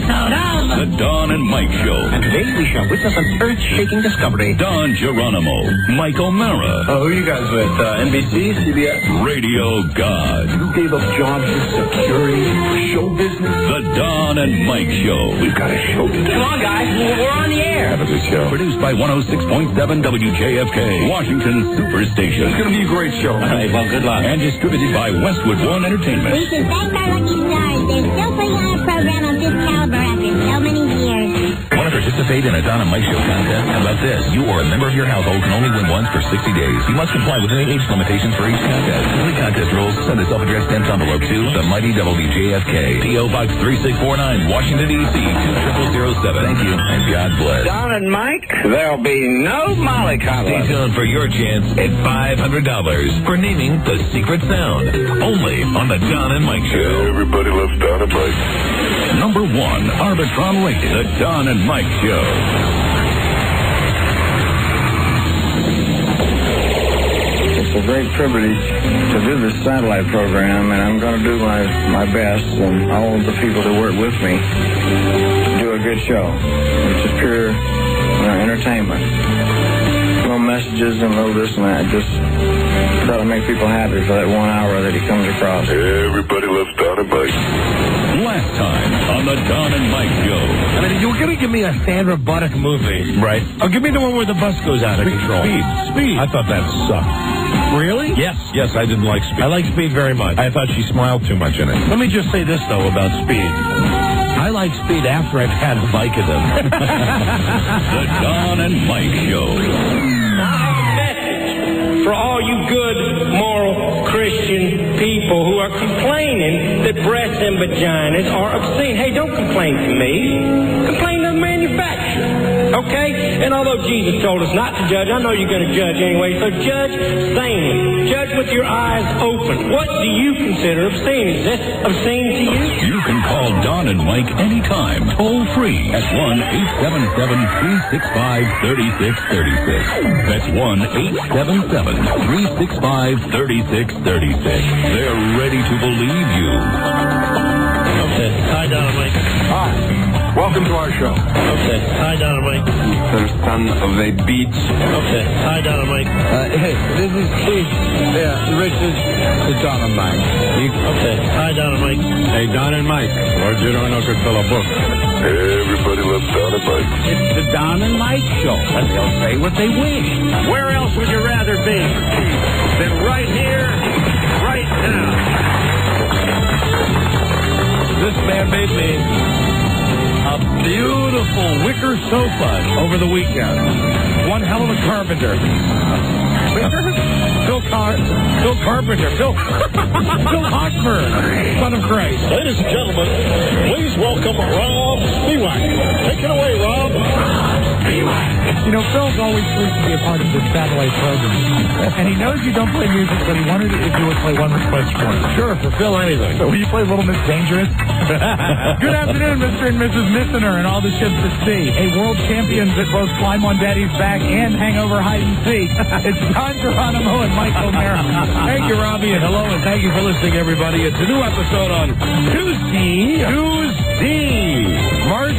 episode of The Don and Mike Show. And today we shall witness an earth-shaking discovery. Don Geronimo, Mike O'Mara. Oh, who are you guys with? NBC, CBS? Radio God. You gave up jobs for security, for show business? The Don and Mike Show. We've got a show to do. Come on, guys. We're on the air. Have a good show. Produced by 106.7 WJFK, Washington Superstation. It's going to be a great show. All right, well, good luck. And distributed by Westwood One Entertainment. We can thank our lucky stars. They're still putting on a program of this caliber after so many years. Want to participate in a Don and Mike Show contest? How about this? You or a member of your household can only win once for 60 days. You must comply with any age limitations for each contest. Complete contest rules. Send a self-addressed stamped envelope to the mighty WPEK, P.O. Box 3649, Washington, D.C. 20007. Thank you, and God bless. Don and Mike, there'll be no mollycoddling. Stay tuned for your chance at $500 for naming the secret sound. Only on the Don and Mike Show. Everybody loves Don and Mike. Number 1, Arbitron rated, the Don and Mike Show. It's a great privilege to do this satellite program, and I'm going to do my best, and all of the people that work with me, to do a good show. It's just pure entertainment. No messages and no this and that. Just try to make people happy for that 1 hour that he comes across. Everybody loves Don and Mike. Last time on the Don and Mike Show. I mean, you were going to give me a Sandra Bullock movie. Right. Oh, give me the one where the bus goes out of control. Speed. I thought that sucked. Really? Yes, I didn't like Speed. I like Speed very much. I thought she smiled too much in it. Let me just say this, though, about Speed. I like Speed after I've had a Vicodin. The Don and Mike Show. For all you good, moral, Christian people who are complaining that breasts and vaginas are obscene. Hey, don't complain to me. Complain to the manufacturer. Okay? And although Jesus told us not to judge, I know you're going to judge anyway, so judge sanely. Judge with your eyes open. What do you consider obscene? Is this obscene to you? You can call Don and Mike anytime, toll free at 1-877-365-3636. That's 1-877-365-3636. They're ready to believe you. Okay. Hi, Don and Mike. Hi. Welcome to our show. Okay. Hi, Don and Mike. The son of a beach. Okay. Hi, Don and Mike. Hey, this is Steve. Yeah, Richard. It's Don and Mike. Okay. Hi, Don and Mike. Hey, Don and Mike. Lord Geronimo could fill a book. Everybody loves Don and Mike. It's the Don and Mike Show, and they'll say what they wish. Where else would you rather be than right here, right now? This man made me a beautiful wicker sofa over the weekend. One hell of a carpenter. Phil Carpenter. Phil Hochberg. Son of Christ. Ladies and gentlemen, please welcome Rob Spivak. Take it away, Rob. You know, Phil's always supposed to be a part of this satellite program. And he knows you don't play music, but he wanted if you would play one request for him. Sure, for Phil, anything. So will you play Little Miss Dangerous? Good afternoon, Mr. and Mrs. Missener and all the ships at sea. A world champions at both Climb on Daddy's Back and Hangover Hide and Seek. It's Don Geronimo and Mike O'Mara. Thank you, Robbie, and hello, and thank you for listening, everybody. It's a new episode on Tuesday, March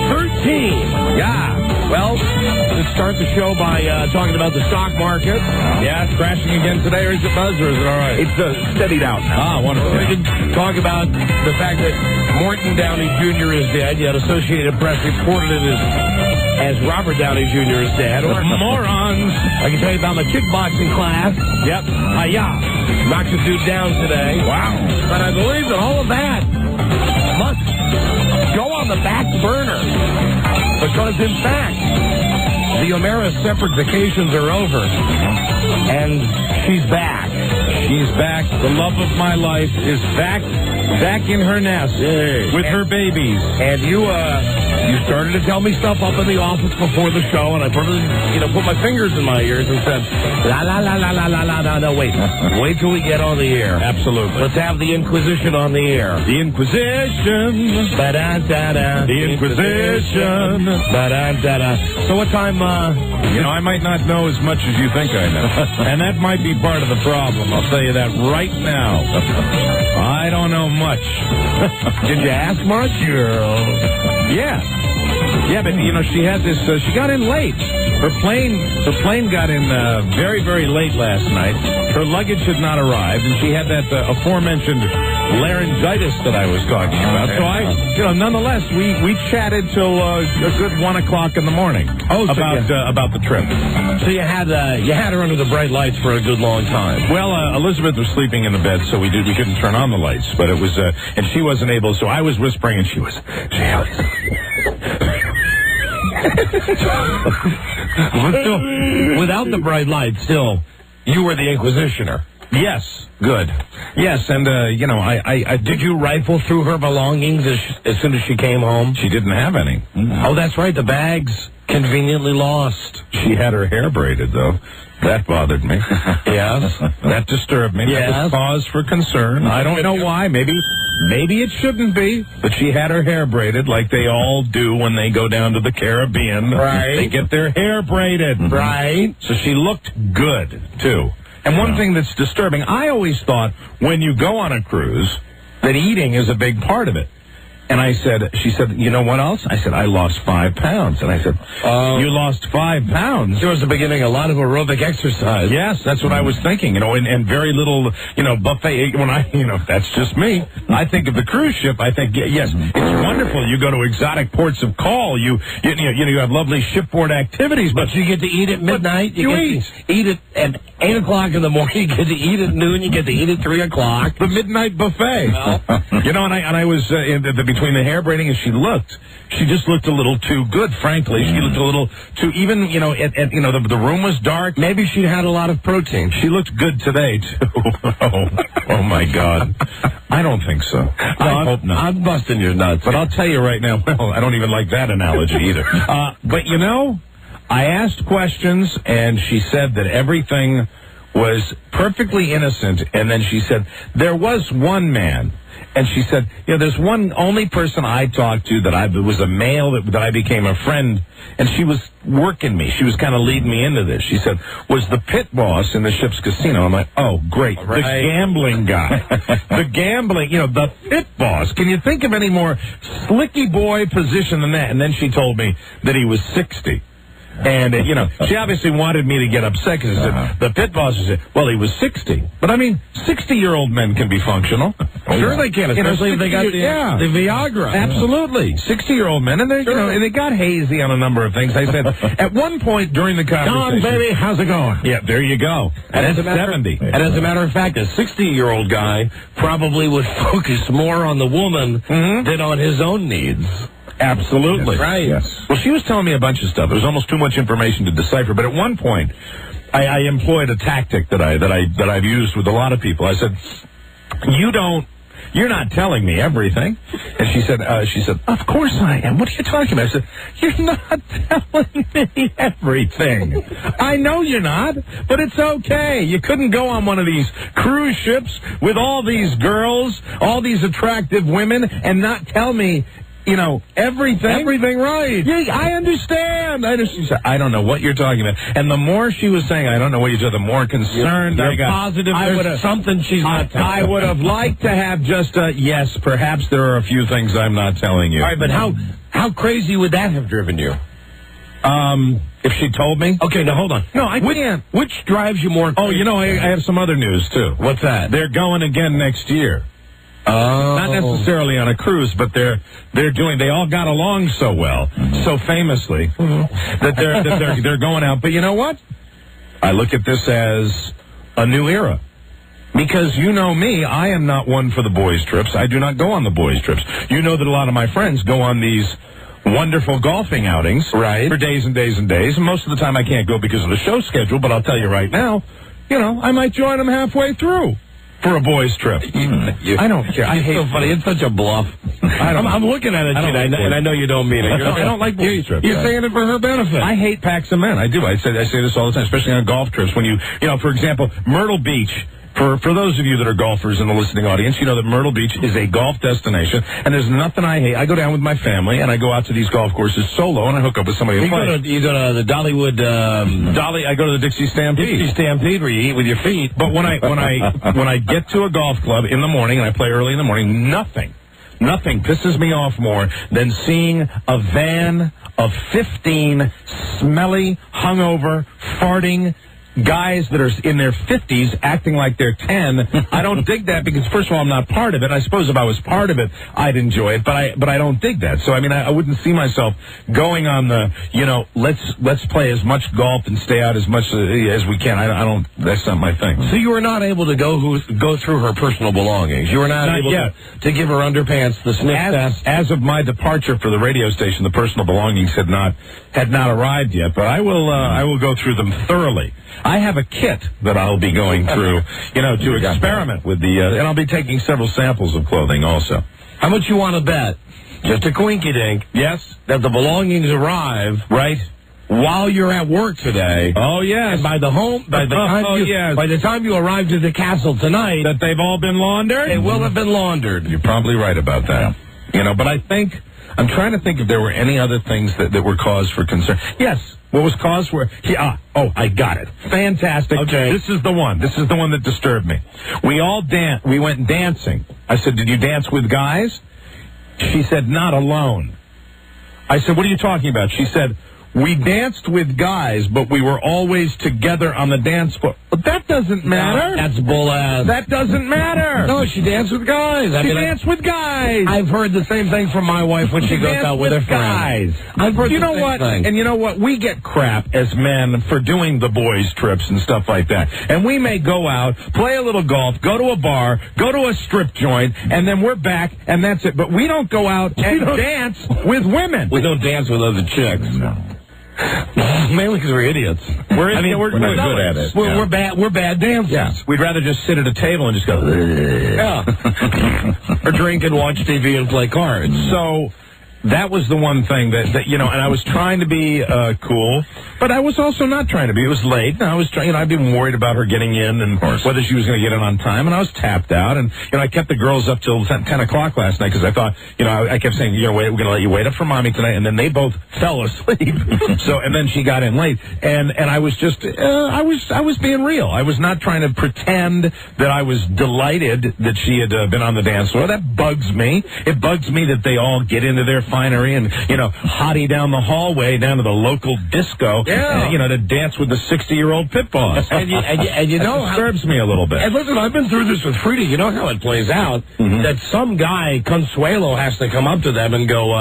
13th. Yeah. Well, let's start the show by talking about the stock market. Yeah, it's crashing again today, or is it buzz, or is it all right? It's steadied out now. Ah, wonderful. We can talk about the fact that Morton Downey Jr. is dead, yet Associated Press reported it as Robert Downey Jr. is dead. Or morons. I can tell you about my kickboxing class. Yep. Hi-ya. Knocked a dude down today. Wow. But I believe that all of that must go on the back burner. Because, in fact, the O'Mara separate vacations are over. And she's back. She's back. The love of my life is back in her nest with her babies. And you started to tell me stuff up in the office before the show, and I put my fingers in my ears and said, la la la la la la la la. No, wait till we get on the air. Absolutely. Let's have the Inquisition on the air. The Inquisition. Ba-da-da-da. The Inquisition. Ba-da-da-da. So what time? I might not know as much as you think I know, and that might be part of the problem. problem. I'll tell you that right now. I don't know much. Did you ask much? Yeah. Yeah, but, she had this, she got in late. Her plane got in very, very late last night. Her luggage had not arrived, and she had that aforementioned laryngitis that I was talking about. So nonetheless, we chatted till a good 1 o'clock in the morning about the trip. So you had her under the bright lights for a good long time. Well, Elizabeth was sleeping in the bed, so we couldn't turn on the lights. But it was, and she wasn't able. So I was whispering, and she was. Without the bright lights, still, you were the inquisitioner. Yes, good. Yes, and, I did you rifle through her belongings as soon as she came home? She didn't have any. Oh, that's right, the bags conveniently lost. She had her hair braided, though. That bothered me. Yes. That disturbed me. Yes. That was cause for concern. I don't know why. Maybe it shouldn't be. But she had her hair braided like they all do when they go down to the Caribbean. Right. They get their hair braided. Right. So she looked good, too. And one thing that's disturbing, I always thought when you go on a cruise that eating is a big part of it. And she said, you know what else? I said, I lost 5 pounds. And I said, you lost 5 pounds? There was the beginning, a lot of aerobic exercise. Yes, that's what I was thinking, and very little, buffet. When that's just me. I think of the cruise ship, I think, yes, it's wonderful. You go to exotic ports of call. You have lovely shipboard activities. But you get to eat at midnight. You get to eat it at 8 o'clock in the morning. You get to eat at noon. You get to eat at 3 o'clock. The midnight buffet. Well. And I was between the hair braiding, and she just looked a little too good, frankly. She looked a little too, even, the room was dark. Maybe she had a lot of protein. She looked good today, too. oh, my God. I don't think so. No, I hope not. I'm busting your nuts. But I'll tell you right now, well, I don't even like that analogy either. But, I asked questions, and she said that everything was perfectly innocent, and then she said, there was one man. And she said, there's one only person I talked to that was a male that I became a friend, and she was working me. She was kind of leading me into this. She said, was the pit boss in the ship's casino. I'm like, oh, great. Right. The gambling guy. The pit boss. Can you think of any more slicky boy position than that? And then she told me that he was 60. And, she obviously wanted me to get upset because the pit boss said, well, he was 60. But, 60-year-old men can be functional. Sure they can, especially if they got the Viagra. Absolutely. 60-year-old men, and they got hazy on a number of things. I said, at one point during the conversation... John, baby, how's it going? Yeah, there you go. And that's 70. And as a matter of fact, a 60-year-old guy probably would focus more on the woman than on his own needs. Absolutely. That's right. Yes. Well, she was telling me a bunch of stuff. It was almost too much information to decipher. But at one point, I employed a tactic that I've used with a lot of people. I said, you're not telling me everything. And she said, of course I am. What are you talking about? I said, you're not telling me everything. I know you're not, but it's okay. You couldn't go on one of these cruise ships with all these girls, all these attractive women, and not tell me, everything. Everything right. Yeah, I understand. She said, I don't know what you're talking about. And the more she was saying, I don't know what you're talking about, the more concerned I got. Positive there's something she's not telling I would have liked to have just yes, perhaps there are a few things I'm not telling you. All right, but how crazy would that have driven you? If she told me? Okay, now hold on. No, I can't. Which drives you more crazy? Oh, I have some other news, too. What's that? They're going again next year. Not necessarily on a cruise, but they all got along so well, so famously, that they're going out. But you know what? I look at this as a new era. Because you know me, I am not one for the boys' trips. I do not go on the boys' trips. You know that a lot of my friends go on these wonderful golfing outings for days and days and days. And most of the time I can't go because of the show schedule, but I'll tell you right now, I might join them halfway through. For a boys' trip. I don't care. It's so funny. It's such a bluff. I'm looking at it, and I know you don't mean it. I don't like boys' trips. You're saying it for her benefit. I hate packs of men. I do. I say this all the time, especially on golf trips. When for example, Myrtle Beach For those of you that are golfers in the listening audience, you know that Myrtle Beach is a golf destination, and there's nothing I hate. I go down with my family, and I go out to these golf courses solo, and I hook up with somebody who plays. You go to the Dollywood... I go to the Dixie Stampede. Dixie Stampede where you eat with your feet. But when I get to a golf club in the morning, and I play early in the morning, nothing pisses me off more than seeing a van of 15 smelly, hungover, farting guys that are in their 50s acting like they're 10. I don't dig that because, first of all, I'm not part of it. I suppose if I was part of it, I'd enjoy it, but I don't dig that. So, I mean, I wouldn't see myself going on the, let's play as much golf and stay out as much as we can. I don't, that's not my thing. So you were not able to go through her personal belongings. You were not able to give her underpants, the sniff test. As of my departure for the radio station, the personal belongings had not arrived yet, but I will go through them thoroughly. I have a kit that I'll be going through, to experiment with and I'll be taking several samples of clothing also. How much you want to bet? Just a quinky-dink. Yes. That the belongings arrive. Right. While you're at work today. Oh, yes. And by the time you arrive to the castle tonight. That they've all been laundered? They will have been laundered. You're probably right about that. But I'm trying to think if there were any other things that were cause for concern. Yes. What was cause for... I got it. Fantastic. Okay. This is the one. This is the one that disturbed me. We went dancing. I said, did you dance with guys? She said, not alone. I said, what are you talking about? She said, we danced with guys, but we were always together on the dance floor. But that doesn't matter. That's bull ass. That doesn't matter. No, she danced with guys. She danced with guys. I've heard the same thing from my wife when she goes out with her guys. I've heard the same thing. And you know what? We get crap as men for doing the boys' trips and stuff like that. And we may go out, play a little golf, go to a bar, go to a strip joint, and then we're back, and that's it. But we don't go out and dance with women. We don't dance with other chicks. No. Mainly because we're idiots. We're not good at it. We're bad dancers. Yeah. We'd rather just sit at a table and just go, or drink and watch TV and play cards. So that was the one thing that and I was trying to be cool, but I was also not trying to be. It was late, and I was trying. I'd been worried about her getting in and whether she was going to get in on time, and I was tapped out. And I kept the girls up till 10 o'clock last night because I thought, I kept saying, we're going to let you wait up for mommy tonight, and then they both fell asleep. And then she got in late, and I was just, I was being real. I was not trying to pretend that I was delighted that she had been on the dance floor. That bugs me. It bugs me that they all get into their finery and, hottie down the hallway down to the local disco, to dance with the 60-year-old pit boss. and you know that disturbs me a little bit. And listen, I've been through this with Frida. You know how it plays out, that some guy, Consuelo, has to come up to them and go,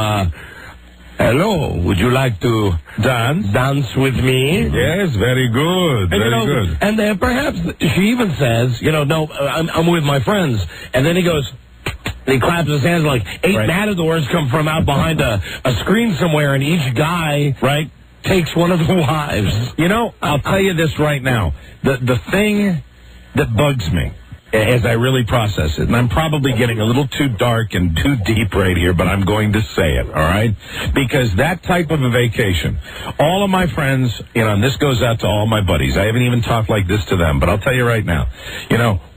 hello, would you like to dance with me? Yes, very good, very good. And then perhaps she even says, no, I'm with my friends. And then he goes... And he claps his hands like 8 matadors come from out behind a screen somewhere, and each guy takes one of the wives. I'll tell you this right now. The thing that bugs me as I really process it, and I'm probably getting a little too dark and too deep right here, but I'm going to say it, all right? Because that type of a vacation, all of my friends, and this goes out to all my buddies. I haven't even talked like this to them, but I'll tell you right now,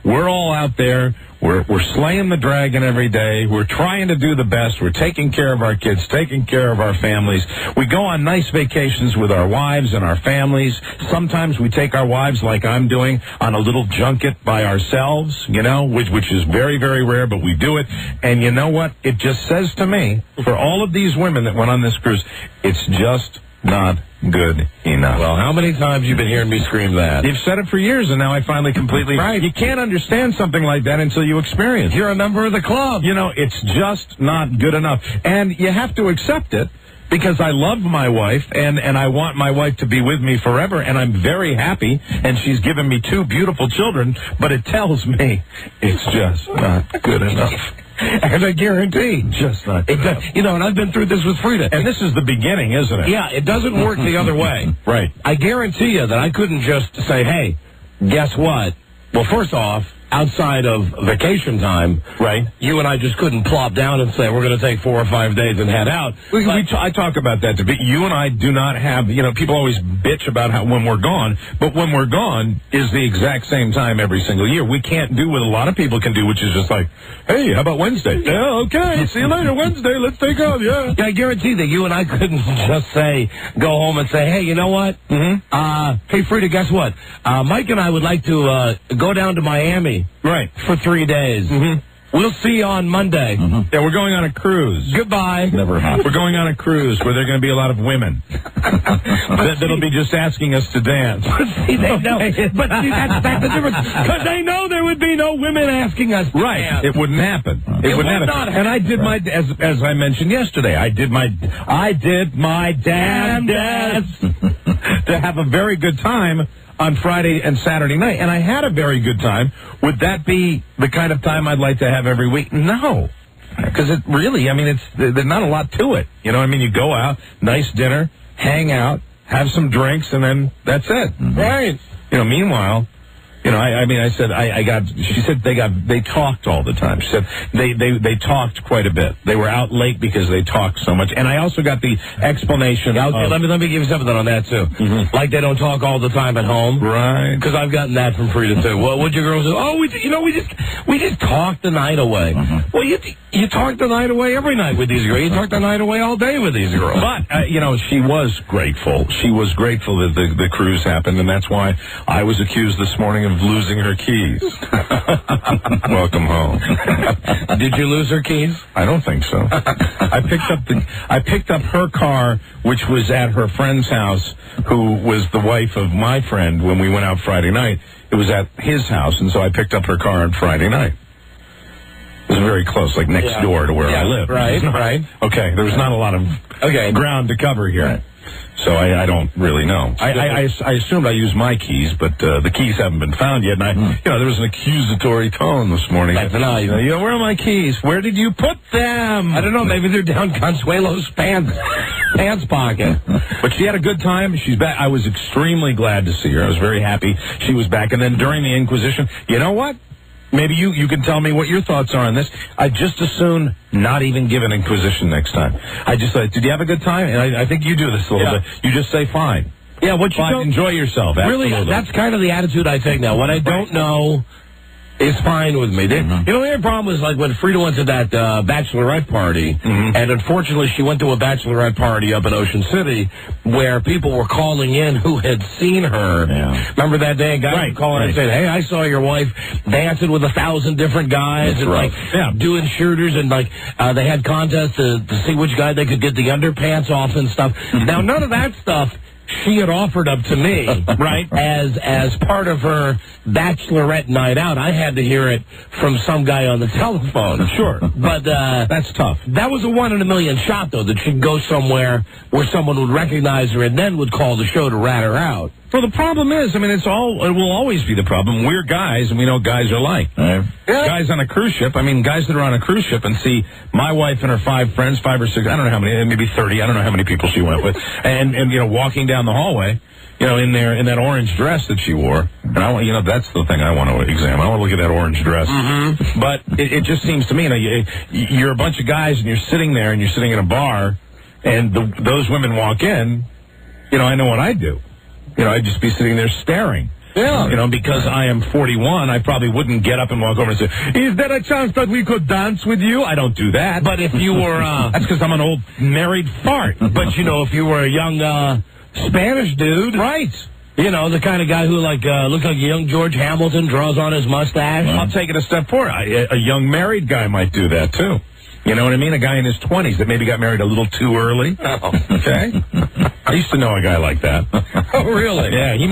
we're all out there. We're slaying the dragon every day. We're trying to do the best. We're taking care of our kids, taking care of our families. We go on nice vacations with our wives and our families. Sometimes we take our wives, like I'm doing, on a little junket by ourselves, which is very, very rare, but we do it. And you know what? It just says to me, for all of these women that went on this cruise, it's just not good enough. Well, how many times you been hearing me scream that? You've said it for years, and now I finally completely... Right. You can't understand something like that until you experience it. You're a member of the club. It's just not good enough. And you have to accept it, because I love my wife, and I want my wife to be with me forever, and I'm very happy, and she's given me 2 beautiful children, but it tells me it's just not good enough. And I guarantee, just not good enough. And I've been through this with Frida. And this is the beginning, isn't it? Yeah, it doesn't work the other way. Right. I guarantee you that I couldn't just say, hey, guess what? Well, first off, outside of vacation time, right? You and I just couldn't plop down and say we're going to take 4 or 5 days and head out. I talk about that. You and I do not have, people always bitch about when we're gone, but when we're gone is the exact same time every single year. We can't do what a lot of people can do, which is just like, hey, how about Wednesday? Yeah, okay. See you later, Wednesday. Let's take off, yeah. I guarantee that you and I couldn't just go home and say, hey, you know what? Hey, Frida, guess what? Mike and I would like to go down to Miami. Right. For 3 days. We'll see you on Monday. Yeah, we're going on a cruise. Goodbye. Never happened. We're going on a cruise where there are going to be a lot of women that'll be just asking us to dance. See, they know. But see, that's the difference. Because they know there would be no women asking us to dance. It wouldn't happen. It would not happen. And I did my, as I mentioned yesterday, I did my damn best to have a very good time on Friday and Saturday night, and I had a very good time. Would that be the kind of time I'd like to have every week? No. Because it really, there's not a lot to it. You go out, nice dinner, hang out, have some drinks, and then that's it. Right. Meanwhile, she said they talked all the time. She said they talked quite a bit. They were out late because they talked so much. And I also got the explanation. Let me give you something on that, too. Like they don't talk all the time at home. Right. Because I've gotten that from Frida, too. Well, what'd your girls do? Oh, we just talked the night away. Well, you talk the night away every night with these girls. You talk the night away all day with these girls. But, she was grateful. She was grateful that the cruise happened, and that's why I was accused this morning of losing her keys. Welcome home. Did you lose her keys? I don't think so. I picked up her car, which was at her friend's house, who was the wife of my friend when we went out Friday night. It was at his house, and so I picked up her car on Friday night. It was very close, like next door to where I live. Right. Okay, there was not a lot of ground to cover here. Right. So I don't really know. I assumed I used my keys, but the keys haven't been found yet. And there was an accusatory tone this morning. Where are my keys? Where did you put them? I don't know. Maybe they're down Consuelo's pants pocket. But she had a good time. She's back. I was extremely glad to see her. I was very happy she was back. And then during the Inquisition, you know what? Maybe you can tell me what your thoughts are on this. I'd just as soon not even give an Inquisition next time. I just say, did you have a good time? And I think you do this a little bit. You just say, fine. Yeah, what you fine, enjoy yourself. Really, absolutely. That's kind of the attitude I take now. What I don't know is fine with me. The only problem is like when Frida went to that bachelorette party, and unfortunately she went to a bachelorette party up in Ocean City where people were calling in who had seen her. Yeah. Remember that day? A guy was calling and saying, hey, I saw your wife dancing with 1,000 different guys and doing shooters, and they had contests to see which guy they could get the underpants off and stuff. Now, none of that stuff she had offered up to me, as part of her bachelorette night out. I had to hear it from some guy on the telephone. Sure. But that's tough. That was a 1 in a million shot, though, that she'd go somewhere where someone would recognize her and then would call the show to rat her out. Well, the problem is, it will always be the problem. We're guys, and we know what guys are like. Guys on a cruise ship, guys that are on a cruise ship and see my wife and her 5 friends, 5 or 6, I don't know how many, maybe 30, I don't know how many people she went with, and walking down the hallway, in that orange dress that she wore. And I want, that's the thing I want to examine. I want to look at that orange dress. But it just seems to me, you're a bunch of guys and you're sitting there and you're sitting in a bar, and those women walk in, I know what I'd do. I'd just be sitting there staring. Yeah. Because I am 41, I probably wouldn't get up and walk over and say, is there a chance that we could dance with you? I don't do that. But if you were... that's because I'm an old married fart. But, if you were a young Spanish dude... Right. The kind of guy who, looks like a young George Hamilton, draws on his mustache. I'll take it a step forward. A young married guy might do that, too. You know what I mean? A guy in his 20s that maybe got married a little too early. Oh. Okay? I used to know a guy like that. Oh, really? Yeah, he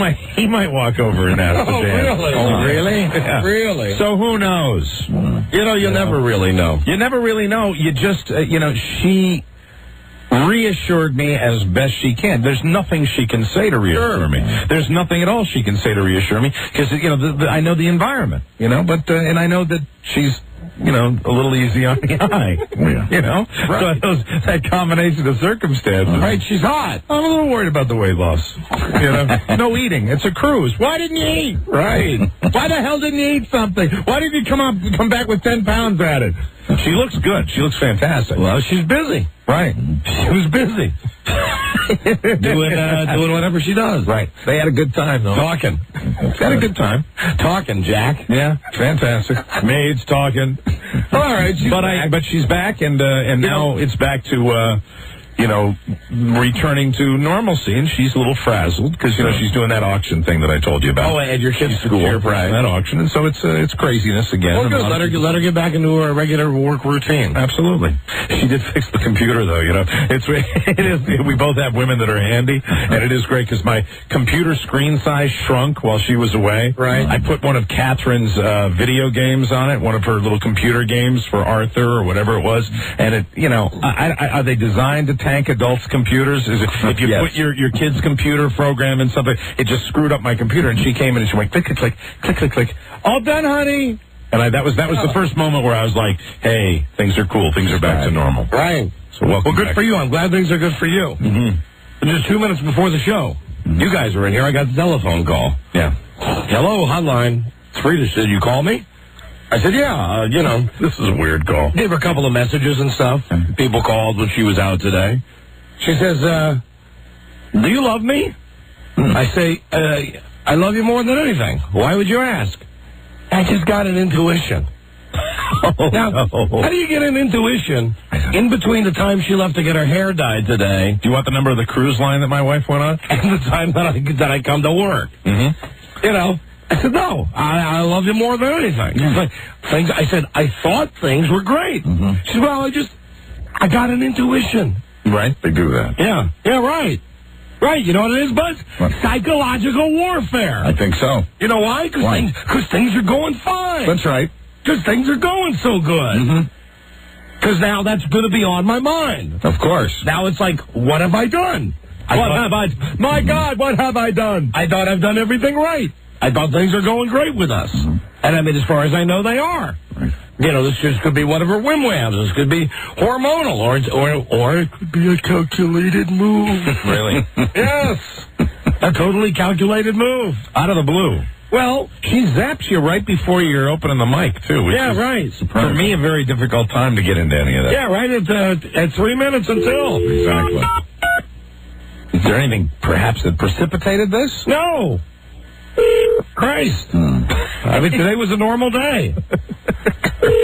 might walk over and ask the dance. Really? Oh, really? Yeah. Really? So who knows? You'll never really know. You never really know. You just, she reassured me as best she can. There's nothing she can say to reassure me. There's nothing at all she can say to reassure me because, I know the environment, but, and I know that she's a little easy on the eye. You know? Right. So that combination of circumstances. Right, she's hot. I'm a little worried about the weight loss. No eating. It's a cruise. Why didn't you eat? Right. Why the hell didn't you eat something? Why did you come back with 10 pounds added? She looks good. She looks fantastic. Well, she's busy. Right. She was busy. doing whatever she does. Right. They had a good time, though. Talking. They had a good time. Talking, Jack. Yeah, fantastic. Maids talking. All right, but she's back, and now it's back to returning to normalcy, and she's a little frazzled because she's doing that auction thing that I told you about. Oh, at your kids' school, right? That auction, and so it's craziness again. Well, good. Let her get back into her regular work routine. Absolutely. She did fix the computer, though. It is. We both have women that are handy, and it is great because my computer screen size shrunk while she was away. Right. I put one of Catherine's video games on it, one of her little computer games for Arthur or whatever it was, and it. Are they designed to tank adults' computers? If you put your kid's computer program in something, it just screwed up my computer. And she came in and she went click, click, click, click, click, click. All done, honey. And that was the first moment where I was like, hey, things are cool. Things are back to normal. Right. So welcome. Well, good back. for you. I'm glad things are good for you. Mm-hmm. Just 2 minutes before the show, you guys were in here. I got the telephone call. Yeah. Hello, hotline. It's Frida. Did you call me? I said, yeah, This is a weird call. Gave her a couple of messages and stuff. People called when she was out today. She says, do you love me? I say, I love you more than anything. Why would you ask? I just got an intuition. Now, how do you get an intuition in between the time she left to get her hair dyed today? Do you want the number of the cruise line that my wife went on? And the time that I come to work? Mm-hmm. I said, no, I love you more than anything. I said, I thought things were great. She said, well, I got an intuition. Right, they do that. Yeah, right. Right, you know what it is, Buzz? What? Psychological warfare. I think so. You know why? Because things are going fine. That's right. Because things are going so good. Because now that's going to be on my mind. Of course. Now it's like, what have I done? My God, what have I done? I thought I've done everything right. I thought things are going great with us. And I mean, as far as I know, they are. Right. This just could be one of her whim-whams. This could be hormonal, or it could be a calculated move. Really? Yes. A totally calculated move. Out of the blue. Well, she zaps you right before you're opening the mic, too. Which is, right. For me, a very difficult time to get into any of that. Yeah, right at 3 minutes until. Exactly. Is there anything, perhaps, that precipitated this? No. Christ. I mean, today was a normal day.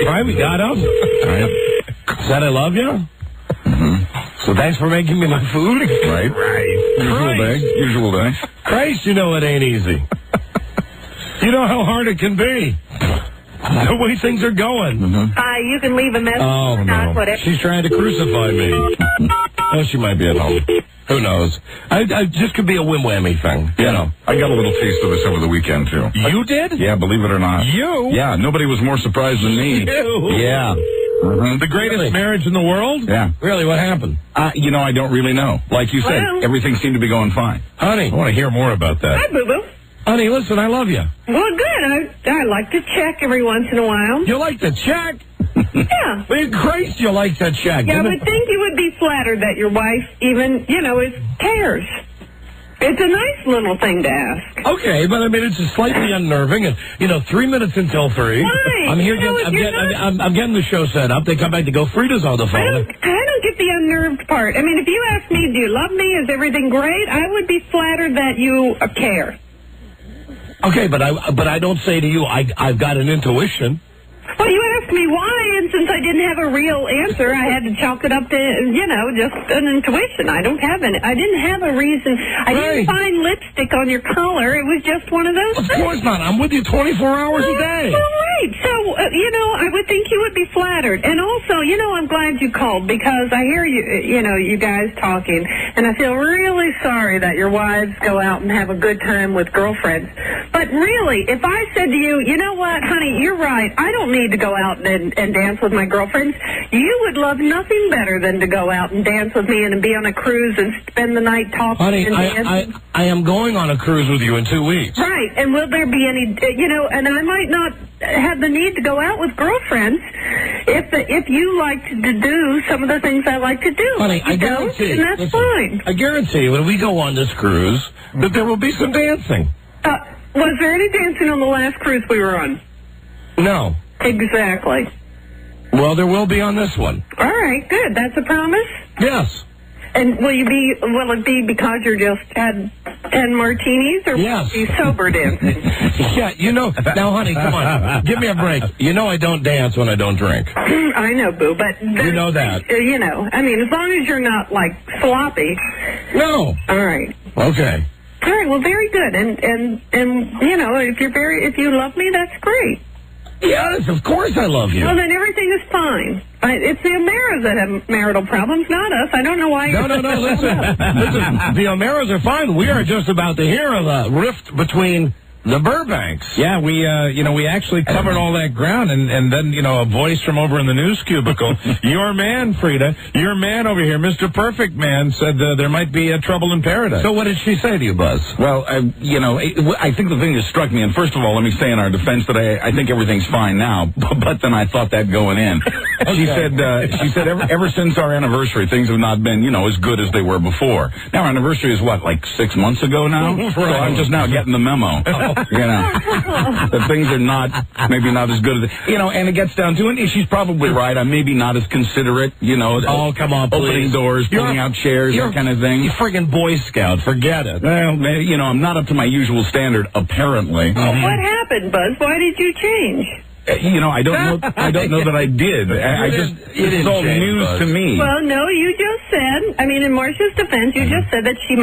Right, we got up. Said I love you. So thanks for making me my food. Right. Usual day. Christ, it ain't easy. You know how hard it can be. The way things are going. You can leave a message. Oh, no. Whatever. She's trying to crucify me. Oh, she might be at home. Who knows? I just could be a whim-whammy thing. I got a little taste of this over the weekend, too. You did? Yeah, believe it or not. You? Yeah, nobody was more surprised than me. You? Yeah. The greatest marriage in the world? Yeah. Really, what happened? I don't really know. Like you said, everything seemed to be going fine. Honey. I want to hear more about that. Hi, Boo-Boo. Honey, listen, I love you. Well, good. I like to check every once in a while. You like to check? Yeah. Well, Christ, you like to check. Yeah, I would think you would be flattered that your wife even, cares. It's a nice little thing to ask. Okay, but I mean, it's just slightly unnerving. And 3 minutes until 3. Why? I'm here. I'm getting the show set up. They come back to go. Frida's on the phone. I don't get the unnerved part. I mean, if you ask me, do you love me? Is everything great? I would be flattered that you care. Okay, but I don't say to you, I've got an intuition. Well, you asked me why, and since I didn't have a real answer, I had to chalk it up to, just an intuition. I didn't have a reason. I didn't find lipstick on your collar. It was just one of those things. Of course not. I'm with you 24 hours a day. All right. So, I would think you would be flattered. And also, I'm glad you called because I hear you guys talking, and I feel really sorry that your wives go out and have a good time with girlfriends. But really, if I said to you, you know what, honey, you're right. I don't need to go out and dance dance with my girlfriends. You would love nothing better than to go out and dance with me and be on a cruise and spend the night talking Honey, and dancing. I am going on a cruise with you in 2 weeks. Right, and will there be any, and I might not have the need to go out with girlfriends if you like to do some of the things I like to do. Honey, you I guarantee. And that's fine. I guarantee when we go on this cruise that there will be some dancing. Was there any dancing on the last cruise we were on? No. Exactly. Well, there will be on this one. All right, good. That's a promise? Yes. And will it be because you just had 10 martinis, or yes. will you be sober dancing? Yeah, now, honey, come on. Give me a break. I don't dance when I don't drink. I know, Boo, but... You know that. As long as you're not, sloppy. No. All right. Okay. All right, well, very good. And if you love me, that's great. Yes, of course I love you. Well, then everything is fine. It's the O'Mearas that have marital problems, not us. I don't know why. No, listen. The O'Mearas are fine. We are just about to hear of a rift between the Burbanks. Yeah, we actually covered all that ground, and then, a voice from over in the news cubicle, your man, Frida, your man over here, Mr. Perfect Man, said there might be trouble in paradise. So what did she say to you, Buzz? Well, I think the thing that struck me, and first of all, let me say in our defense that I think everything's fine now, but then I thought that going in. Okay. She said ever since our anniversary, things have not been, as good as they were before. Now, our anniversary is what, 6 months ago now? Right. So I'm just now getting the memo. That things are maybe not as good as, and it gets down to it. She's probably right. I'm maybe not as considerate, Oh, come on, please. Opening doors, pulling out chairs, that kind of thing. You friggin' Boy Scout. Forget it. Well, maybe, I'm not up to my usual standard, apparently. Well, what happened, Buzz? Why did you change? I don't know. I don't know that I did. It's all news to me. Well, no, you just said. In Marcia's defense, you just said that she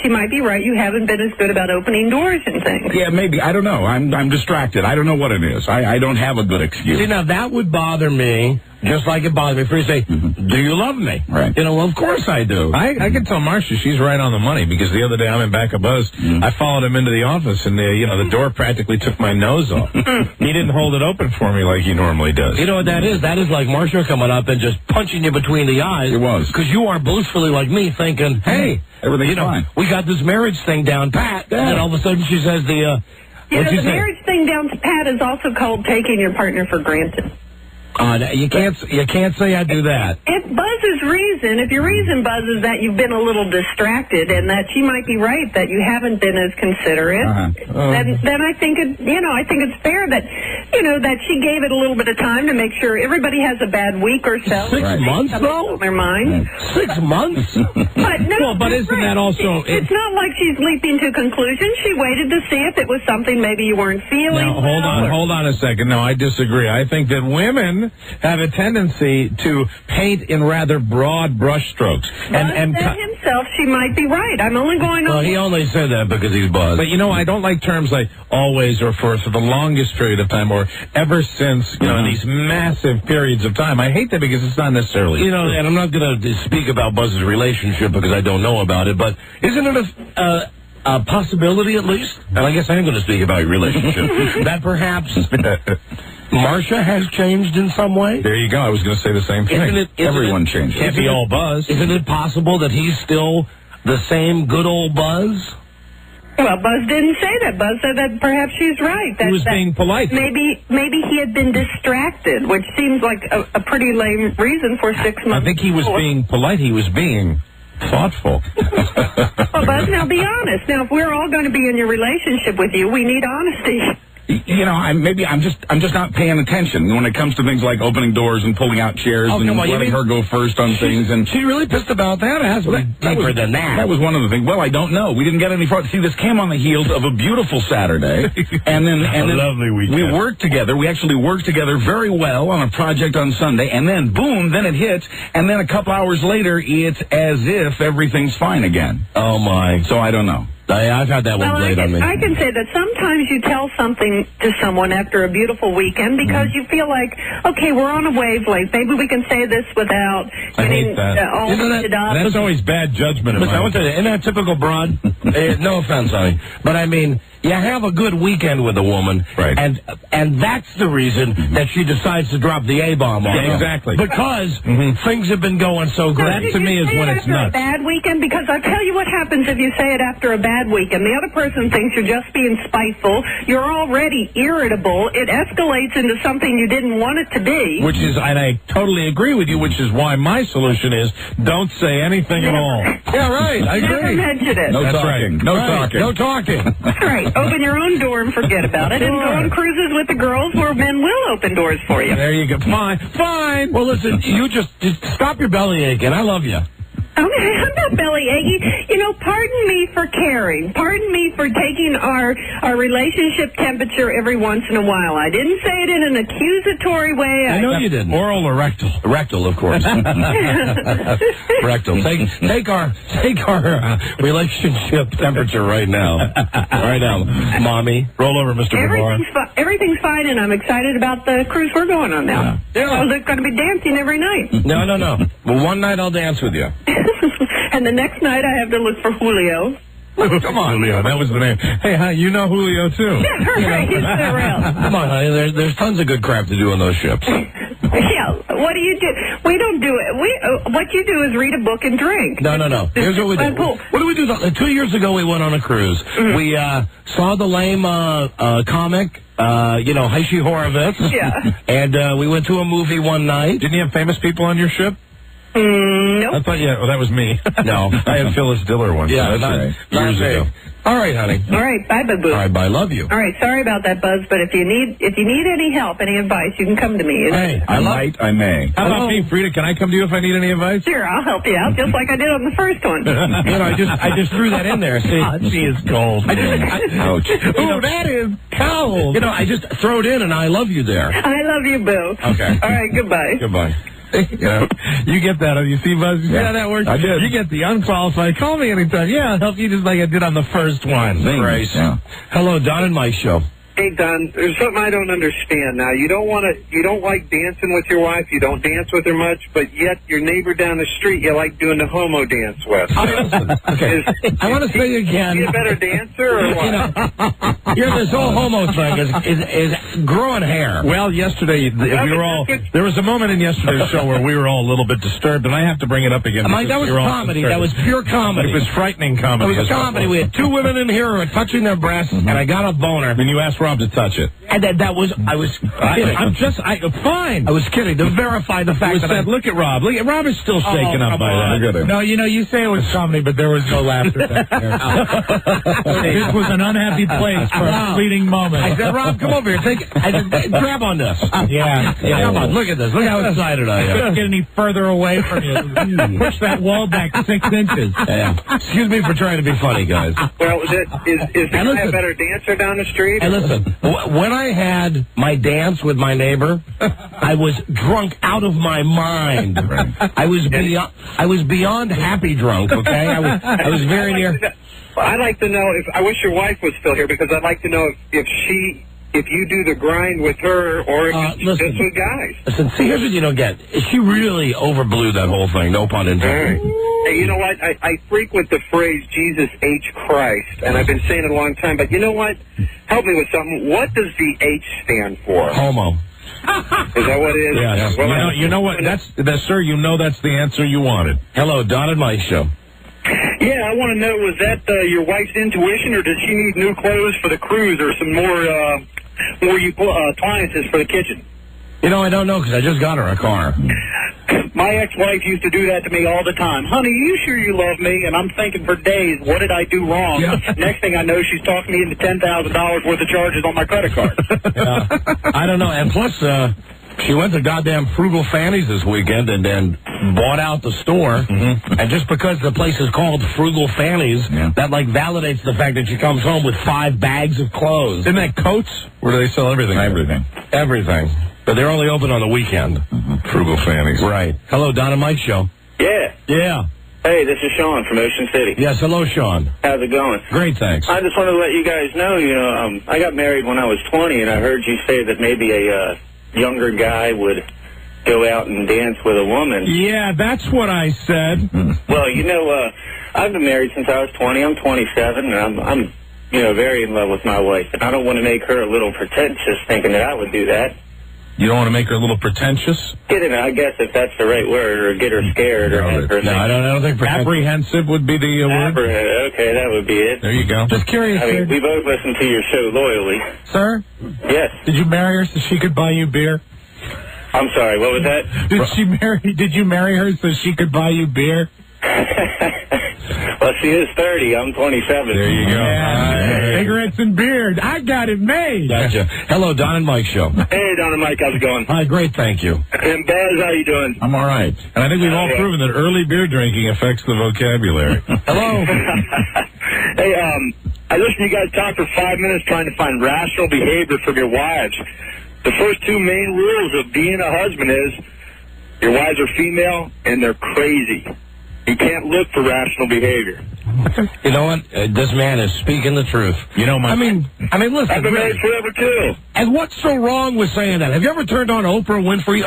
might be right. You haven't been as good about opening doors and things. Yeah, maybe. I don't know. I'm distracted. I don't know what it is. I don't have a good excuse. See, now that would bother me. Just like it bothers me for you to say, do you love me? Right. Well, of course I do. I can tell Marcia she's right on the money, because the other day I'm in back of Buzz. I followed him into the office, and the door practically took my nose off. He didn't hold it open for me like he normally does. You know what that is? That is like Marcia coming up and just punching you between the eyes. It was. Because you are blissfully like me thinking, hey, everything's fine. We got this marriage thing down pat. Yeah. And then all of a sudden she says the marriage thing down pat is also called taking your partner for granted. You can't say I do that. If your reason, Buzz, is that you've been a little distracted and that she might be right that you haven't been as considerate, then I think it's fair that that she gave it a little bit of time to make sure everybody has a bad week or so. 6 months though? On their mind. 6 months? But isn't that also? It's not like she's leaping to conclusions. She waited to see if it was something maybe you weren't feeling. Now, hold on a second. No, I disagree. I think that women have a tendency to paint in rather broad brushstrokes. And himself, she might be right. I'm only going on. Well, he only said that because he's Buzz. But I don't like terms like always or for the longest period of time or ever since, in these massive periods of time. I hate that because it's not necessarily true. And I'm not going to speak about Buzz's relationship because I don't know about it, but isn't it a possibility at least? And I guess I am going to speak about your relationship. That perhaps Marcia has changed in some way? There you go. I was going to say the same thing. Everyone changes. Can't be all Buzz. Isn't it possible that he's still the same good old Buzz? Well, Buzz didn't say that. Buzz said that perhaps she's right. He was being polite. Maybe he had been distracted, which seems like a pretty lame reason for 6 months. I think he was being polite. He was being thoughtful. Well, Buzz, now be honest. Now, if we're all going to be in your relationship with you, we need honesty. I'm just not paying attention when it comes to things like opening doors and pulling out chairs and letting her go first on things. And she really pissed about that? It has to be deeper than that. That was one of the things. Well, I don't know. We didn't get any further. See, this came on the heels of a beautiful Saturday, and then lovely weekend. We worked together. We actually worked together very well on a project on Sunday, and then boom, then it hits, and then a couple hours later, it's as if everything's fine again. Oh my! So I don't know. I've had that one played on me. I can say that sometimes you tell something to someone after a beautiful weekend because you feel like, okay, we're on a wavelength. Maybe we can say this without getting all heated up. That's always bad judgment. Look, I want to tell you, isn't that typical broad? No offense, honey. But I mean, you have a good weekend with a woman, right? And that's the reason that she decides to drop the A-bomb on you. Exactly. Because things have been going so great. That to me is when it's nuts. After a bad weekend, because I'll tell you what happens if you say it after a bad weekend. The other person thinks you're just being spiteful. You're already irritable. It escalates into something you didn't want it to be. Which is, and I totally agree with you, which is why my solution is don't say anything at all. Yeah, right. I agree. Never mention it. No That's talking. Right. No right. talking. No talking. That's right. Open your own door and forget about it. And go on cruises with the girls where men will open doors for you. There you go. Fine. Well, listen, you just stop your belly aching. I love you. Okay, I'm not belly achy. You know, pardon me for caring. Pardon me for taking our relationship temperature every once in a while. I didn't say it in an accusatory way. I know you didn't. Oral or rectal? Rectal, of course. Rectal. Take our relationship temperature right now. Right now, Mommy. Roll over, Mr. Bavar. Everything's fine, and I'm excited about the cruise we're going on now. Yeah. So they're going to be dancing every night. No. Well, one night I'll dance with you. And the next night I have to look for Julio. Come on, Julio. That was the name. Hey, hi, you know Julio, too. Yeah, right. He's around. Come on, honey. There's tons of good crap to do on those ships. Yeah. What do you do? We don't do it. What you do is read a book and drink. No. Here's what we do. What do we do? 2 years ago, we went on a cruise. Mm-hmm. We saw the lame comic. Heishi Horowitz. Yeah. And we went to a movie one night. Didn't you have famous people on your ship? Nope. I thought, that was me. No. I had Phyllis Diller once. Yeah, years ago. All right, honey. All right, bye, boo-boo. All right, bye. Love you. All right, sorry about that, Buzz, but if you need any help, any advice, you can come to me. Hey, I may. How about me, Frida? Can I come to you if I need any advice? Sure, I'll help you out, just like I did on the first one. I just threw that in there. See, she is cold. Ouch. Ooh, that is cold. I just throw it in and I love you there. I love you, boo. Okay. All right, goodbye. Goodbye. You get that. You see, Buzz? You see how that works? I did. You get the unqualified. Call me anytime. Yeah, I'll help you just like I did on the first one. Grace. Yeah. Hello, Don and Mike show. Hey, Don, there's something I don't understand now. You don't like dancing with your wife. You don't dance with her much, but yet your neighbor down the street you like doing the homo dance with. Okay. I want to say again. Is he a better dancer or what? This whole homo thing is growing hair. Well, yesterday there was a moment in yesterday's show where we were all a little bit disturbed, and I have to bring it up again. Mike, that was comedy. That was pure comedy. It was frightening comedy. It was comedy. We had two women in here who were touching their breasts, and I got a boner. And you asked Rob to touch it. And I was kidding. Fine. I was kidding to verify the fact that look at Rob. Rob is still shaken up by that. No, you say it was comedy, but there was no laughter back there. This was an unhappy place for a fleeting moment. I said, Rob, come over here. Grab on this. Yeah. Come on, look at this. Look how excited I am. Couldn't get any further away from you. Push that wall back 6 inches. Yeah. Excuse me for trying to be funny, guys. Well, is the guy a better dancer down the street? Hey, listen. When I had my dance with my neighbor, I was drunk out of my mind. I was beyond happy drunk. Okay, I was very near. I'd like to know I wish your wife was still here because I'd like to know if you do the grind with her or just with guys. Listen, see, here's what you don't get. She really overblew that whole thing. No pun intended. Hey, you know what? I frequent the phrase Jesus H. Christ, and I've been saying it a long time, but you know what? Help me with something. What does the H stand for? Homo. Is that what it is? Yeah. Well, you know what? That's sir, that's the answer you wanted. Hello, Don and Mike show. Yeah, I want to know, was that your wife's intuition, or does she need new clothes for the cruise or some more appliances for the kitchen? I don't know because I just got her a car. My ex-wife used to do that to me all the time. Honey, you sure you love me? And I'm thinking for days, what did I do wrong? Yeah. Next thing I know, she's talking me into $10,000 worth of charges on my credit card. I don't know. And plus, she went to goddamn Frugal Fanny's this weekend and then bought out the store. Mm-hmm. And just because the place is called Frugal Fanny's, that validates the fact that she comes home with 5 bags of clothes. Isn't that Coats? Where do they sell everything? Everything. But they're only open on the weekend. Frugal Fanny's. Right. Hello, Don and Mike show. Yeah. Yeah. Hey, this is Sean from Ocean City. Yes, hello, Sean. How's it going? Great, thanks. I just wanted to let you guys know, I got married when I was 20, and I heard you say that maybe a younger guy would go out and dance with a woman. Yeah, that's what I said. Well, I've been married since I was 20. I'm 27, and I'm very in love with my wife. And I don't want to make her a little pretentious thinking that I would do that. You don't want to make her a little pretentious? I guess if that's the right word, or get her scared, or have her No, I don't think apprehensive would be the word. Okay, that would be it. There you go. Just curious, I mean, sir. we both listen to your show loyally. Sir? Yes. Did you marry her so she could buy you beer? I'm sorry, what was that? Did you marry her so she could buy you beer? Well, she is 30. I'm 27. There you go. Cigarettes and beer. I got it made. Gotcha. Hello, Don and Mike Show. Hey, Don and Mike, how's it going? Hi, great, thank you. And Baz, how you doing? I'm all right. And I think we've all proven that early beer drinking affects the vocabulary. Hello. Hey, I listened to you guys talk for 5 minutes trying to find rational behavior from your wives. The first two main rules of being a husband is your wives are female and they're crazy. You can't look for rational behavior. You know what? This man is speaking the truth. I mean, listen. I've been married forever, too. And what's so wrong with saying that? Have you ever turned on Oprah Winfrey,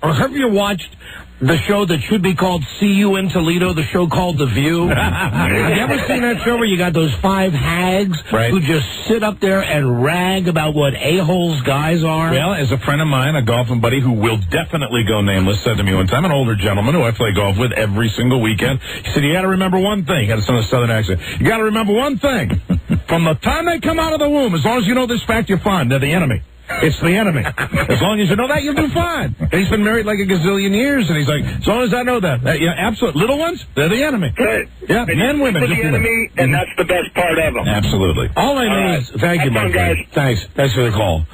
or have you watched the show that should be called See You in Toledo, the show called The View? Have you ever seen that show where you got those 5 hags who just sit up there and rag about what a-holes guys are? Well, as a friend of mine, a golfing buddy who will definitely go nameless, said to me one time, an older gentleman who I play golf with every single weekend, he said, you got to remember one thing. He had a southern accent. You got to remember one thing. From the time they come out of the womb, as long as you know this fact, you're fine. They're the enemy. It's the enemy. As long as you know that, you'll do fine. And he's been married like a gazillion years, and he's like, as long as I know that. Yeah, absolutely. Little ones, they're the enemy. Good. Yeah, men, women. They're the enemy, and that's the best part of them. Absolutely. All I know is, thank you, my friend. Thanks for the call.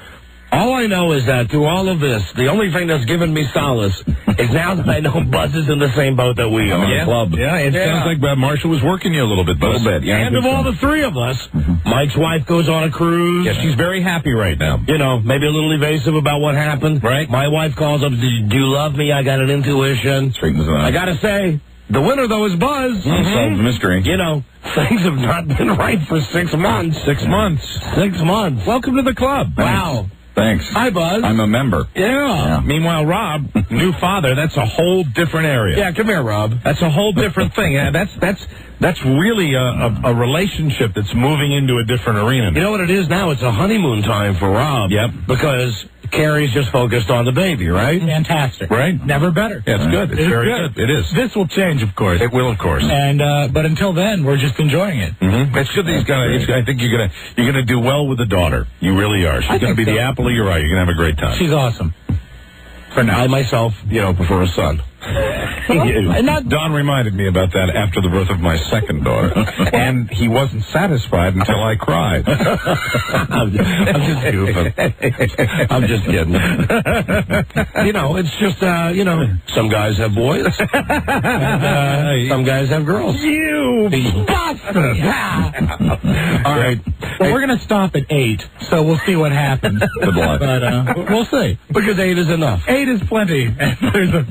All I know is that through all of this, the only thing that's given me solace is now that I know Buzz is in the same boat that we are. Yeah. Club. Yeah, it sounds like Marshall was working you a little bit, Buzz. Yeah, and of all the three of us, Mike's wife goes on a cruise. Yeah, she's very happy right now. Maybe a little evasive about what happened. Right. My wife calls up, do you love me? I got an intuition. I got to say, the winner, though, is Buzz. Solved the mystery. Things have not been right for 6 months. 6 months. 6 months. Welcome to the club. Wow. Thanks. Hi, Buzz. I'm a member. Yeah. Meanwhile, Rob, new father, that's a whole different area. Yeah, come here, Rob. That's a whole different thing. Yeah, that's really a relationship that's moving into a different arena. You know what it is now? It's a honeymoon time for Rob. Yep. Because Carrie's just focused on the baby, right? Fantastic. Right? Never better. Yeah, it's good. It's very good. It is. This will change, of course. It will, of course. And but until then, we're just enjoying it. Mm-hmm. It's good that he's gonna. I think you're gonna do well with the daughter. You really are. She's gonna be the apple of your eye. You're gonna have a great time. She's awesome. For now. I myself, prefer a son. Don reminded me about that after the birth of my second daughter, and he wasn't satisfied until I cried. I'm just goofing. I'm just kidding. It's just some guys have boys, and, some guys have girls. You bastard! All right. Well, we're going to stop at 8, so we'll see what happens. Good luck. But we'll see. Because 8 is enough. 8 is plenty. And there's a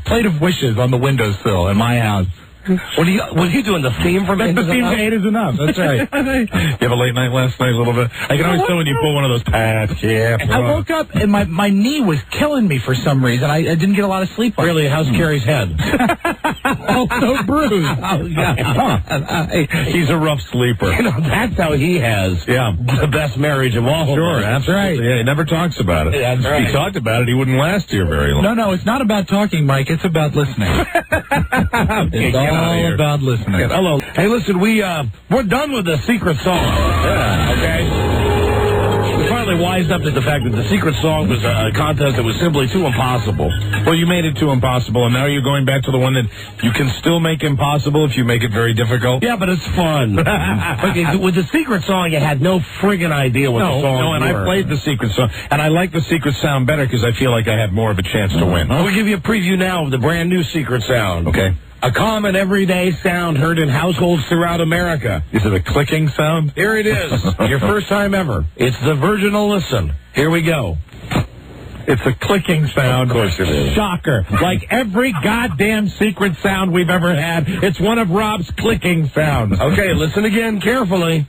plate of wishes on the windowsill in my house. Was he doing the theme from The theme to 8 is enough. That's right. You have a late night last night a little bit? I can always tell when you pull one of those pads. Yeah. I woke up and my knee was killing me for some reason. I didn't get a lot of sleep. Really? How's Carrie's head? Also bruised. Oh, yeah. He's a rough sleeper. That's how he has the best marriage of all. Sure, absolutely. Yeah, he never talks about it. That's right. If he talked about it, he wouldn't last here very long. No, it's not about talking, Mike. It's about listening. It's all about listening. Hello. Hey, listen, we're done with the secret song. Yeah, okay? We finally wised up to the fact that the secret song was a contest that was simply too impossible. Well, you made it too impossible, and now you're going back to the one that you can still make impossible if you make it very difficult. Yeah, but it's fun. With the secret song, you had no friggin' idea what the song was. And I played the secret song, and I like the secret sound better because I feel like I have more of a chance to win. We'll give you a preview now of the brand new secret sound. Okay. A common everyday sound heard in households throughout America. Is it a clicking sound? Here it is. Your first time ever. It's the virginal listen. Here we go. It's a clicking sound. Of course it is. Shocker. Like every goddamn secret sound we've ever had, it's one of Rob's clicking sounds. Okay, listen again carefully.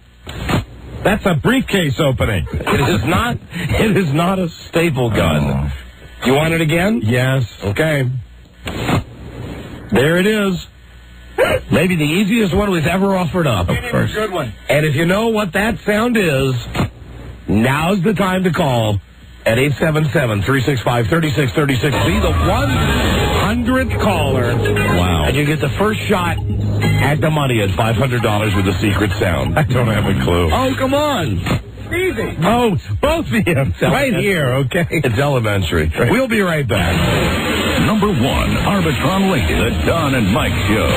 That's a briefcase opening. It is not a staple gun. You want it again? Yes. Okay. There it is. Maybe the easiest one we've ever offered up. Of course. Good one. And if you know what that sound is, now's the time to call at 877-365-3636. Be the 100th caller. Wow. And you get the first shot at the money at $500 with the secret sound. I don't have a clue. Oh, come on. Easy. Oh, both of you. Right here, okay? It's elementary. Right. We'll be right back. Number 1, Arbitron Lady, the Don and Mike Show.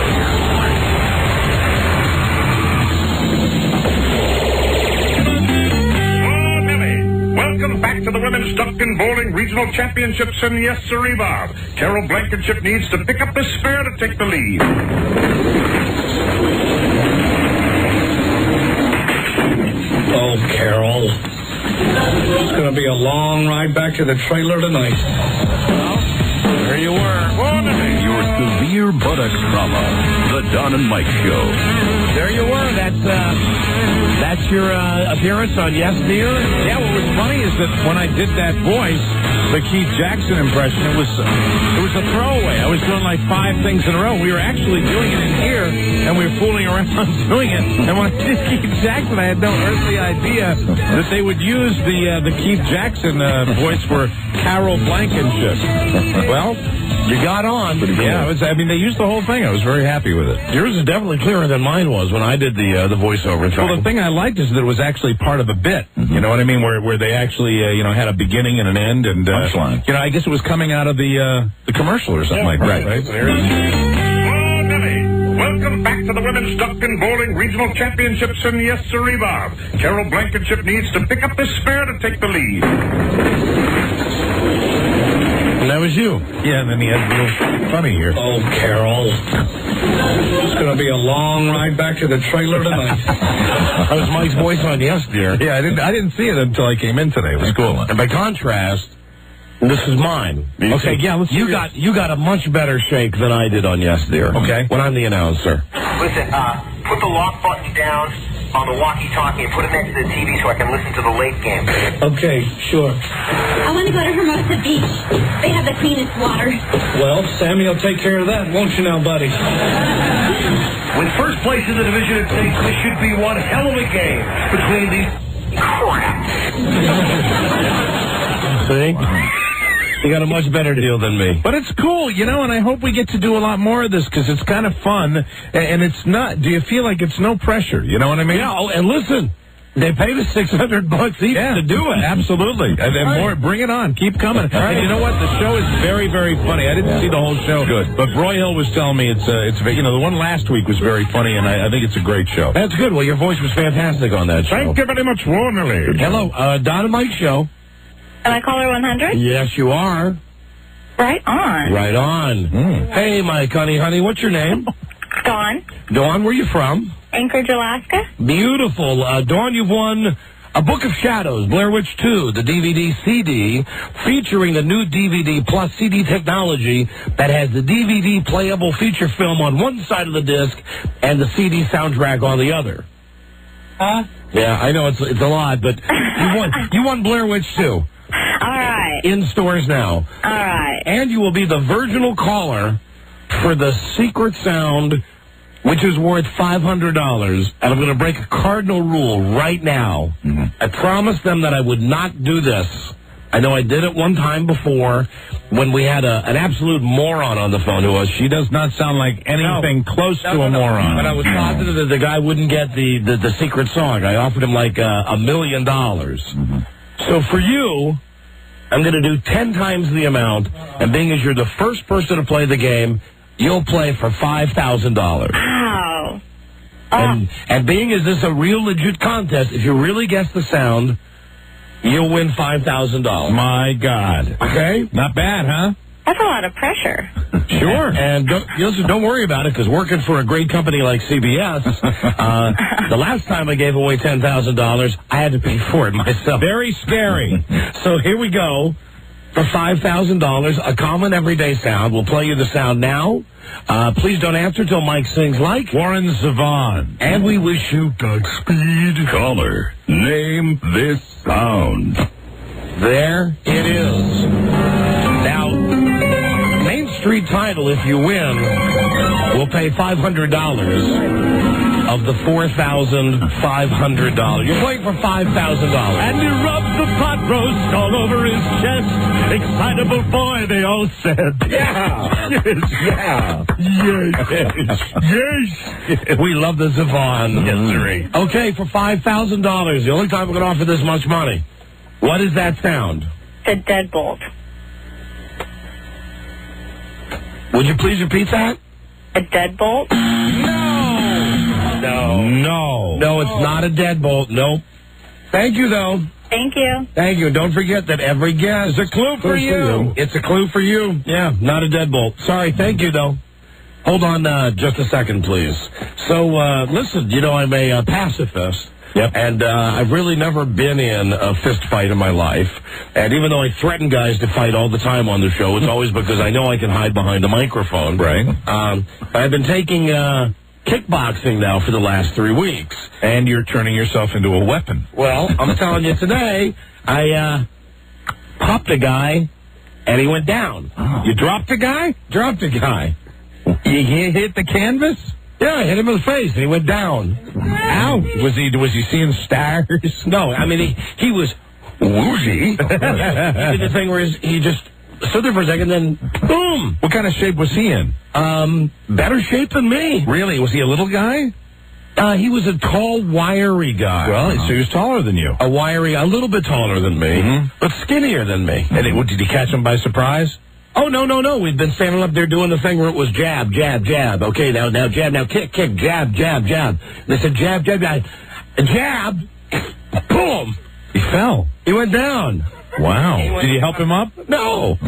Welcome back to the Women's Duck-Pin Bowling Regional Championships, and yes, sirree, Bob. Carol Blankenship needs to pick up the spare to take the lead. Oh, Carol. It's going to be a long ride back to the trailer tonight. Well, there you were. Your severe buttock trauma. The Don and Mike Show. There you were. That's your appearance on Yes, Dear? Yeah, what was funny is that when I did that voice, the Keith Jackson impression, it was a throwaway. I was doing like 5 things in a row. We were actually doing it in here, and we were fooling around doing it. And when I did Keith Jackson, I had no earthly idea that they would use the Keith Jackson voice for Carol Blankenship. Well, you got on. Yeah, they used the whole thing. I was very happy with it. Yours is definitely clearer than mine was when I did the voiceover. Well, the thing I liked is that it was actually part of a bit. You know what I mean? Where they actually had a beginning and an end, and I guess it was coming out of the commercial or something like that. Right? Welcome back to the Women's Duck-Pin Bowling Regional Championships, and yes, sirree, Bob. Carol Blankenship needs to pick up the spare to take the lead. And that was you. Yeah, and then he had a little funny here. Oh, Carol. It's going to be a long ride back to the trailer tonight. That was Mike's voice on Yes, Dear. Yeah, I didn't see it until I came in today. It was cool. And by contrast, this is mine. Okay, yeah, let's you got a much better shake than I did on Yes, Dear. Okay. When I'm the announcer. Listen, put the lock button down on the walkie-talkie and put it next to the TV so I can listen to the late game. Okay, sure. I want to go to Hermosa Beach. They have the cleanest water. Well, Sammy will take care of that, won't you now, buddy? With first place in the division at stake, this should be one hell of a game between these crap. See? You got a much better deal than me. But it's cool, and I hope we get to do a lot more of this because it's kind of fun, and it's not, do you feel like it's no pressure, you know what I mean? Yeah, and listen, they paid us $600 each to do it. Absolutely. And then more, bring it on, keep coming. And you know what, the show is very, very funny. I didn't see the whole show. Good. But Broyhill was telling me it's the one last week was very funny, and I think it's a great show. That's good. Well, your voice was fantastic on that show. Thank you very much, Warnerly. Hello, Don and Mike Show. Am I caller 100? Yes, you are. Right on. Right on. Hey, Mike, honey, what's your name? Dawn. Dawn, where you from? Anchorage, Alaska. Beautiful. Dawn, you've won A Book of Shadows, Blair Witch 2, the DVD CD, featuring the new DVD plus CD technology that has the DVD playable feature film on one side of the disc and the CD soundtrack on the other. Huh? Yeah, I know it's a lot, but you won Blair Witch 2. All right. In stores now. All right. And you will be the virginal caller for the secret sound, which is worth $500. And I'm going to break a cardinal rule right now. I promised them that I would not do this. I know I did it one time before when we had an absolute moron on the phone to us. She does not sound like anything close to a moron. But I was positive that the guy wouldn't get the secret song. I offered him like $1 million. So for you, I'm going to do 10 times the amount, and being as you're the first person to play the game, you'll play for $5,000. Wow. And being as this is a real legit contest, if you really guess the sound, you'll win $5,000. My God. Okay? Not bad, huh? That's a lot of pressure. Sure. And don't worry about it, because working for a great company like CBS, the last time I gave away $10,000, I had to pay for it myself. Very scary. So here we go. for $5,000, a common everyday sound. We'll play you the sound now. Please don't answer till Mike sings like Warren Zevon. And we wish you Godspeed. Caller, name this sound. There it is. Now, Main Street title, if you win, will pay $500 of the $4,500. You're playing for $5,000. And he rubbed the pot roast all over his chest. Excitable boy, they all said. Yeah. Yes, yeah. Yes. We love the Zevon. Yes, sir. Okay, for $5,000, the only time we're going to offer this much money. What is that sound? The deadbolt. Would you please repeat that? A deadbolt? No, it's not a deadbolt. Nope. Thank you, though. Thank you. Thank you. Don't forget that every guess is a clue for you. It's a clue for you. Yeah, not a deadbolt. Sorry. Thank you, though. Hold on just a second, please. So, listen, you know, I'm a pacifist. Yep. And I've really never been in a fist fight in my life. And even though I threaten guys to fight all the time on the show, it's always because I know I can hide behind a microphone. Right. I've been taking kickboxing now for the last 3 weeks. And you're turning yourself into a weapon. Well, I'm telling you today, I popped a guy, and he went down. Oh. You dropped a guy? Dropped a guy. You hit the canvas? Yeah, I hit him in the face, and he went down. Ow! Was he seeing stars? No, I mean, he was woozy. He did the thing where he just stood there for a second, then boom! What kind of shape was he in? Better shape than me. Really? Was he a little guy? He was a tall, wiry guy. Well, so he was taller than you. A little bit taller than me, but skinnier than me. And did you catch him by surprise? Oh, no. We'd been standing up there doing the thing where it was jab, jab, jab. Okay, now jab, now kick, jab, jab, jab. And they said jab, jab, jab. Jab, boom. He fell. He went down. Wow. Did you help him up? No.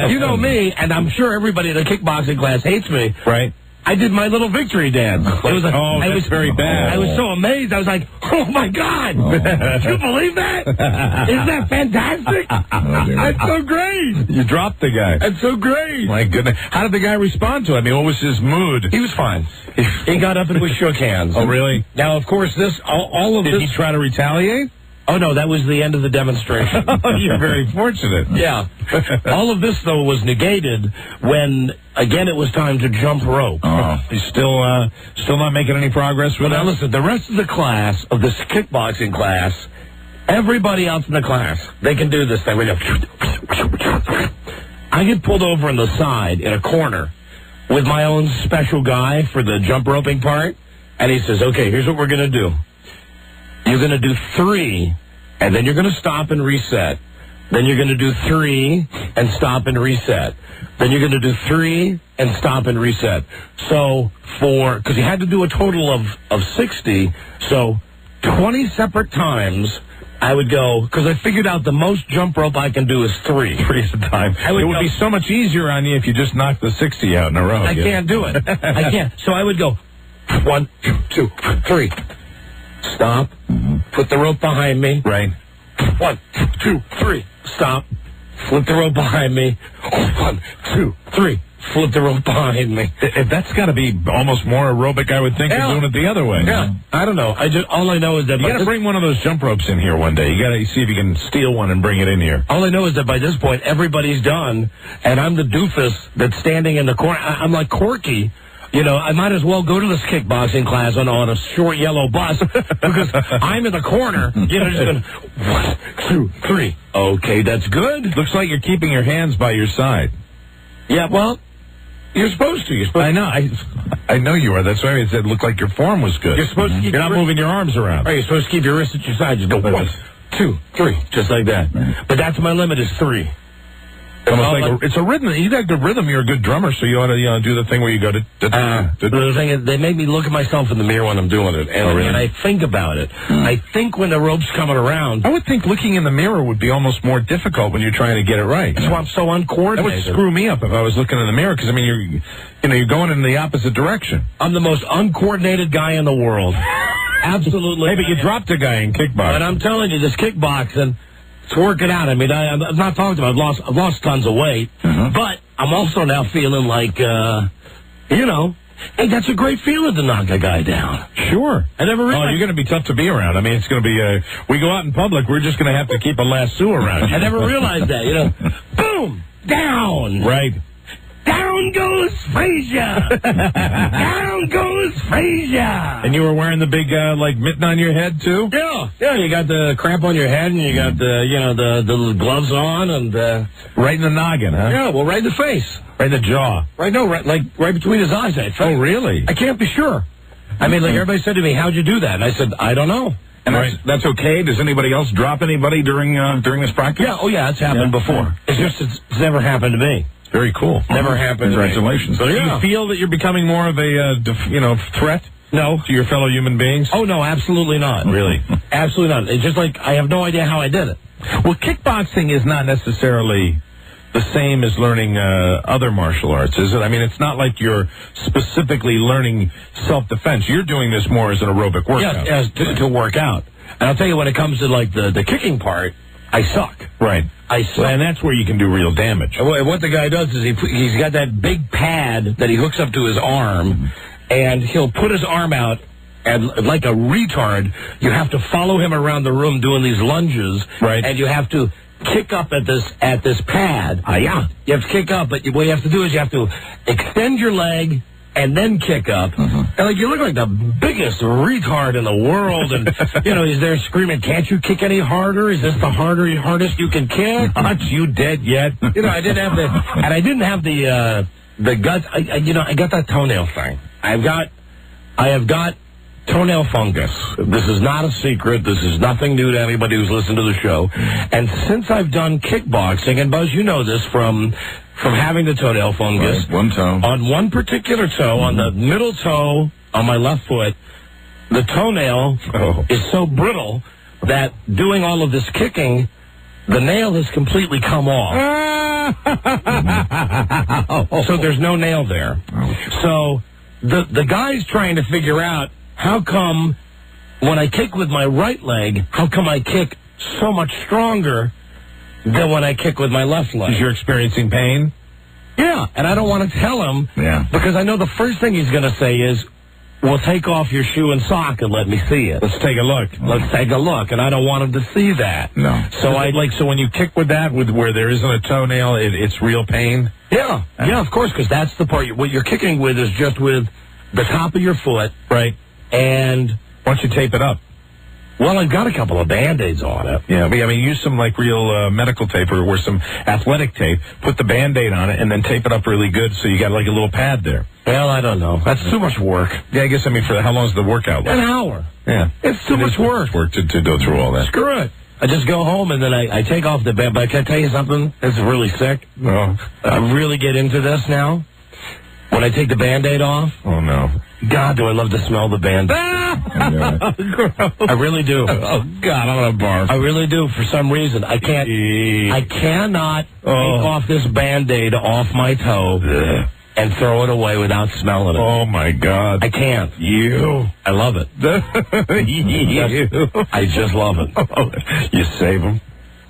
You know me, and I'm sure everybody in the kickboxing class hates me. Right. I did my little victory dance. It was that's very bad. I was so amazed. I was like, oh, my God. Can you believe that? Isn't that fantastic? That's so great. You dropped the guy. That's so great. My goodness. How did the guy respond to it? I mean, what was his mood? He was fine. He got up and we shook hands. Oh, really? Now, of course, all of this... Did he try to retaliate? Oh, no, that was the end of the demonstration. You're very fortunate. Yeah. All of this, though, was negated when, again, it was time to jump rope. Oh. He's still not making any progress with Now, that? listen, the rest of the class, of this kickboxing class, everybody else in the class, they can do this thing. We go... I get pulled over on the side in a corner with my own special guy for the jump roping part, and he says, okay, here's what we're going to do. You're going to do 3, and then you're going to stop and reset. Then you're going to do 3 and stop and reset. Then you're going to do 3 and stop and reset. So because you had to do a total of 60, so 20 separate times I would go, because I figured out the most jump rope I can do is 3. 3 at a time. It would be so much easier on you if you just knocked the 60 out in a row. I can't do it. I can't. So I would go 1, 2, 3. Stop. Put the rope behind me. Right. 1, 2, 3. Stop. Flip the rope behind me. 1, 2, 3. Flip the rope behind me. That's got to be almost more aerobic, I would think, than doing it the other way. Yeah. I don't know. All I know is that you got to bring one of those jump ropes in here one day. You got to see if you can steal one and bring it in here. All I know is that by this point, everybody's done, and I'm the doofus that's standing in the corner. I'm like Corky. You know, I might as well go to this kickboxing class on a short yellow bus because I'm in the corner, just going 1, 2, 3. Okay, that's good. Looks like you're keeping your hands by your side. Yeah, well, you're supposed to. I know. I know you are. That's why I said it looked like your form was good. You're supposed to keep You're not moving your arms around. Right, you're supposed to keep your wrists at your side. Just go 1, 2, 3, just like that. But that's my limit is 3. It's a rhythm. You got good rhythm. You're a good drummer, so you ought to do the thing where you go to. The thing is, they make me look at myself in the mirror when I'm doing it, and I think about it. I think when the rope's coming around. I would think looking in the mirror would be almost more difficult when you're trying to get it right. That's why I'm so uncoordinated. That would screw me up if I was looking in the mirror, because I mean you're going in the opposite direction. I'm the most uncoordinated guy in the world. Absolutely. Hey, but you dropped a guy in kickboxing. But I'm telling you, this kickboxing. It's working out. I mean, I'm not talking about I've lost tons of weight, but I'm also now feeling like, hey, that's a great feeling to knock a guy down. Sure. I never realized. Oh, you're going to be tough to be around. I mean, it's going to be, we go out in public, we're just going to have to keep a lasso around you. I never realized that, Boom! Down! Right. Down goes Frazier! Down goes Frazier! And you were wearing the big, mitten on your head, too? Yeah, you got the crap on your head, and you got the little gloves on, and, right in the noggin, huh? Yeah, well, right in the face. Right in the jaw. Right between his eyes, I think. Oh, really? I can't be sure. I mean, everybody said to me, how'd you do that? And I said, I don't know. And that's okay? Does anybody else drop anybody during this practice? Yeah, it's happened before. It's never happened to me. Very cool. Never happened. Congratulations. So, do you feel that you're becoming more of a, threat? No. To your fellow human beings? Oh, no, absolutely not. Really? Absolutely not. It's just like I have no idea how I did it. Well, kickboxing is not necessarily the same as learning other martial arts, is it? I mean, it's not like you're specifically learning self-defense. You're doing this more as an aerobic workout. Yes, to work out. And I'll tell you, when it comes to, the kicking part, I suck. Right. I suck. And that's where you can do real damage. And what the guy does is he's got that big pad that he hooks up to his arm, and he'll put his arm out, and like a retard, you have to follow him around the room doing these lunges. Right. And you have to kick up at this pad. Yeah. You have to kick up, but what you have to do is you have to extend your leg and then kick up. And you look like the biggest retard in the world, and he's there screaming, "Can't you kick any harder? Is this the hardest you can kick? Aren't you dead yet?" I didn't have the guts. I got that toenail thing. I have got toenail fungus. This is not a secret. This is nothing new to anybody who's listened to the show. And since I've done kickboxing, and Buzz, you know this from having the toenail fungus. Right, one toe. On one particular toe, on the middle toe on my left foot, the toenail is so brittle that doing all of this kicking, the nail has completely come off. So there's no nail there. So the guy's trying to figure out, how come when I kick with my right leg, how come I kick so much stronger than when I kick with my left leg? Because you're experiencing pain? Yeah, and I don't want to tell him, because I know the first thing he's going to say is, well, take off your shoe and sock and let me see it. Let's take a look. Let's take a look, and I don't want him to see that. No. So when you kick with that, where there isn't a toenail, it's real pain? Yeah, of course, because that's the part. What you're kicking with is just with the top of your foot. Right. And why don't you tape it up? Well, I've got a couple of Band-Aids on it. Yeah, I mean, use some real medical tape or some athletic tape. Put the Band-Aid on it and then tape it up really good so you got a little pad there. Well, I don't know. That's too much work. Yeah, I guess, for how long is the workout? An hour. Yeah. It's too much work. To go through all that. Screw it. I just go home and then I take off the Band-Aid. But can I tell you something? It's really sick. Oh. I really get into this now. When I take the Band-Aid off. Oh, no. God, do I love to smell the Band-Aid. I really do. Oh, God, I'm going to barf. I really do. For some reason, I cannot take off this Band-Aid off my toe and throw it away without smelling it. Oh, my God. I can't. I love it. I just love it. You save them?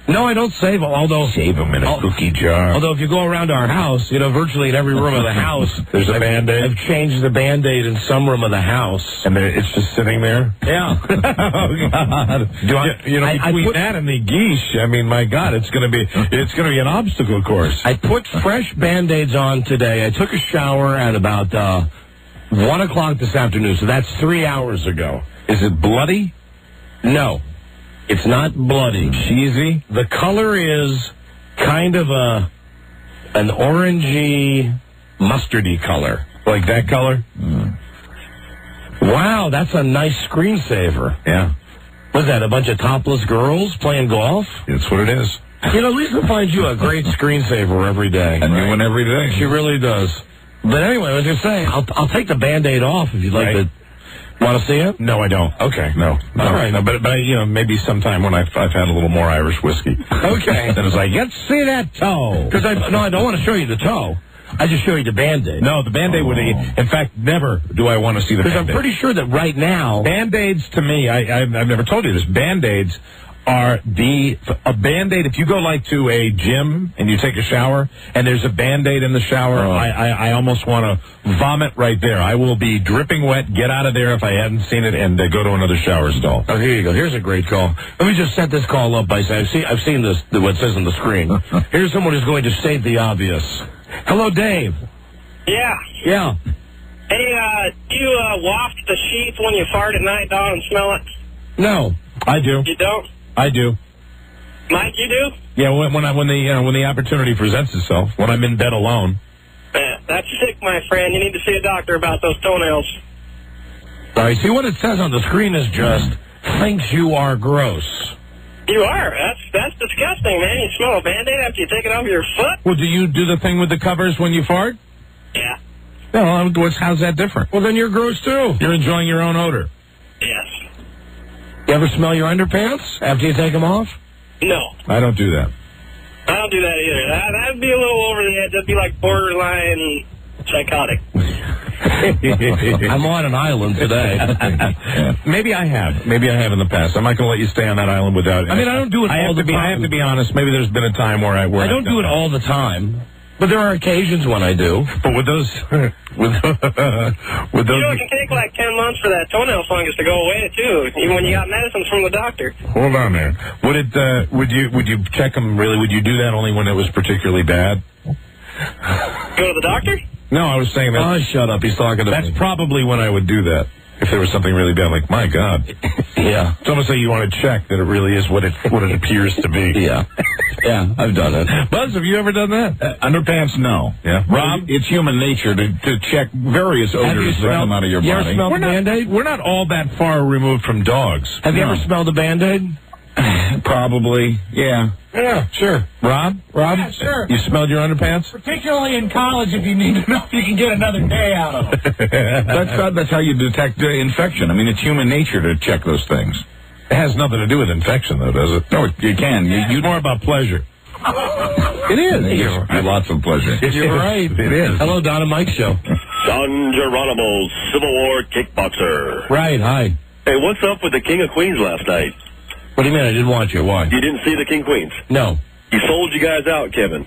No, I don't save them, although... Save them in a cookie jar. Although if you go around our house, virtually in every room of the house... There's a Band-Aid? I've changed the Band-Aid in some room of the house. And it's just sitting there? Yeah. Oh, God. Between that and the geesh, my God, it's going to be an obstacle course. I put fresh Band-Aids on today. I took a shower at about 1 o'clock this afternoon, so that's 3 hours ago. Is it bloody? No. It's not bloody. Cheesy? The color is kind of an orangey, mustardy color. Like that color? Wow, that's a nice screensaver. Yeah. Was that a bunch of topless girls playing golf? That's what it is. Lisa finds you a great screensaver every day. A new one every day. She really does. But anyway, I was just saying, I'll take the Band-Aid off if you'd like to. Want to see it? No, I don't. Okay. No. All right. No, but maybe sometime when I've had a little more Irish whiskey. Okay. Then it's like, let's see that toe. Because I don't want to show you the toe. I just show you the Band-Aid. No, the Band-Aid would... In fact, never do I want to see the Band-Aid. Because I'm pretty sure that right now... Band-Aids, to me, I've never told you this, Band-Aids are a Band-Aid. If you go like to a gym and you take a shower and there's a Band-Aid in the shower, I almost want to vomit right there. I will be dripping wet, get out of there if I hadn't seen it, and go to another shower stall. Oh, here you go. Here's a great call. Let me just set this call up by saying, I've seen this, what it says on the screen. Here's someone who's going to state the obvious. Hello, Dave. Yeah. Yeah. Hey, do you waft the sheets when you fart at night, Don, and smell it? No, I do. You don't? I do. Mike, you do? Yeah, when the opportunity presents itself, when I'm in bed alone. That's sick, my friend. You need to see a doctor about those toenails. All right, see what it says on the screen is just, thinks you are gross. You are. That's disgusting, man. You smell a Band-Aid after you take it off your foot? Well, do you do the thing with the covers when you fart? Yeah. No, how's that different? Well, then you're gross, too. You're enjoying your own odor. Yes. You ever smell your underpants after you take them off? No. I don't do that. I don't do that either. That'd be a little over the edge. That'd be like borderline psychotic. I'm on an island today. Maybe I have in the past. I'm not going to let you stay on that island without. I mean, I don't do it all the time. I have to be honest. Maybe there's been a time where I don't do it all the time. But there are occasions when I do. But with those, with those, it can take like 10 months for that toenail fungus to go away too, even when you got medicines from the doctor. Hold on there. Would you check them really? Would you do that only when it was particularly bad? Go to the doctor? No, I was saying that. Oh, shut up! He's talking to me. That's probably when I would do that. If there was something really bad, like, my God. Yeah. It's almost like you want to check that it really is what it appears to be. Yeah. Yeah, I've done it. Buzz, have you ever done that? Underpants, no. Yeah. Rob? It's human nature to check various odors that come out of your body. body. You ever smelled a Band-Aid? We're not all that far removed from dogs. Have you ever smelled a Band-Aid? Probably, yeah. Yeah, sure. Rob? Yeah, sure. You smelled your underpants? Particularly in college, if you need to know if you can get another day out of them. That's how you detect infection. I mean, it's human nature to check those things. It has nothing to do with infection, though, does it? No, you can. It's more about pleasure. It is. Lots of pleasure. You're right. It is. Hello, Don and Mike Show. Don Geronimo, Civil War kickboxer. Right, hi. Hey, what's up with the King of Queens last night? What do you mean I didn't watch it? Why? You didn't see the King Queens? No. He sold you guys out, Kevin.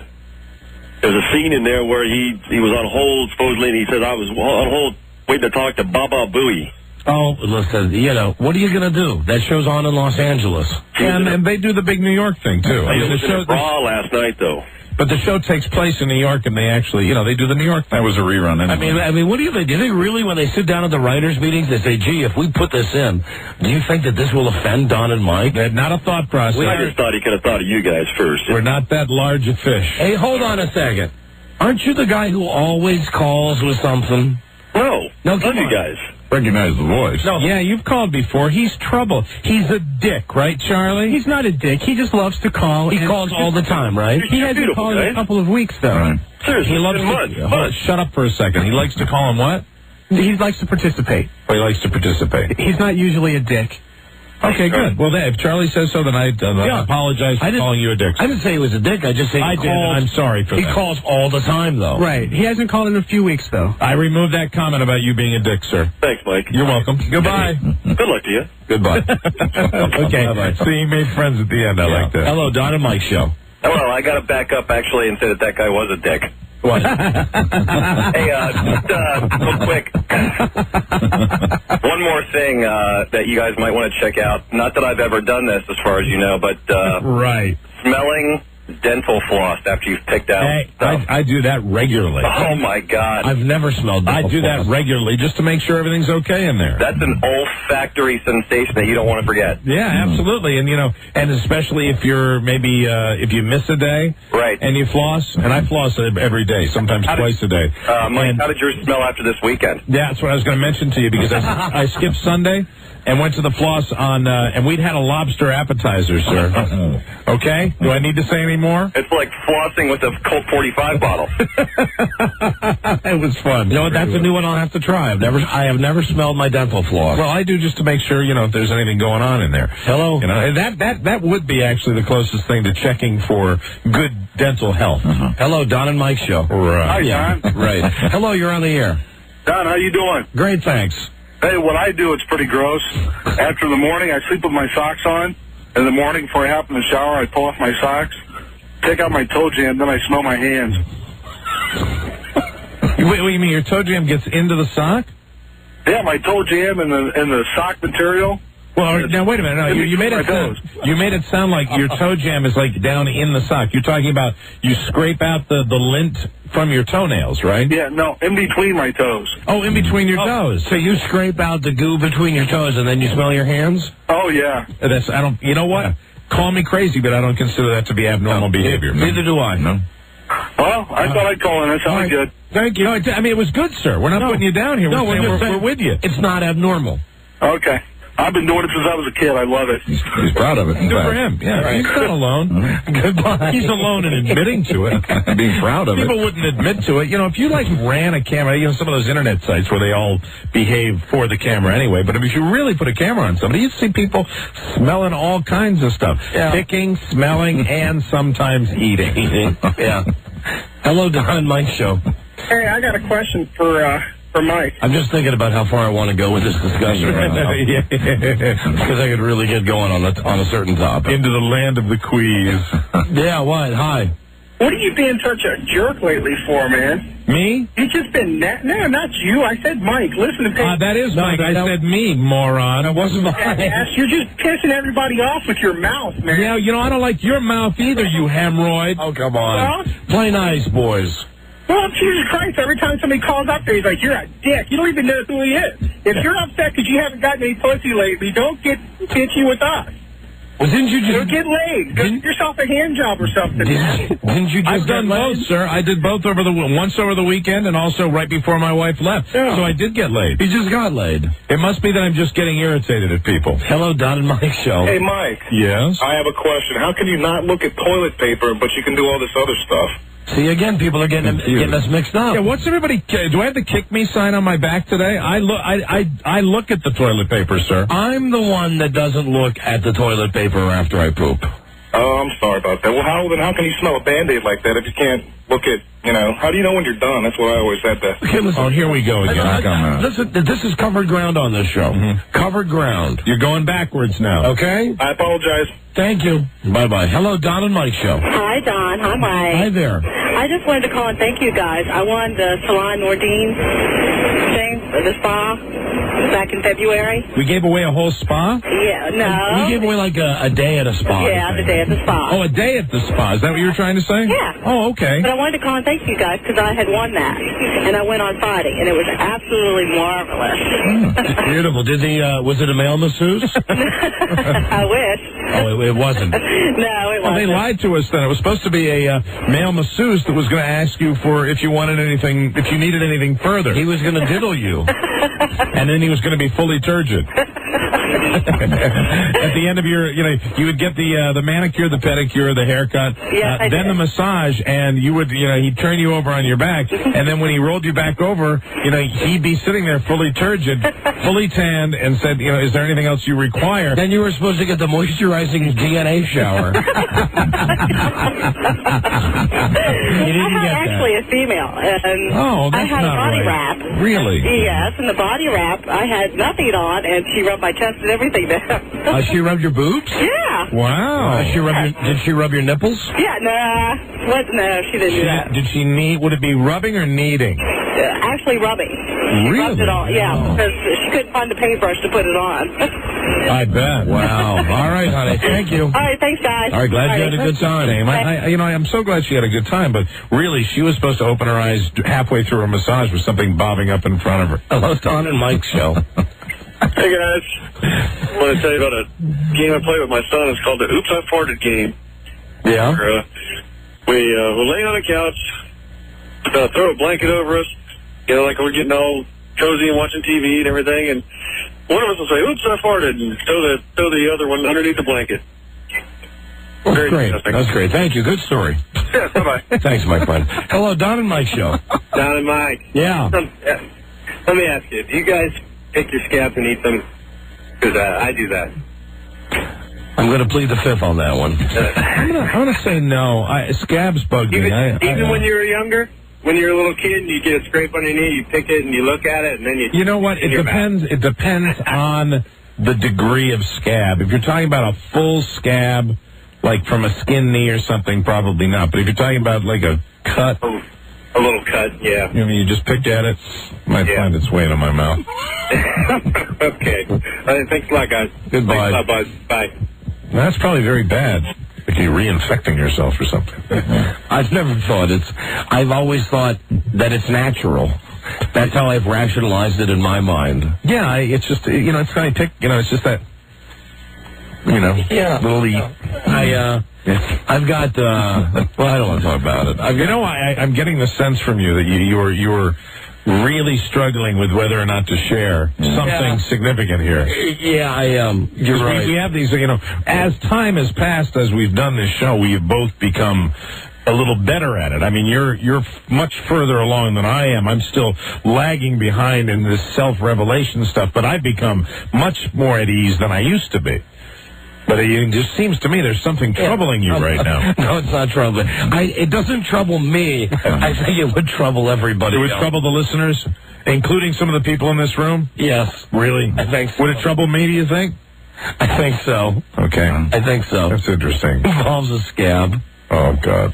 There's a scene in there where he was on hold, supposedly, and he said, I was on hold waiting to talk to Baba Booey. Oh, listen, what are you going to do? That show's on in Los Angeles. And they do the big New York thing, too. He was in a bra last night, though. But the show takes place in New York, and they actually, they do the New York thing. That was a rerun. Anyway. I mean, what do they really, when they sit down at the writers' meetings, they say, gee, if we put this in, do you think that this will offend Don and Mike? Not a thought process. I just thought he could have thought of you guys first. We're not that large a fish. Hey, hold on a second. Aren't you the guy who always calls with something? No, come on. You guys. Recognize the voice. No, yeah, you've called before. He's trouble. He's a dick, right, Charlie? He's not a dick. He just loves to call. He calls all the time, right? He hasn't called in a couple of weeks, though. Right. Seriously, he loves to shut up for a second. He likes to call him what? He likes to participate. Oh, he likes to participate. He's not usually a dick. Okay, good. Well, if Charlie says so, then I apologize for calling you a dick. I didn't say he was a dick. I just say I did. I'm sorry for that. He calls all the time, though. Right. He hasn't called in a few weeks, though. I removed that comment about you being a dick, sir. Thanks, Mike. You're welcome. Goodbye. Good luck to you. Goodbye. Okay. Bye-bye. So you made friends at the end. I like that. Hello, Don and Mike Show. Hello, I got to back up, actually, and say that guy was a dick. What? Hey, just real quick. One more thing that you guys might want to check out. Not that I've ever done this, as far as you know, but right. Smelling dental floss after you've picked out stuff. I do that regularly. Oh, my God. I've never smelled dental I do that regularly just to make sure everything's okay in there. That's an olfactory sensation that you don't want to forget. Yeah, absolutely. And, and especially if you're maybe, if you miss a day. Right. And you floss. And I floss every day, sometimes twice a day. Mike, how did yours smell after this weekend? Yeah, that's what I was going to mention to you because I skipped Sunday and went to the floss on, and we'd had a lobster appetizer, sir. Okay? Do I need to say any more? It's like flossing with a Colt 45 bottle. It was fun. You know what? That's a new one I'll have to try. I have never smelled my dental floss. Well, I do just to make sure, if there's anything going on in there. Hello? That would be actually the closest thing to checking for good dental health. Hello, Don and Mike Show. Right. Hi, Don. Right. Hello, you're on the air. Don, how you doing? Great, thanks. Hey, what I do, it's pretty gross. After the morning, I sleep with my socks on, in the morning before I hop in the shower, I pull off my socks, take out my toe jam, then I smell my hands. Wait, you mean your toe jam gets into the sock? Yeah, my toe jam and the sock material. Well, now wait a minute. No, you made it sound like your toe jam is like down in the sock. You're talking about you scrape out the lint from your toenails, right? Yeah, no, in between my toes. Oh, in between your toes. So you scrape out the goo between your toes and then you smell your hands? Oh yeah. You know what? Call me crazy, but I don't consider that to be abnormal behavior. Neither do I. No. Well, I thought I'd call in. That sounded good. Thank you. No, I mean, it was good, sir. We're not putting you down here. We're with you. It's not abnormal. Okay. I've been doing it since I was a kid. I love it. He's proud of it. Good for him. Yeah, right. He's not alone. Goodbye. He's alone in admitting to it. Being proud of it. People wouldn't admit to it. You know, if you ran a camera, some of those internet sites where they all behave for the camera anyway, but if you really put a camera on somebody, you'd see people smelling all kinds of stuff. Yeah. Picking, smelling, and sometimes eating. Yeah. Hello, Don Mike Show. Hey, I got a question for Mike. I'm just thinking about how far I want to go with this discussion right now. Because I could really get going on a certain topic. Into the land of the quees. Yeah, what? Hi. What have you been such a jerk lately for, man? Me? You've just been... No, not you. I said Mike. Listen to me. That is Mike. I said me, moron. It wasn't Mike. Yes, you're just pissing everybody off with your mouth, man. Yeah, I don't like your mouth either, you hemorrhoid. Oh, come on. Well, play nice, boys. Well, Jesus Christ, every time somebody calls up there, he's like, you're a dick. You don't even know who he is. If you're upset because you haven't gotten any pussy lately, don't get bitchy with us. Well, didn't you just... Go get laid. Go get yourself a hand job or something. Didn't you just I've done both, sir. I did both once over the weekend and also right before my wife left. Yeah. So I did get laid. You just got laid. It must be that I'm just getting irritated at people. Hello, Don and Mike Show. Hey, Mike. Yes? I have a question. How can you not look at toilet paper, but you can do all this other stuff? See, again, people are getting us mixed up. Yeah, what's everybody... Do I have the kick me sign on my back today? I look at the toilet paper, sir. I'm the one that doesn't look at the toilet paper after I poop. Oh, I'm sorry about that. Well, how can you smell a Band-Aid like that if you can't look at, how do you know when you're done? That's what I always said that. Okay, listen. Oh, here we go again. Listen, this is covered ground on this show. Mm-hmm. Covered ground. You're going backwards now. Okay? I apologize. Thank you. Bye-bye. Hello, Don and Mike Show. Hi, Don. Hi, Mike. Hi there. I just wanted to call and thank you guys. I won the Salon Nordine thing, the spa, back in February. We gave away a whole spa? Yeah, no. We gave away like a day at a spa. Yeah, the day at the spa. Oh, a day at the spa. Is that what you were trying to say? Yeah. Oh, okay. But I wanted to call and thank you guys because I had won that. And I went on Friday, and it was absolutely marvelous. Beautiful. Was it a male masseuse? I wish. Oh, it wasn't. No, it wasn't. They lied to us then. It was supposed to be a male masseuse that was going to ask you for if you needed anything further. He was going to diddle you. And then he was going to be fully turgid. At the end of your, you would get the manicure, the pedicure, the haircut, then the massage, and you would, he'd turn you over on your back, and then when he rolled you back over, he'd be sitting there fully turgid, fully tanned, and said, is there anything else you require? Then you were supposed to get the moisturizing DNA shower. You didn't get that. Actually, a female. And I had a body wrap. Really? Yes, and the body wrap, I had nothing on, and she rubbed my chest and everything down. She rubbed your boobs? Yeah. Wow. Did she rub your nipples? Yeah, no, she didn't do that. Did she knead? Would it be rubbing or kneading? Actually rubbing. She rubbed it all, because she couldn't find the paintbrush to put it on. I bet. Wow. All right, honey. Thank you. All right, thanks, guys. All right, glad you had a good time. I'm so glad she had a good time, but really, she was supposed to open her eyes halfway through her massage with something bobbing up in front of her. Hello, Don and Mike's show. Hey, guys. I want to tell you about a game I play with my son. It's called the Oops, I Farted game. Yeah? We're laying on a couch, throw a blanket over us, like we're getting all cozy and watching TV and everything, and one of us will say, oops, I farted, and throw the other one underneath the blanket. That's great. That's great. Thank you. Good story. Yeah, bye-bye. Thanks, my friend. Hello, Don and Mike show. Don and Mike. Yeah. Let me ask you, do you guys pick your scabs and eat them? Because I do that. I'm going to plead the fifth on that one. I'm going to say no. Scabs bug me. Even when you were younger? When you're a little kid and you get a scrape on your knee, you pick it and you look at it and then you... You know what? It depends on the degree of scab. If you're talking about a full scab, like from a skin knee or something, probably not. But if you're talking about like a cut, A little cut, yeah. I mean, you just pick at it, might find its way into my mouth. Okay. Thanks a lot, guys. Goodbye. Thanks a lot, bud. Bye. That's probably very bad. Like you're reinfecting yourself or something. I've never thought I've always thought that it's natural. That's how I've rationalized it in my mind. Yeah, it's just, it's kind of it's just that, little I've got, well, I don't want to talk about it. I'm getting the sense from you that you were really struggling with whether or not to share something significant here. Yeah, I am. You're right. We have these, as time has passed, as we've done this show, we have both become a little better at it. I mean, you're much further along than I am. I'm still lagging behind in this self-revelation stuff, but I've become much more at ease than I used to be. But it just seems to me there's something troubling you right now. No, it's not troubling. It doesn't trouble me. I think it would trouble everybody. It would trouble the listeners, including some of the people in this room? Yes. Really? I think so. Would it trouble me, do you think? I think so. Okay. I think so. That's interesting. Involves a scab. Oh, God.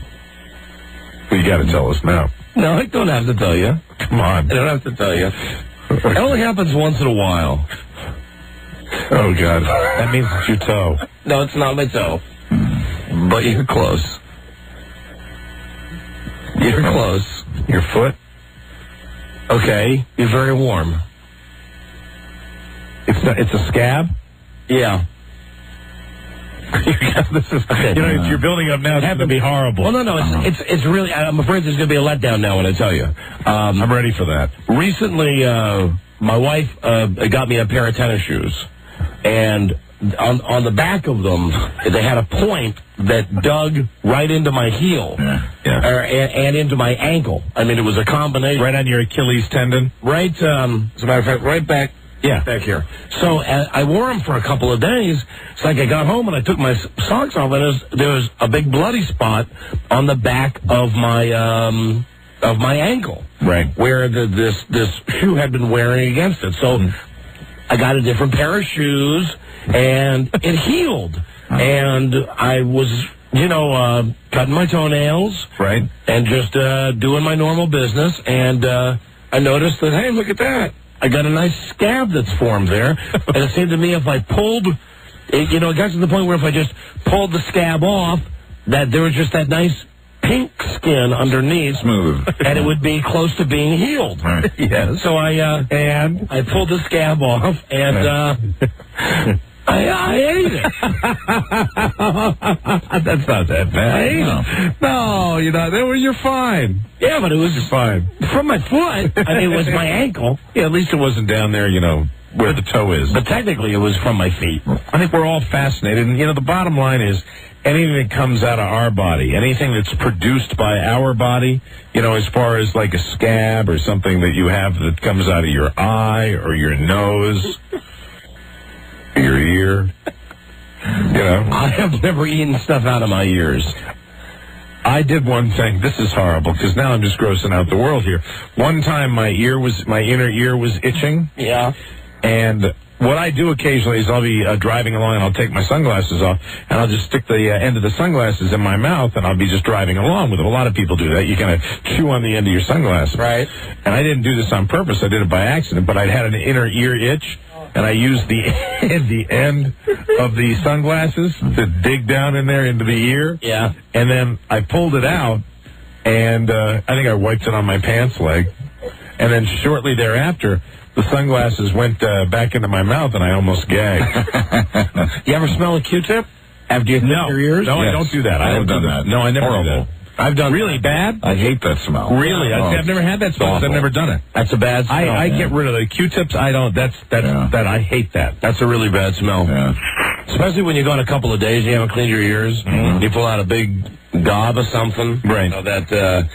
Well, you got to tell us now. No, I don't have to tell you. Come on. I don't have to tell you. It only happens once in a while. Oh, God. That means it's your toe. No, it's not my toe. But you're close. You're close. Your foot? Okay. You're very warm. It's a scab? Yeah. This is, if you're building up now, it's going to be horrible. Well, no, it's really, I'm afraid there's going to be a letdown now when I tell you. I'm ready for that. Recently, my wife got me a pair of tennis shoes, and on the back of them, they had a point that dug right into my heel and into my ankle. I mean, it was a combination. Right on your Achilles tendon? Right, as a matter of fact, right back. Yeah. Back here. So I wore them for a couple of days. It's like I got home and I took my socks off, and there was a big bloody spot on the back of my ankle. Right. Where this shoe had been wearing against it. So I got a different pair of shoes, and it healed. And I was, cutting my toenails. Right. And just doing my normal business. And I noticed that, hey, look at that. I got a nice scab that's formed there. And it seemed to me if I pulled, it got to the point where if I just pulled the scab off, that there was just that nice pink skin underneath. Smooth. And it would be close to being healed. Right. Yes. So I pulled the scab off, and I ate it. That's not that bad. No, you're fine. Yeah, but it was fine. From my foot. I mean, it was my ankle. Yeah, at least it wasn't down there, where the toe is. But technically, it was from my feet. I think we're all fascinated. And, the bottom line is anything that comes out of our body, anything that's produced by our body, as far as like a scab or something that you have that comes out of your eye or your nose or your ear, I have never eaten stuff out of my ears. I did one thing. This is horrible because now I'm just grossing out the world here. One time my inner ear was itching. Yeah. And what I do occasionally is I'll be driving along and I'll take my sunglasses off and I'll just stick the end of the sunglasses in my mouth and I'll be just driving along with them. A lot of people do that. You kind of chew on the end of your sunglasses. Right. And I didn't do this on purpose. I did it by accident, but I'd had an inner ear itch. And I used the end of the sunglasses to dig down in there into the ear. Yeah. And then I pulled it out, and I think I wiped it on my pants leg. And then shortly thereafter, the sunglasses went back into my mouth, and I almost gagged. You ever smell a Q-tip after you clean your ears? No, I don't do that. I haven't done that. No, I never do that. I've done really bad. I hate that smell. Really, I've never had that smell. I've never done it. That's a bad smell. I get rid of the Q-tips. I don't. That I hate that. That's a really bad smell. Yeah. Especially when you go on a couple of days, you haven't cleaned your ears. Mm-hmm. You pull out a big gob of something. Right. The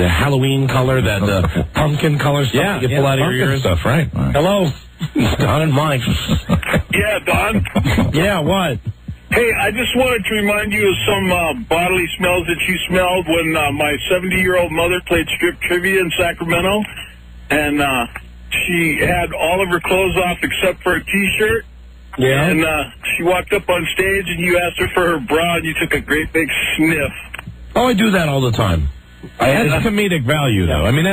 Halloween color, that pumpkin color stuff you pull out of your ears. Stuff, right? Hello, Don and Mike. Yeah, Don. Yeah, what? Hey, I just wanted to remind you of some bodily smells that you smelled when my 70-year-old mother played strip trivia in Sacramento. And she had all of her clothes off except for a T-shirt. Yeah. And she walked up on stage, and you asked her for her bra, and you took a great big sniff. Oh, I do that all the time. That's comedic value, though. I mean,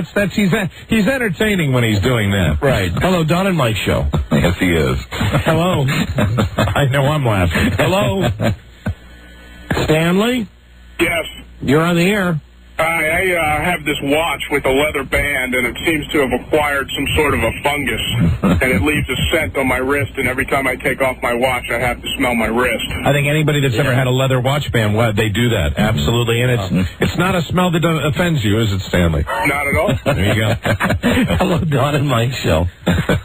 he's entertaining when he's doing that. Right. Hello, Don and Mike show. Yes, he is. Hello. I know I'm laughing. Hello. Stanley? Yes. You're on the air. I have this watch with a leather band, and it seems to have acquired some sort of a fungus, and it leaves a scent on my wrist, and every time I take off my watch, I have to smell my wrist. I think anybody that's ever had a leather watch band, they do that, absolutely. And it's not a smell that offends you, is it, Stanley? Not at all. There you go. Hello, Don and Mike show.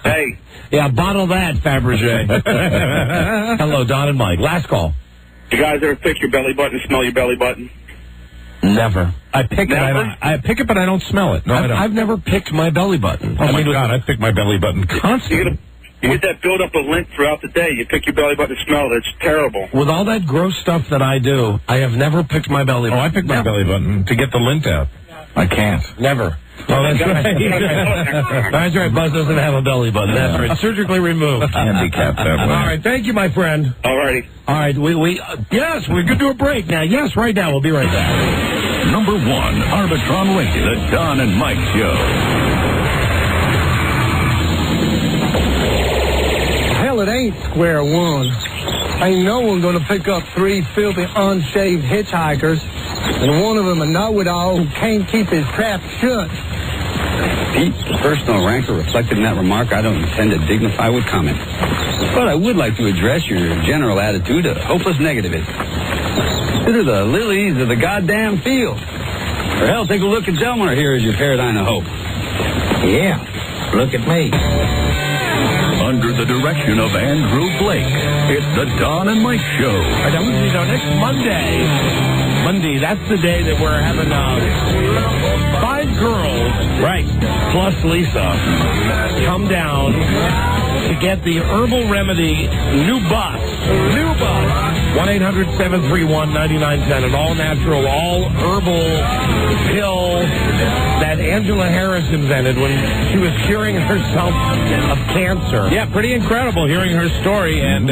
Hey. Yeah, bottle that, Fabergé. Hello, Don and Mike. Last call. You guys ever pick your belly button and smell your belly button? Never. I pick it. I pick it, but I don't smell it. No, I don't. I've never picked my belly button. Oh, my God, I pick my belly button constantly. You get that buildup of lint throughout the day. You pick your belly button and smell it. It's terrible. With all that gross stuff that I do, I have never picked my belly button. Oh, I pick my belly button to get the lint out. I can't. Never. Oh, that's right. That's right. Buzz doesn't have a belly button. That's right. Surgically removed. Handicapped that way. All right. Thank you, my friend. All righty. All right. Yes, we're going to do a break now. Yes, right now. We'll be right back. Number 1, Arbitron Radio, the Don and Mike Show. Hell, it ain't square one. Ain't no one going to pick up 3 filthy, unshaved hitchhikers, and one of them a know-it-all who can't keep his trap shut. Pete, the personal rancor reflected in that remark I don't intend to dignify with comment. But I would like to address your general attitude of hopeless negativism. Consider the lilies of the goddamn field. Or hell, take a look at Delmar here as your paradigm of hope. Yeah, look at me. Under the direction of Andrew Blake, it's the Don and Mike Show. All right, now, next Monday, that's the day that we're having 5 girls, right, plus Lisa, come down to get the herbal remedy new bus. 1-800-731-9910, an all-natural, all-herbal pill that Angela Harris invented when she was curing herself of cancer. Yeah, pretty incredible hearing her story, and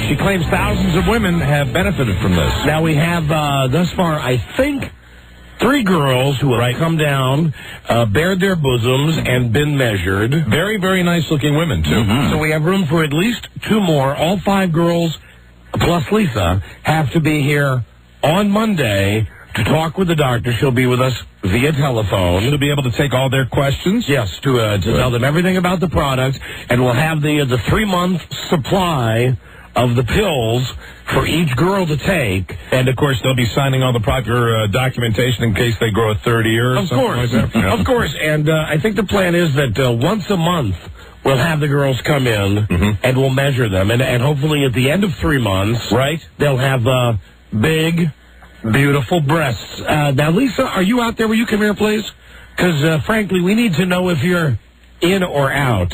she claims thousands of women have benefited from this. Now we have, thus far, I think, 3 girls who have come down, bared their bosoms, and been measured. Very, very nice-looking women, too. Mm-hmm. So we have room for at least 2 more. All 5 girls, plus Lisa, have to be here on Monday to talk with the doctor. She'll be with us via telephone. She'll be able to take all their questions? Yes, to tell them everything about the product, and we'll have the 3-month supply of the pills for each girl to take. And, of course, they'll be signing all the proper documentation in case they grow a third ear or something like that. Yeah. Of course. And I think the plan is that once a month we'll have the girls come in and we'll measure them. And hopefully at the end of 3 months, right, they'll have big, beautiful breasts. Now, Lisa, are you out there? Will you come here, please? Because, frankly, we need to know if you're in or out.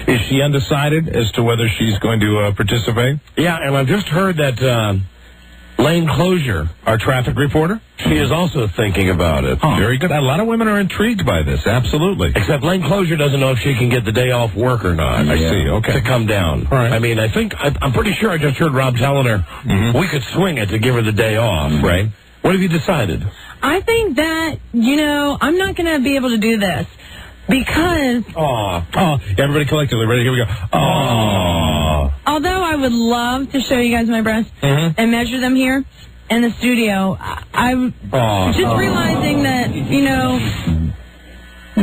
Is she undecided as to whether she's going to participate? Yeah, and I've just heard that Lane Closure, our traffic reporter, she is also thinking about it. Oh, very good. A lot of women are intrigued by this, absolutely. Except Lane Closure doesn't know if she can get the day off work or not. I see, okay. To come down. All right. I mean, I'm pretty sure I just heard Rob telling her we could swing it to give her the day off. Right. What have you decided? I think that, I'm not going to be able to do this. Because... everybody collectively, ready? Here we go. Although I would love to show you guys my breasts and measure them here in the studio, I'm just realizing that,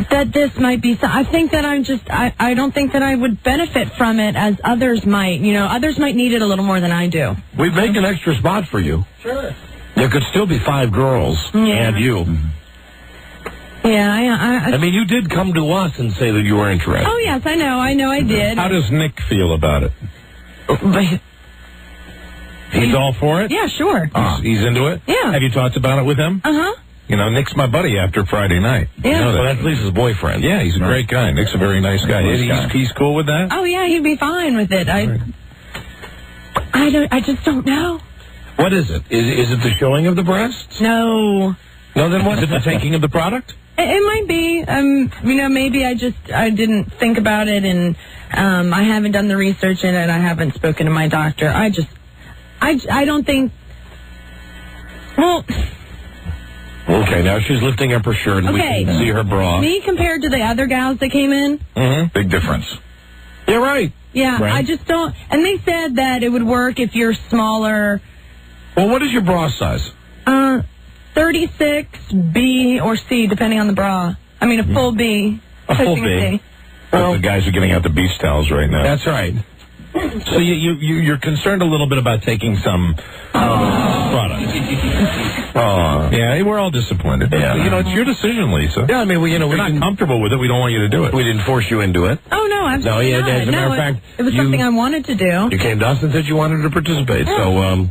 that this might be... I think that I don't think that I would benefit from it as others might. Others might need it a little more than I do. We'd make an extra spot for you. Sure. There could still be 5 girls and you. Yeah, I mean, you did come to us and say that you were interested. Oh, yes, I know I did. How does Nick feel about it? He's all for it? Yeah, sure. He's into it? Yeah. Have you talked about it with him? Uh-huh. Nick's my buddy after Friday night. Yeah. So that's Lisa's boyfriend. Yeah, he's a great guy. Nick's a very nice guy. He's cool with that? Oh, yeah, he'd be fine with it. I just don't know. What is it? Is it the showing of the breasts? No. No, then what? Is it the taking of the product? It might be. Maybe I didn't think about it, and I haven't done the research in it. I haven't spoken to my doctor. I don't think. Well. Okay, now she's lifting up her shirt, and we can see her bra. Me compared to the other gals that came in. Mm-hmm. Big difference. You're right. Yeah, right. I just don't. And they said that it would work if you're smaller. Well, what is your bra size? 36, B or C, depending on the bra. I mean, a full B. A full B. Well, the guys are getting out the beach towels right now. That's right. So you're concerned a little bit about taking some product. Yeah, we're all disappointed. Yeah. It's your decision, Lisa. Yeah, I mean, we're not comfortable with it. We don't want you to do it. We didn't force you into it. Oh, no, absolutely not. As a matter of fact, it was something I wanted to do. You came to us and said you wanted to participate. Yeah. So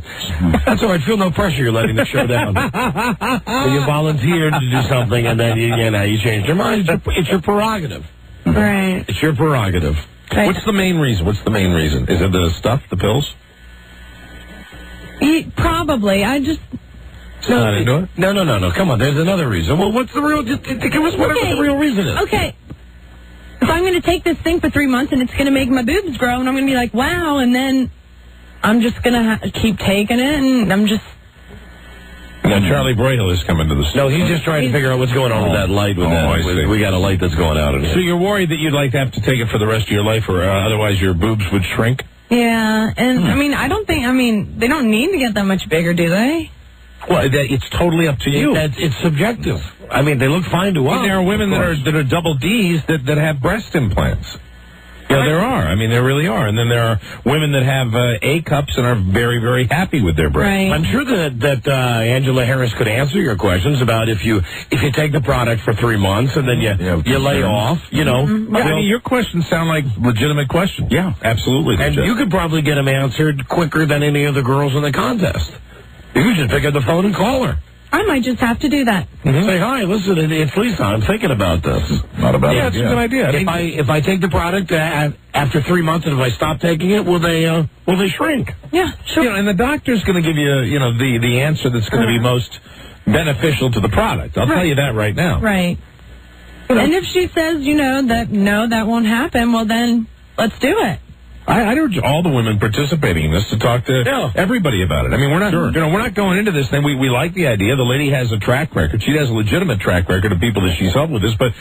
that's all right. Feel no pressure. You're letting the show down. So you volunteered to do something, and then you changed your mind. It's your prerogative. Right. It's your prerogative. Right. What's the main reason? Is it the stuff, the pills? Probably. I just... No. Come on, there's another reason. Well, what's the real... Just give us whatever the real reason is. Okay. If I'm going to take this thing for 3 months and it's going to make my boobs grow, and I'm going to be like, wow, and then I'm just going to keep taking it, and I'm just... Now, Charlie Broyhill is coming to the store. No, he's just trying to figure out what's going on with that light. We got a light that's going out in here. So you're worried that you'd like to have to take it for the rest of your life, or otherwise your boobs would shrink? Yeah, and they don't need to get that much bigger, do they? Well, it's totally up to you. It's subjective. I mean, they look fine to us. There are women that are double Ds that have breast implants. Yeah, there are. I mean, there really are. And then there are women that have A cups and are very, very happy with their breasts. Right. I'm sure that Angela Harris could answer your questions about if you take the product for 3 months and then you lay off, Mm-hmm. Yeah, I mean, your questions sound like legitimate questions. Yeah, absolutely. And you could probably get them answered quicker than any of the girls in the contest. You could just pick up the phone and call her. I might just have to do that. Mm-hmm. Say, hi, listen, it's Lisa. I'm thinking about this. Not a bad idea. It's a good idea. If I take the product after 3 months, and if I stop taking it, will they shrink? Yeah, sure. And the doctor's going to give you, the answer that's going to be most beneficial to the product. I'll tell you that right now. Right. And if she says, that won't happen, well, then let's do it. I'd urge all the women participating in this to talk to everybody about it. I mean, we're not, we're not going into this thing. We like the idea. The lady has a track record. She has a legitimate track record of people that she's helped with this. But,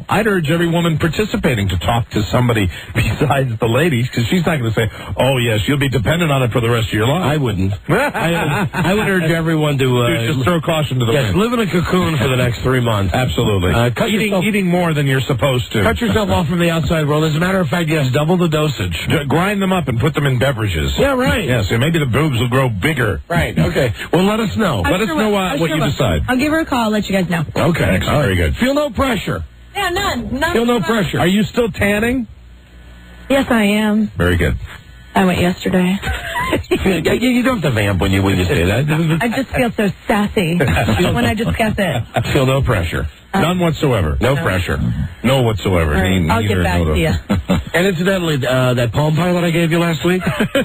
I'd urge every woman participating to talk to somebody besides the ladies, because she's not going to say, oh, yes, you'll be dependent on it for the rest of your life. I wouldn't. I would urge everyone to just throw caution to the wind. Live in a cocoon for the next 3 months. Absolutely. Eating more than you're supposed to. Cut yourself off from the outside world. As a matter of fact, yes, double the dosage. Grind them up and put them in beverages. Yeah, right. Yeah, so maybe the boobs will grow bigger. Right, okay. Well, let us know. Let us know what you decide. I'll give her a call, let you guys know. Okay. Excellent. Very good. Feel no pressure. Yeah, none. Feel no pressure. Are you still tanning? Yes, I am. Very good. I went yesterday. You don't have to vamp when you say that. I just feel so sassy when I discuss it. Feel no pressure. None whatsoever. No pressure. No whatsoever. Right. I'll get back to you. And incidentally, that Palm Pilot I gave you last week, can I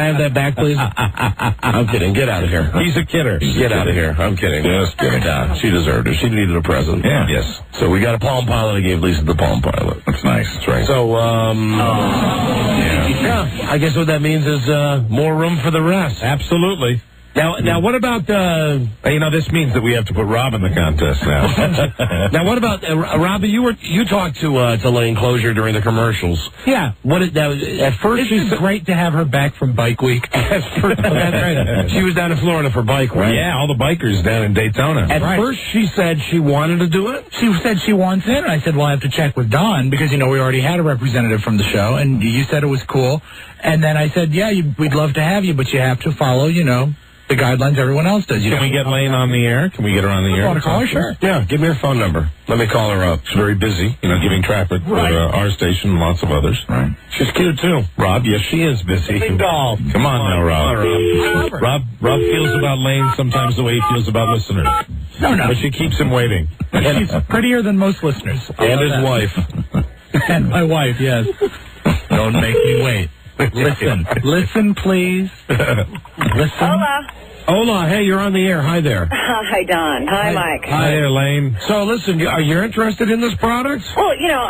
have that back, please? I'm kidding. Get out of here. He's a kidder. Get out of here. I'm kidding. Just kidding. She deserved it. She needed a present. Yeah. Yes. So we got a Palm Pilot. I gave Lisa the Palm Pilot. That's nice. That's right. So, yeah. I guess what that means is more room for the rest. Absolutely. Now, what about, this means that we have to put Rob in the contest now. Now, what about, Robbie, you talked to Lane Closure during the commercials. Yeah. At first, it's great to have her back from Bike Week. That's right. She was down in Florida for Bike Week. Yeah, all the bikers down in Daytona. At first, she said she wanted to do it. She said she wants it, and I said, well, I have to check with Don, because, we already had a representative from the show, and you said it was cool. And then I said, yeah, we'd love to have you, but you have to follow, the guidelines everyone else does. Can we get Lane on the air? Can we get her on the air? Want to call her? Sure. Yeah, give me her phone number. Let me call her up. She's very busy, giving traffic for our station and lots of others. Right. She's cute, too. Rob, yes, she is busy. Big doll. Come on now, Rob. Rob feels about Lane sometimes the way he feels about listeners. No. But she keeps him waiting. She's prettier than most listeners. And his wife. And my wife, yes. Don't make me wait. Listen, please. Hola. Hola, hey, you're on the air. Hi there. Hi, Don. Hi, Mike. Hi there, Lane. So, listen, are you interested in this product? Well, you know,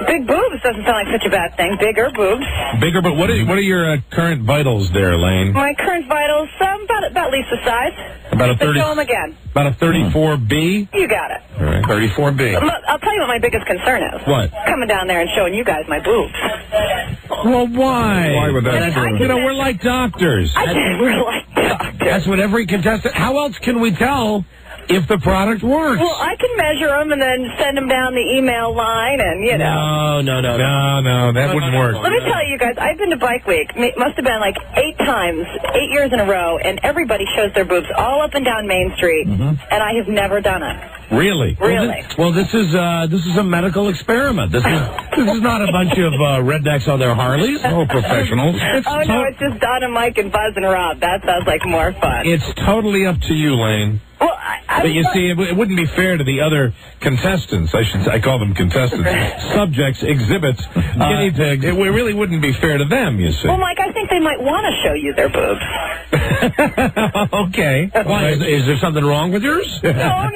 big boobs doesn't sound like such a bad thing. Bigger boobs. Bigger, but what are your current vitals there, Lane? My current vitals, about Lisa's size. About a 30. Show them again. About a 34B. You got it. All right, 34B. I'll tell you what my biggest concern is. What? Coming down there and showing you guys my boobs. Well, why? Why would that? You know, we're like doctors. We're like doctors. That's what every contestant. How else can we tell if the product works? Well, I can measure them and then send them down the email line, and you know. No, that wouldn't work. Let me tell you guys, I've been to Bike Week. It must have been like 8 times, 8 years in a row, and everybody shows their boobs all up and down Main Street, and I have never done it. Really? Really? Well, this is a medical experiment. This is not a bunch of rednecks on their Harleys. Oh, professionals. No, it's just Don and Mike and Buzz and Rob. That sounds like more fun. It's totally up to you, Lane. Well, but you see, it wouldn't be fair to the other contestants. I call them contestants. Subjects, exhibits. It really wouldn't be fair to them, you see. Well, Mike, I think they might want to show you their boobs. Okay. Why, is there something wrong with yours? No, I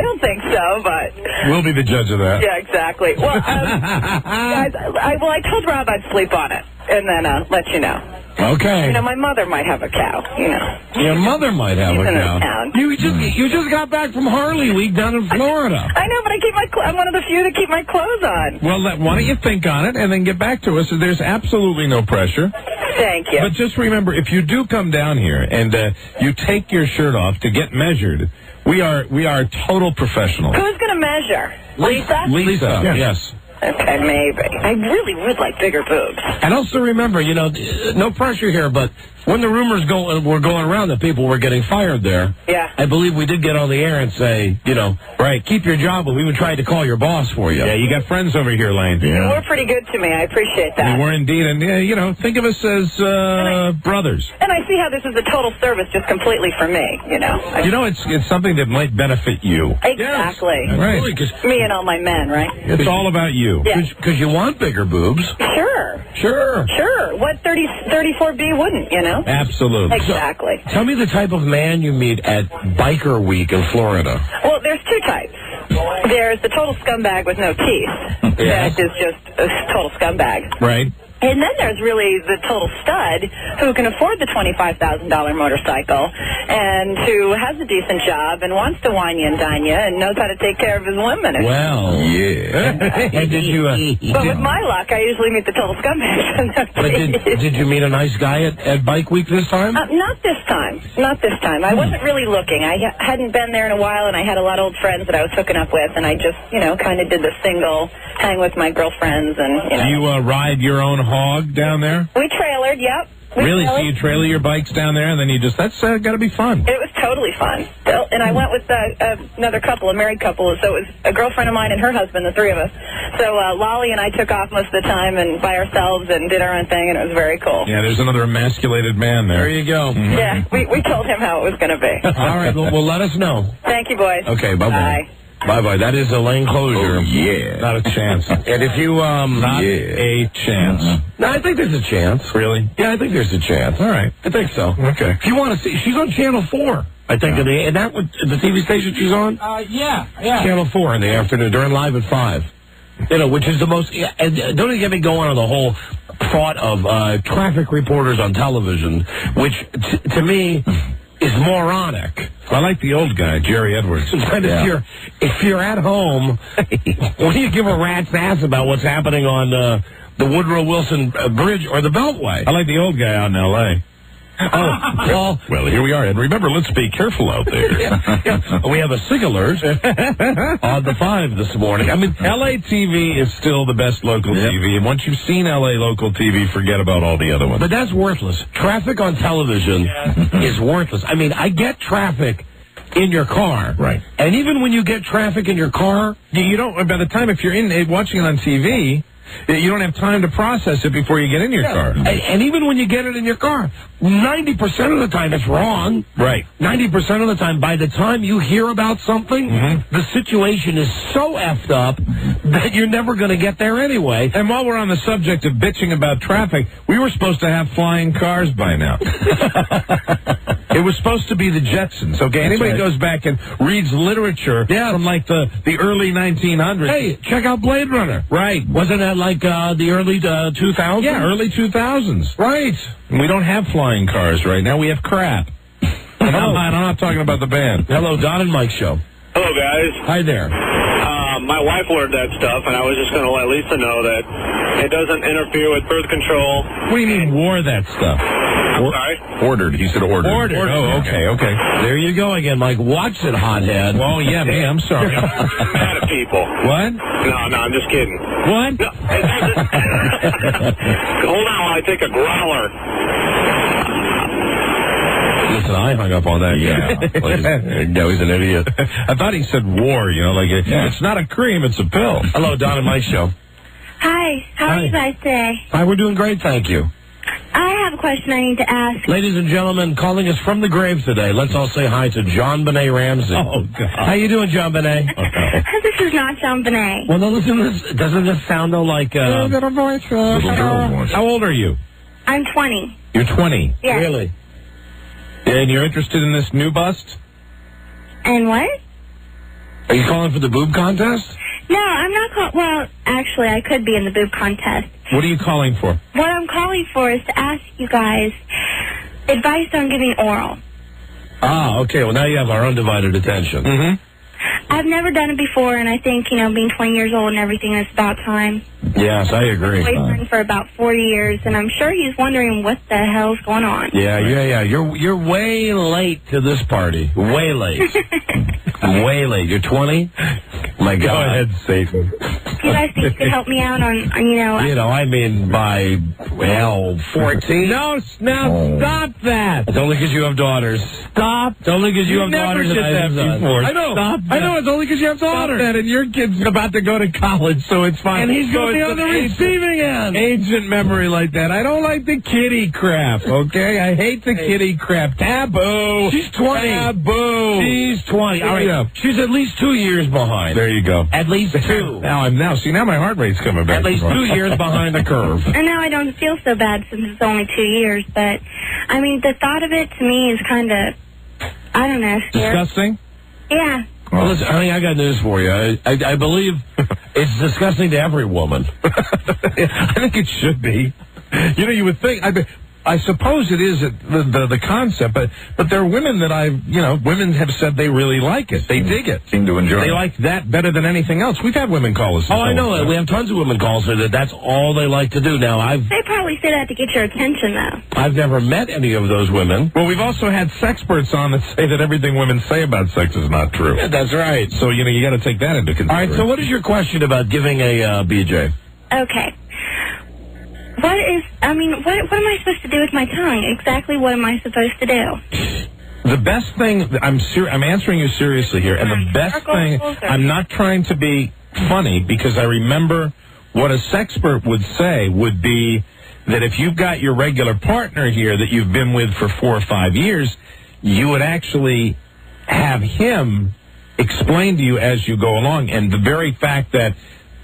don't think so, but... We'll be the judge of that. Yeah, exactly. Well, guys, I told Rob I'd sleep on it, and then let you know. Okay. You know, my mother might have a cow, you know. Your mother might have She's a in cow. this town. You just got back from Harley Week down in Florida. I know, but I'm one of the few that keep my clothes on. Well, why don't you think on it and then get back to us? There's absolutely no pressure. Thank you. But just remember, if you do come down here and you take your shirt off to get measured, we are total professionals. Who's going to measure? Lisa? Lisa, yes. Okay, maybe. I really would like bigger boobs. And also remember, you know, no pressure here, but when the rumors were going around that people were getting fired there, yeah, I believe we did get on the air and say, you know, right, keep your job, but we even tried to call your boss for you. Yeah, you got friends over here, Lane. Yeah. We're pretty good to me. I appreciate that. We were indeed, and you know, think of us as brothers. And I see how this is a total service just completely for me, you know. You know, it's something that might benefit you. Exactly. Yes. Right. Me and all my men, right? It's all about you. Because you want bigger boobs. Sure. What 34B wouldn't, you know? Absolutely. Exactly. So, tell me the type of man you meet at Biker Week in Florida. Well, there's 2 types. There's the total scumbag with no teeth. Yes. That is just a total scumbag. Right. And then there's really the total stud who can afford the $25,000 motorcycle and who has a decent job and wants to wine you and dine you and knows how to take care of his women. Well, yeah. And did you? But with my luck, I usually meet the total scumbag. But did you meet a nice guy at Bike Week this time? Not this time. Not this time. I wasn't really looking. I hadn't been there in a while, and I had a lot of old friends that I was hooking up with, and I just, you know, kind of did the single hang with my girlfriends and, you know. Do you ride your own hog down there? We trailered, yep. Really? So you trailer your bikes down there, and then that's got to be fun. It was totally fun. And I went with another couple, a married couple, so it was a girlfriend of mine and her husband, the 3 of us. So Lolly and I took off most of the time and by ourselves and did our own thing, and it was very cool. Yeah, there's another emasculated man there. There you go. Mm-hmm. Yeah, we told him how it was going to be. All right, well, let us know. Thank you, boys. Okay, bye-bye. Bye-bye. That is a lane closure. Oh, yeah. Not a chance. And if you, Not a chance. No, I think there's a chance. Really? Yeah, I think there's a chance. All right. I think so. Okay. If you want to see, she's on Channel 4. I think, and that was the TV station she's on? Yeah. Channel 4 in the afternoon, during Live at 5. You know, which is the most, and don't even get me going on the whole thought of traffic reporters on television, which, to me, is moronic. I like the old guy, Jerry Edwards. But if you're at home, what do you give a rat's ass about what's happening on the Woodrow Wilson Bridge or the Beltway? I like the old guy out in L.A. Oh, well, here we are. And remember, let's be careful out there. We have a SIG alert on the 5 this morning. I mean, L.A. TV is still the best local TV. And once you've seen L.A. local TV, forget about all the other ones. But that's worthless. Traffic on television is worthless. I mean, I get traffic in your car. Right. And even when you get traffic in your car, you don't, by the time if you're watching it on TV, You don't have time to process it before you get in your car. And even when you get it in your car, 90% of the time it's wrong. Right. 90% of the time, by the time you hear about something, the situation is so effed up that you're never going to get there anyway. And while we're on the subject of bitching about traffic, we were supposed to have flying cars by now. It was supposed to be the Jetsons, okay? Anybody goes back and reads literature from, like, the early 1900s. Hey, check out Blade Runner. Right. Wasn't that like the early 2000s? Yeah, early 2000s. Right. And we don't have flying cars right now. We have crap. And I'm not talking about the band. Hello, Don and Mike Show. Hello, guys. Hi there. My wife learned that stuff, and I was just going to let Lisa know that it doesn't interfere with birth control. What do you mean, wore that stuff? I'm sorry? Ordered. He said ordered. Oh, okay. There you go again, Mike. Watch it, hothead. Well, yeah, me. I'm sorry. Mad at people. What? No, I'm just kidding. What? No, hold on while I take a growler. Listen, I hung up on that. Yeah. No, he's an idiot. I thought he said war, it's not a cream, it's a pill. Hello, Don and Mike Show. Hi, how are you guys today? Hi, we're doing great, thank you. I have a question I need to ask. Ladies and gentlemen, calling us from the grave today, let's all say hi to John Benet Ramsey. Oh, God. How you doing, John Benet? This is not John Benet. Well, no, listen to this. Doesn't this sound though like little girl voice. How old are you? I'm 20. You're 20. Yes. Really? And you're interested in this new bust? And what? Are you calling for the boob contest? No, I'm not well, actually, I could be in the boob contest. What are you calling for? What I'm calling for is to ask you guys advice on giving oral. Ah, okay. Well, now you have our undivided attention. Mm-hmm. I've never done it before, and I think, being 20 years old and everything, it's about time. Yes, I agree. I've been for about 40 years, and I'm sure he's wondering what the hell's going on. Yeah. You're way late to this party. Way late. Way late. You're 20? My God. Go ahead, Satan. You guys think you could help me out on I mean, by, 14? No, stop that. It's only because you have daughters. Stop. It's only because you have never daughters. did that before. I know. Stop that. I know. It's only because you have daughters. Stop that, and your kid's about to go to college, so it's fine. And he's going to be on the receiving end. Ancient memory like that. I don't like the kiddie crap, okay? I hate the kiddie crap. Taboo. She's 20. Taboo. She's 20. All right. Yeah. She's at least 2 years behind. There you go. At least 2. Now my heart rate's coming back. At least 2 years behind the curve. And now I don't feel so bad since it's only 2 years, but, the thought of it to me is kind of, I don't know, scary. Disgusting? Yeah. Well, listen, honey, I got news for you. I believe it's disgusting to every woman. I think it should be. You would think. I suppose it is the concept, but there are women that women have said they really like it. They dig it. Seem to enjoy it. They like that better than anything else. We've had women call us. Oh, I know. We have tons of women call us that's all they like to do. Now, They probably say that to get your attention, though. I've never met any of those women. Well, we've also had sexperts on that say that everything women say about sex is not true. Yeah, that's right. So, you got to take that into consideration. All right, so what is your question about giving a BJ? Okay. What am I supposed to do with my tongue? Exactly what am I supposed to do? The best thing, I'm answering you seriously here, and the best thing, I'm not trying to be funny, because I remember what a sexpert would say would be that if you've got your regular partner here that you've been with for 4 or 5 years, you would actually have him explain to you as you go along, and the very fact that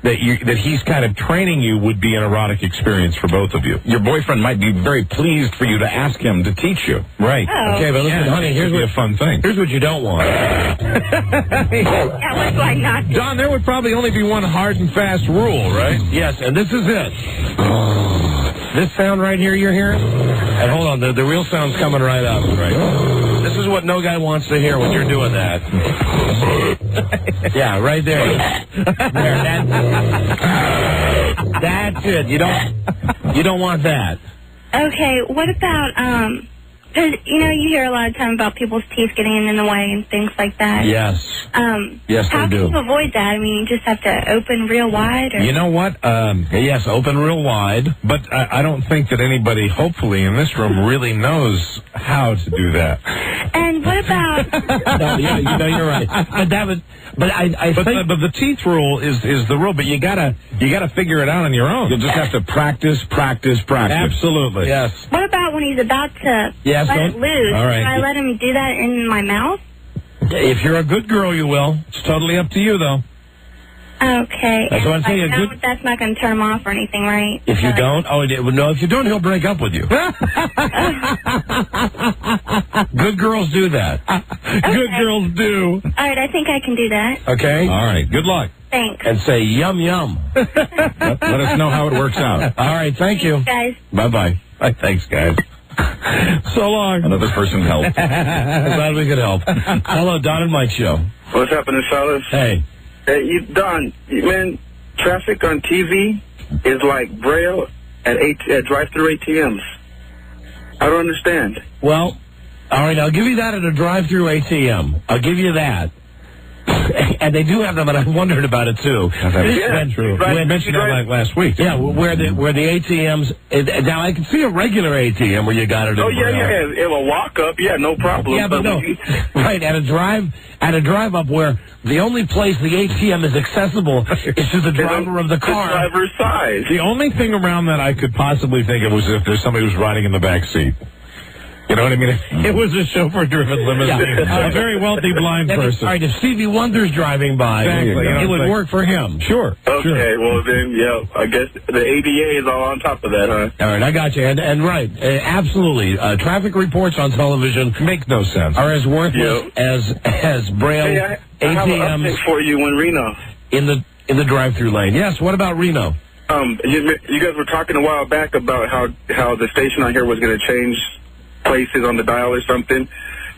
he's kind of training you would be an erotic experience for both of you. Your boyfriend might be very pleased for you to ask him to teach you. Right. Oh. Okay, but listen, honey, here's a fun thing. Here's what you don't want. That was like not. John, there would probably only be one hard and fast rule, right? Yes, and this is it. This sound right here you're hearing? And hold on, the real sound's coming right up. Right. This is what no guy wants to hear when you're doing that. Yeah, right there. That's it. You don't want that. Okay, what about, Because, you hear a lot of time about people's teeth getting in the way and things like that. Yes. Yes, how they do. can you avoid that? I mean, you just have to open real wide? Or? You know what? Yes, open real wide. But I don't think that anybody, hopefully, in this room really knows how to do that. And what about... No, you're right. But I think the teeth rule is the rule. But you gotta figure it out on your own. You'll just have to practice. Absolutely. Yes. What about when he's about to let it loose? All right. Do I let him do that in my mouth? If you're a good girl, you will. It's totally up to you, though. Okay. That's what I'm saying. That's not going to turn him off or anything, right? If you don't, if you don't, he'll break up with you. Good girls do that. Okay. Good girls do. All right, I think I can do that. Okay? All right. Good luck. Thanks. And say, yum, yum. Let us know how it works out. All right. Thank you. Guys. Bye-bye. Thanks, guys. So long. Another person helped. I'm glad we could help. Hello, Don and Mike Show. What's happening, fellas? Hey. Hey, Don, man, traffic on TV is like Braille at drive-through ATMs. I don't understand. Well, all right, I'll give you that at a drive-through ATM. I'll give you that. And they do have them, and I wondered about it, too. That's true. We had mentioned that last week. Yeah, where the ATMs... now, I can see a regular ATM where you got it. Oh, yeah. It will walk up. Yeah, no problem. Yeah, but no. Right, at a drive-up where the only place the ATM is accessible is to the driver of the car. The driver's side. The only thing around that I could possibly think of was if there's somebody who's riding in the back seat. You know what I mean? It was a chauffeur-driven limousine. Yeah. A very wealthy blind person. All right, if Stevie Wonder's driving by, exactly. It would work for him. Sure. Okay, well then, yeah, I guess the ADA is all on top of that, huh? All right, I got you. And right, absolutely. Traffic reports on television make no sense. Are as worthless as Braille hey, I have an ATMs update for you in Reno. In the drive-through lane. Yes. What about Reno? You guys were talking a while back about how the station on here was going to change places on the dial or something.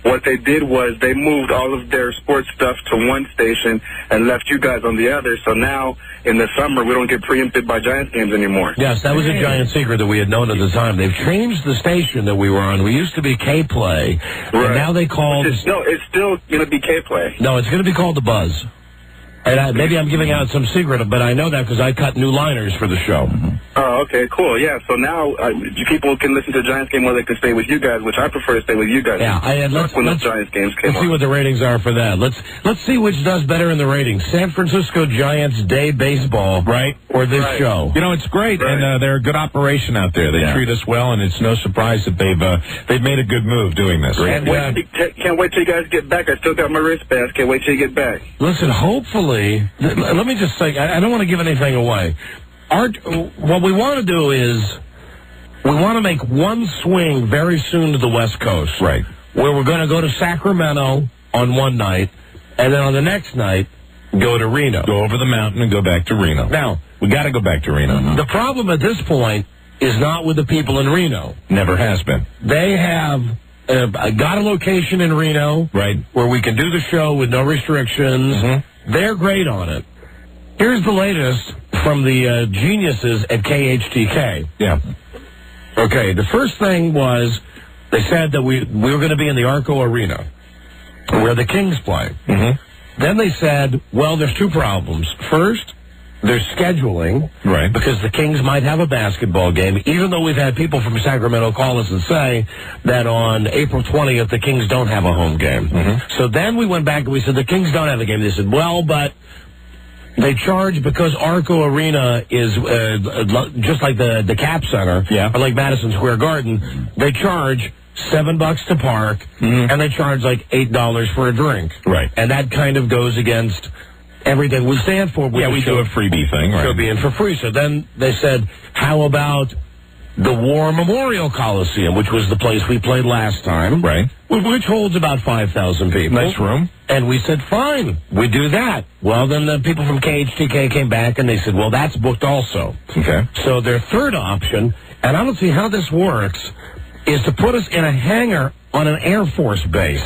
What they did was they moved all of their sports stuff to one station and left you guys on the other. So now in the summer we don't get preempted by Giants games anymore. Yes, that was a giant secret that we had known at the time. They've changed the station that we were on. We used to be K-Play, and now they called... It's still going to be K-Play. No, it's going to be called The Buzz. And maybe I'm giving out some secret, but I know that because I cut new liners for the show. Oh, okay, cool. Yeah, so now people can listen to the Giants game where they can stay with you guys, which I prefer to stay with you guys. Yeah, let's Giants games came let's see what the ratings are for that. Let's see which does better in the ratings: San Francisco Giants Day Baseball, right, or this show. You know, it's great, and they're a good operation out there. They treat us well, and it's no surprise that they've made a good move doing this. And can't wait till you guys get back. I still got my wristbands. Can't wait till you get back. Listen, hopefully. Let me just say, I don't want to give anything away. What we want to do is we want to make one swing very soon to the West Coast. Right. Where we're going to go to Sacramento on one night, and then on the next night, go to Reno. Go over the mountain and go back to Reno. Now, we got to go back to Reno. The problem at this point is not with the people in Reno. Never has been. They have... got a location in Reno, right, where we can do the show with no restrictions. They're great on it. Here's the latest from the geniuses at KHTK. Yeah. Okay, the first thing was they said that we were going to be in the Arco Arena, where the Kings play. Then they said, well, there's two problems. First, there's scheduling, right? Because the Kings might have a basketball game, even though we've had people from Sacramento call us and say that on April 20th, the Kings don't have a home game. So then we went back and we said, the Kings don't have a game. They said, well, but they charge because Arco Arena is just like the Cap Center, or like Madison Square Garden, they charge $7 to park, and they charge like $8 for a drink. Right. And that kind of goes against everything we stand for. Yeah, we do a freebie thing, right? Show being for free. So then they said, how about the War Memorial Coliseum, which was the place we played last time, right? Which holds about 5,000 people. Nice room. And we said, fine, we do that. Well, then the people from KHTK came back and they said, well, that's booked also. Okay. So their third option, and I don't see how this works, is to put us in a hangar on an Air Force base.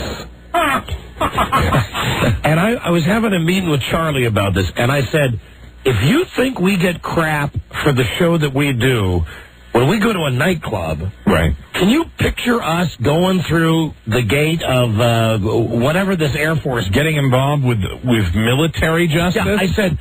And I was having a meeting with Charlie about this, and I said, if you think we get crap for the show that we do, when we go to a nightclub, right? Can you picture us going through the gate of whatever this Air Force, getting involved with military justice? Yeah, I said,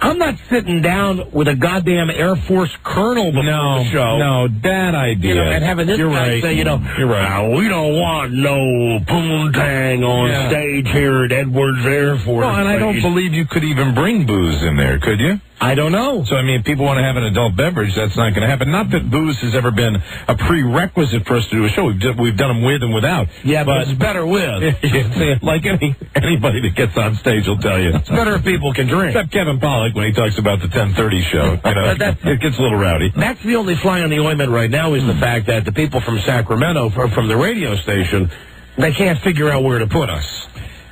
I'm not sitting down with a goddamn Air Force colonel before the show. No, bad idea. You know, and having this guy say, You're right. we don't want no poontang on stage here at Edwards Air Force. Well, and I don't believe you could even bring booze in there, could you? I don't know. So, I mean, if people want to have an adult beverage, that's not going to happen. Not that booze has ever been a prerequisite for us to do a show. We've done them with and without. Yeah, but it's better with. Like anybody that gets on stage will tell you. It's better if people can drink. Except Kevin Pollak when he talks about the 10:30 show. You know, it gets a little rowdy. That's the only fly on the ointment right now is the fact that the people from Sacramento, from the radio station, they can't figure out where to put us.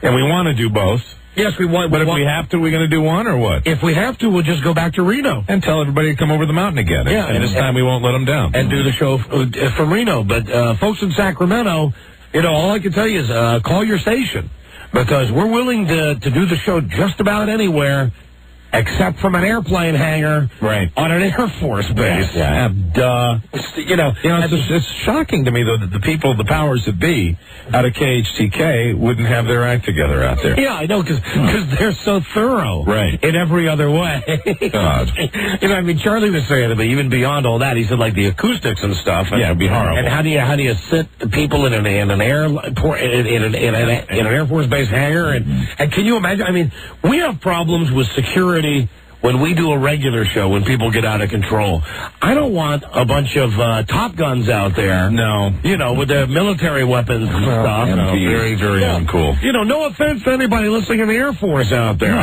And we want to do both. Yes, we want. But if we have to, we're going to do one or what? If we have to, we'll just go back to Reno. And tell everybody to come over the mountain again. Yeah. And this time we won't let them down. And do the show from Reno. But folks in Sacramento, all I can tell you is call your station. Because we're willing to do the show just about anywhere except from an airplane hangar on an Air Force base. Yeah. It's shocking to me, though, that the powers that be out of KHTK wouldn't have their act together out there. Yeah, I know, because they're so thorough in every other way. God. Charlie was saying to me, even beyond all that, he said, like, the acoustics and stuff. And, it'd be horrible. And how do you sit people in an Air Force base hangar? And can you imagine? We have problems with security when we do a regular show, when people get out of control. I don't want a bunch of Top Guns out there. No. With their military weapons and stuff. Very, very uncool. No offense to anybody listening in the Air Force out there.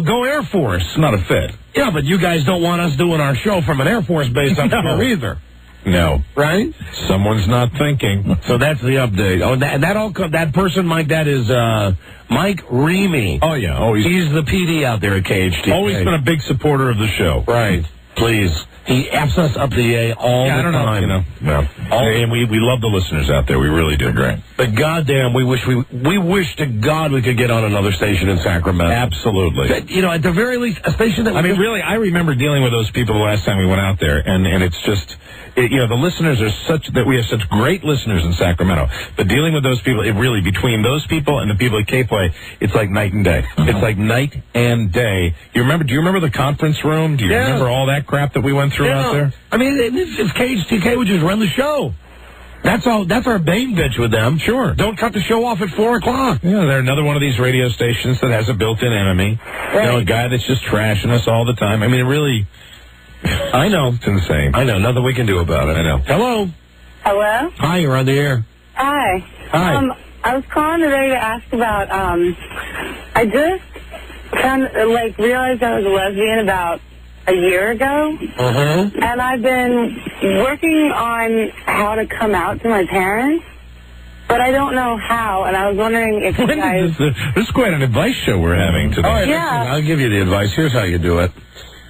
Go Air Force. It's not a fit. Yeah, but you guys don't want us doing our show from an Air Force base up here either. No. Right? Someone's not thinking. So that's the update. Oh, that person, Mike, that is Mike Reamy. Oh, yeah. He's the PD out there at KHT. Always been a big supporter of the show. Right. Please. He F's us up the A all the time. And we love the listeners out there. We really do. Great. But goddamn, we wish to God we could get on another station in Sacramento. Absolutely. At the very least, a station that... really, I remember dealing with those people the last time we went out there, and it's just... the listeners are we have such great listeners in Sacramento, but dealing with those people, between those people and the people at K-Play, it's like night and day. It's like night and day. Do you remember the conference room? Do you remember all that crap that we went through out there? If KHTK would just run the show. That's our main bitch with them. Sure. Don't cut the show off at 4 o'clock. Yeah, they're another one of these radio stations that has a built-in enemy. Right. A guy that's just trashing us all the time. Really... I know. It's insane. I know. Nothing we can do about it. I know. Hello. Hello? Hi, you're on the air. Hi. Hi. I was calling today to ask about, I just realized I was a lesbian about a year ago. And I've been working on how to come out to my parents, but I don't know how, and I was wondering if you guys... This is quite an advice show we're having today. All right, I'll give you the advice. Here's how you do it.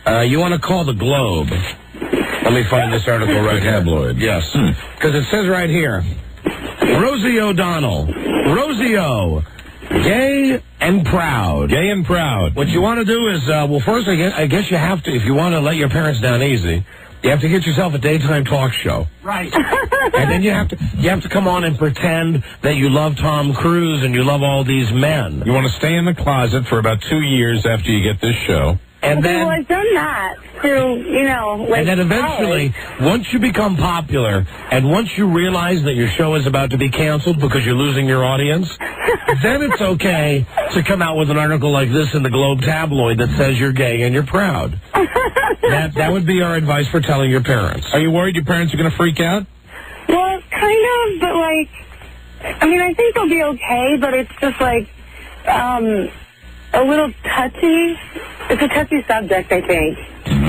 You want to call the Globe. Let me find this article right here. Tabloid. Yes. Because it says right here, Rosie O'Donnell. Rosie O. Gay and proud. Gay and proud. What you want to do is, first, I guess you have to, if you want to let your parents down easy, you have to get yourself a daytime talk show. Right. And then you have to come on and pretend that you love Tom Cruise and you love all these men. You want to stay in the closet for about 2 years after you get this show. And then, I've done that through, and then eventually, once you become popular, and once you realize that your show is about to be canceled because you're losing your audience, then it's okay to come out with an article like this in the Globe tabloid that says you're gay and you're proud. That would be our advice for telling your parents. Are you worried your parents are going to freak out? Well, kind of, but I think they'll be okay, but it's just a little touchy. It's a touchy subject, I think.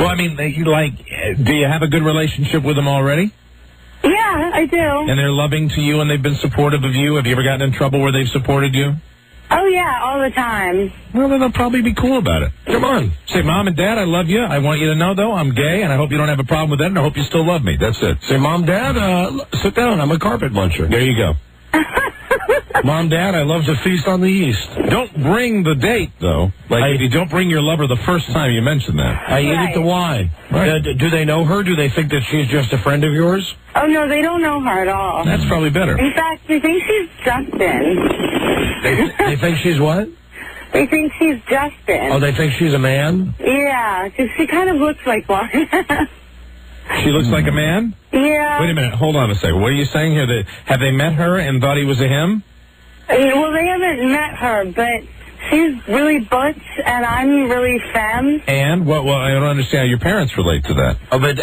Well, do you have a good relationship with them already? Yeah, I do. And they're loving to you and they've been supportive of you? Have you ever gotten in trouble where they've supported you? Oh, yeah, all the time. Well, then they'll probably be cool about it. Come on. Say, Mom and Dad, I love you. I want you to know, though, I'm gay, and I hope you don't have a problem with that, and I hope you still love me. That's it. Say, Mom, Dad, sit down. I'm a carpet muncher. There you go. Mom, Dad, I love to feast on the East. Don't bring the date, though. Like, if you don't bring your lover the first time you mention that. I eat it to why? Right. Do they know her? Do they think that she's just a friend of yours? Oh, no, they don't know her at all. That's probably better. In fact, they think she's Justin. They think she's what? They think she's Justin. Oh, they think she's a man? Yeah, because she kind of looks like one. She looks like a man? Yeah. Wait a minute. Hold on a second. What are you saying here? Have they met her and thought he was a him? Well, they haven't met her, but she's really butch, and I'm really femme. And? Well, I don't understand how your parents relate to that. Oh, but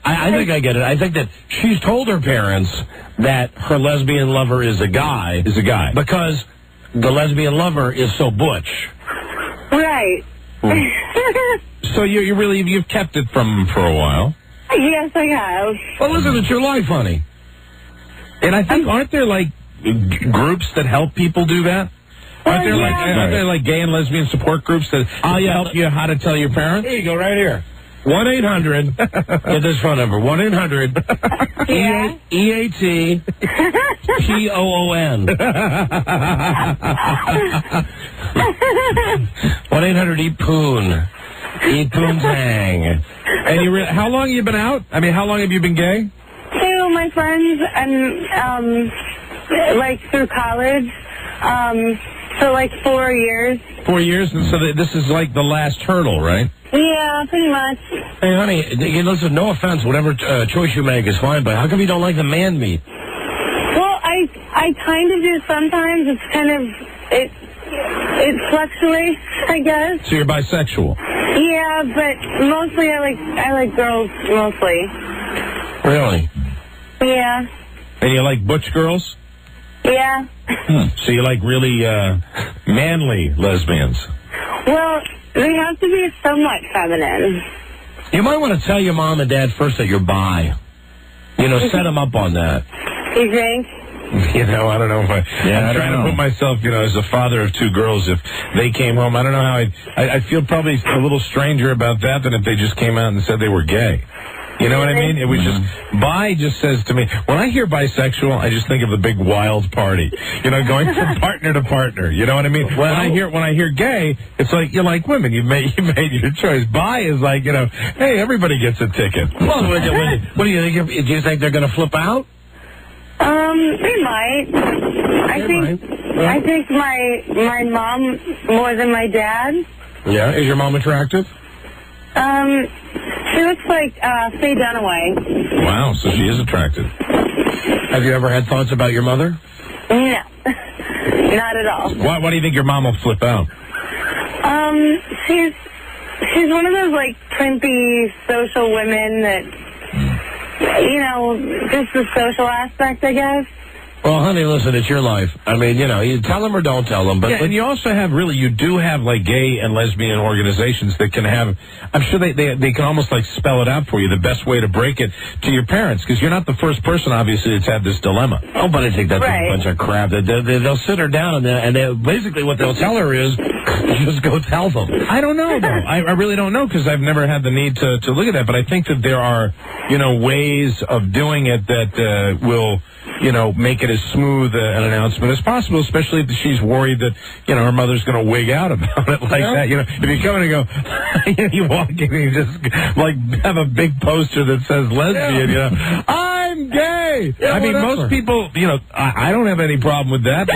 I think I get it. I think that she's told her parents that her lesbian lover is a guy. Because the lesbian lover is so butch. Right. So you've kept it from him for a while. Yes, I have. Well, listen, it's your life, honey. And I think, aren't there, like, groups that help people do that? Aren't there like gay and lesbian support groups that help you how to tell your parents? Here you go, right here. 1-800. Get this phone number. 1-800. EAT POON. 1-800-EAT-POON. Eat Poontang. And how long have you been out? I mean, how long have you been gay? To my friends and like through college. So like 4 years. 4 years, and so this is like the last hurdle, right? Yeah, pretty much. Hey, honey, listen, no offense, whatever choice you make is fine, but how come you don't like the man meat? Well, I kind of do sometimes. It's kind of, it fluctuates, I guess. So you're bisexual? Yeah, but mostly I like girls, mostly. Really? Yeah. And you like butch girls? Yeah. So you like really manly lesbians? Well, they have to be somewhat feminine. You might want to tell your mom and dad first that you're bi. Set them up on that. You think? I don't know if I'm trying to put myself, as a father of two girls, if they came home, I don't know how I'd feel probably a little stranger about that than if they just came out and said they were gay. You know what I mean? It was just, bi just says to me, when I hear bisexual, I just think of the big wild party. Going from partner to partner. You know what I mean? Well, when I hear gay, it's like, you like women. You made your choice. Bi is like, hey, everybody gets a ticket. Well, what do you think? Do you think they're going to flip out? They might. I think my mom more than my dad. Yeah. Is your mom attractive? She looks like Faye Dunaway. Wow, so she is attractive. Have you ever had thoughts about your mother? No. Not at all. Why do you think your mom will flip out? She's one of those like primpy social women that just the social aspect, I guess. Well, honey, listen, it's your life. I mean, you tell them or don't tell them. But and you also have you do have like gay and lesbian organizations that can have, I'm sure they can almost like spell it out for you, the best way to break it to your parents, because you're not the first person, obviously, that's had this dilemma. Oh, but I think that's a bunch of crap. They'll sit her down and basically what they'll tell her is, just go tell them. I don't know, though. I really don't know, because I've never had the need to look at that, but I think that there are, ways of doing it that will, make it as smooth an announcement as possible, especially if she's worried that, her mother's going to wig out about it like that. If you come in and go, you walk in and you just, like, have a big poster that says lesbian, I'm gay! Yeah, I mean, whatever. most people, I don't have any problem with that. But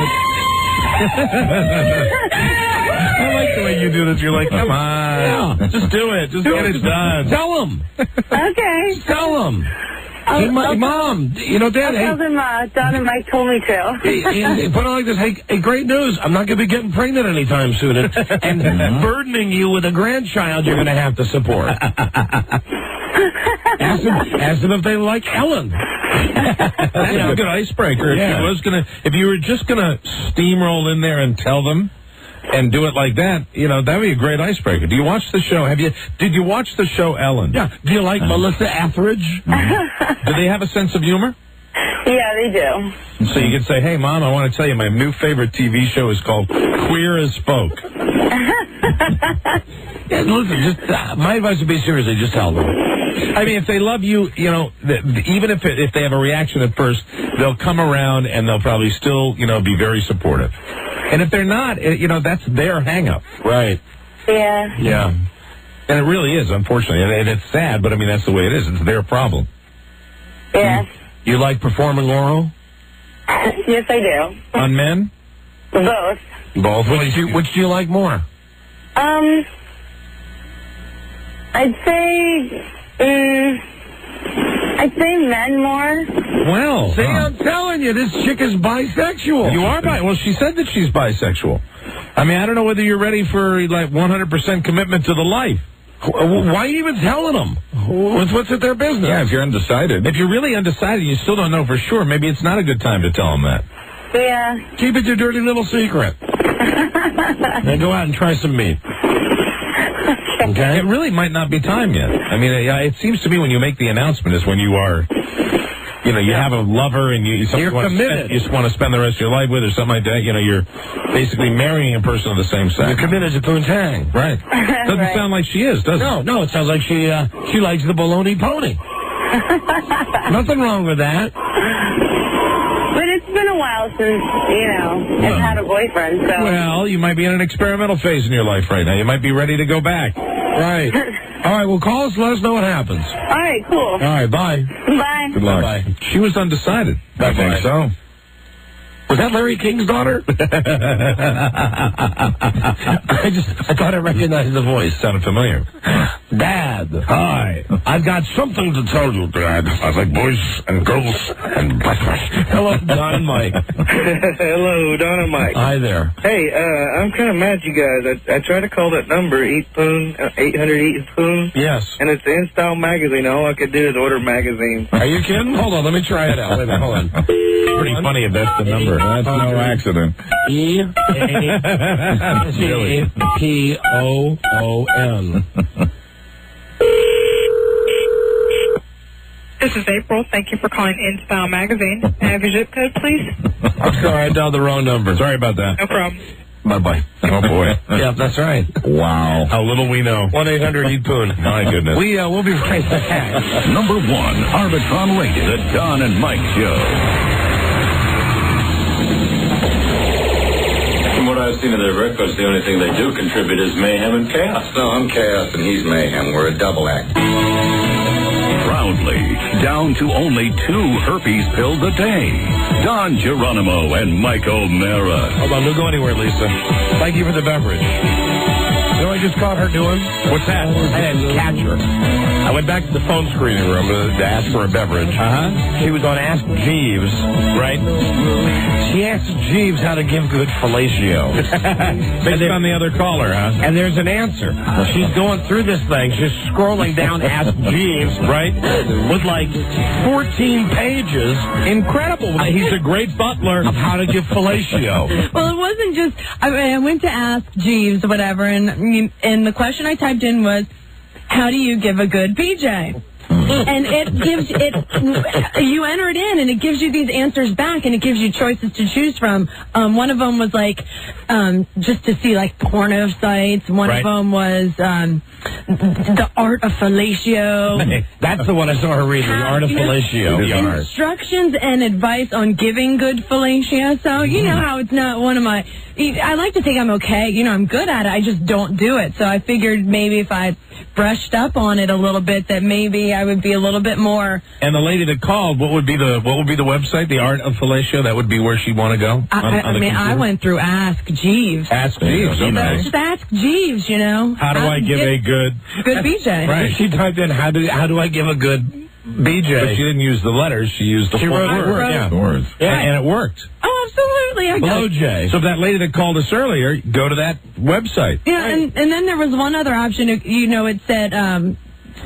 I like the way you do this. You're like, come on. Yeah. Just do it. Just get it done. Tell them. Okay. Tell them. Hey, Mom, Dad, I'll tell them Don and Mike told me to. Hey, put it like this. Hey, great news. I'm not going to be getting pregnant anytime soon and burdening you with a grandchild you're going to have to support. Ask them if they like Ellen. That's a good icebreaker. Yeah. If you were just going to steamroll in there and tell them and do it like that, that would be a great icebreaker. Do you watch the show? Did you watch the show Ellen? Yeah. Do you like Melissa Etheridge? Do they have a sense of humor? Yeah, they do. So you could say, hey, Mom, I want to tell you my new favorite TV show is called Queer as Folk. Yeah, listen, my advice would be seriously, just tell them. I mean, if they love you, you know, even if they have a reaction at first, they'll come around and they'll probably still, you know, be very supportive. And if they're not, you know, that's their hang-up. Right. Yeah. Yeah. And it really is, unfortunately. And it's sad, but I mean, that's the way it is. It's their problem. Yes. You like performing oral? Yes, I do. On men? Both. Both. Which do you like more? I'd say men more. Well, see, I'm telling you, this chick is bisexual. You are well, she said that she's bisexual. I mean, I don't know whether you're ready for, like, 100% commitment to the life. Why are you even telling them? What's at their business? Yeah, if you're undecided. If you're really undecided, you still don't know for sure. Maybe it's not a good time to tell them that. Yeah. Keep it your dirty little secret. Then go out and try some meat. Okay? It really might not be time yet. I mean, it seems to me when you make the announcement is when you are, you know, you have a lover and you're committed. You just want to spend the rest of your life with or something like that. You know, you're basically marrying a person of the same sex. You're committed to poontang. Right. Doesn't sound like she is, does it? No, it sounds like she likes the baloney pony. Nothing wrong with that. But it's been a while since, I've had a boyfriend, so... Well, you might be in an experimental phase in your life right now. You might be ready to go back. Right. All right, well, call us, let us know what happens. All right, cool. All right, bye. Bye. Good luck. Bye. She was undecided. I think so. Was that Larry King's daughter? I thought I recognized the voice. Sounded familiar. Dad. Hi. I've got something to tell you, Dad. I like boys and girls and breakfast. Hello, Don and Mike. Hello, Don and Mike. Hi there. Hey, I'm kind of mad at you guys. I tried to call that number, 800-EAT-POON. Yes. And it's the InStyle magazine. All I could do is order magazine. Are you kidding? Hold on, let me try it out. Wait a minute, hold on. Pretty funny if that's the number. That's no accident. EATPOON. This is April. Thank you for calling InStyle Magazine. May I have your zip code, please? I'm sorry, I dialed the wrong number. Sorry about that. No problem. Bye-bye. Oh, boy. Yeah, that's right. Wow. How little we know. 1-800-EAT-POON. My goodness. We'll be right back. Number 1, Arbitron rated, the Don and Mike Show. From what I've seen of their records, the only thing they do contribute is mayhem and chaos. No, I'm chaos and he's mayhem. We're a double act. Proudly, down to only 2 herpes pills a day. Don Geronimo and Mike O'Mara. Hold on, don't go anywhere, Lisa. Thank you for the beverage. You know what I just caught her doing? What's that? I didn't catch her. I went back to the phone screening room to ask for a beverage. Uh-huh. She was on Ask Jeeves. Right. She asked Jeeves how to give good fellatio. Based on the other caller, huh? And there's an answer. She's going through this thing. She's scrolling down Ask Jeeves, right? With like 14 pages. Incredible. He's a great butler. Of how to give fellatio. Well, it wasn't just, I went to Ask Jeeves or whatever, and the question I typed in was, how do you give a good BJ? And it gives you enter it in, and it gives you these answers back, and it gives you choices to choose from. One of them was like just to see like porno sites. One of them was the art of fellatio. That's the one I saw her read. The art of fellatio. Instructions and advice on giving good fellatio. So you know how it's not one of my. I like to think I'm okay. I'm good at it. I just don't do it. So I figured maybe if I brushed up on it a little bit, that maybe I would be a little bit more. And the lady that called, what would be the website? The Art of Fellatio. That would be where she'd want to go. I went through Ask Jeeves. Ask Jeeves. Okay. Just Ask Jeeves. How do I give a good BJ? Right. She typed in how do I give a good BJ? But she didn't use the letters. She used the word. Yeah. Words. Yeah, and it worked. Oh, absolutely. Hello, Jay. So if that lady that called us earlier, go to that website. Yeah, and then there was one other option. It said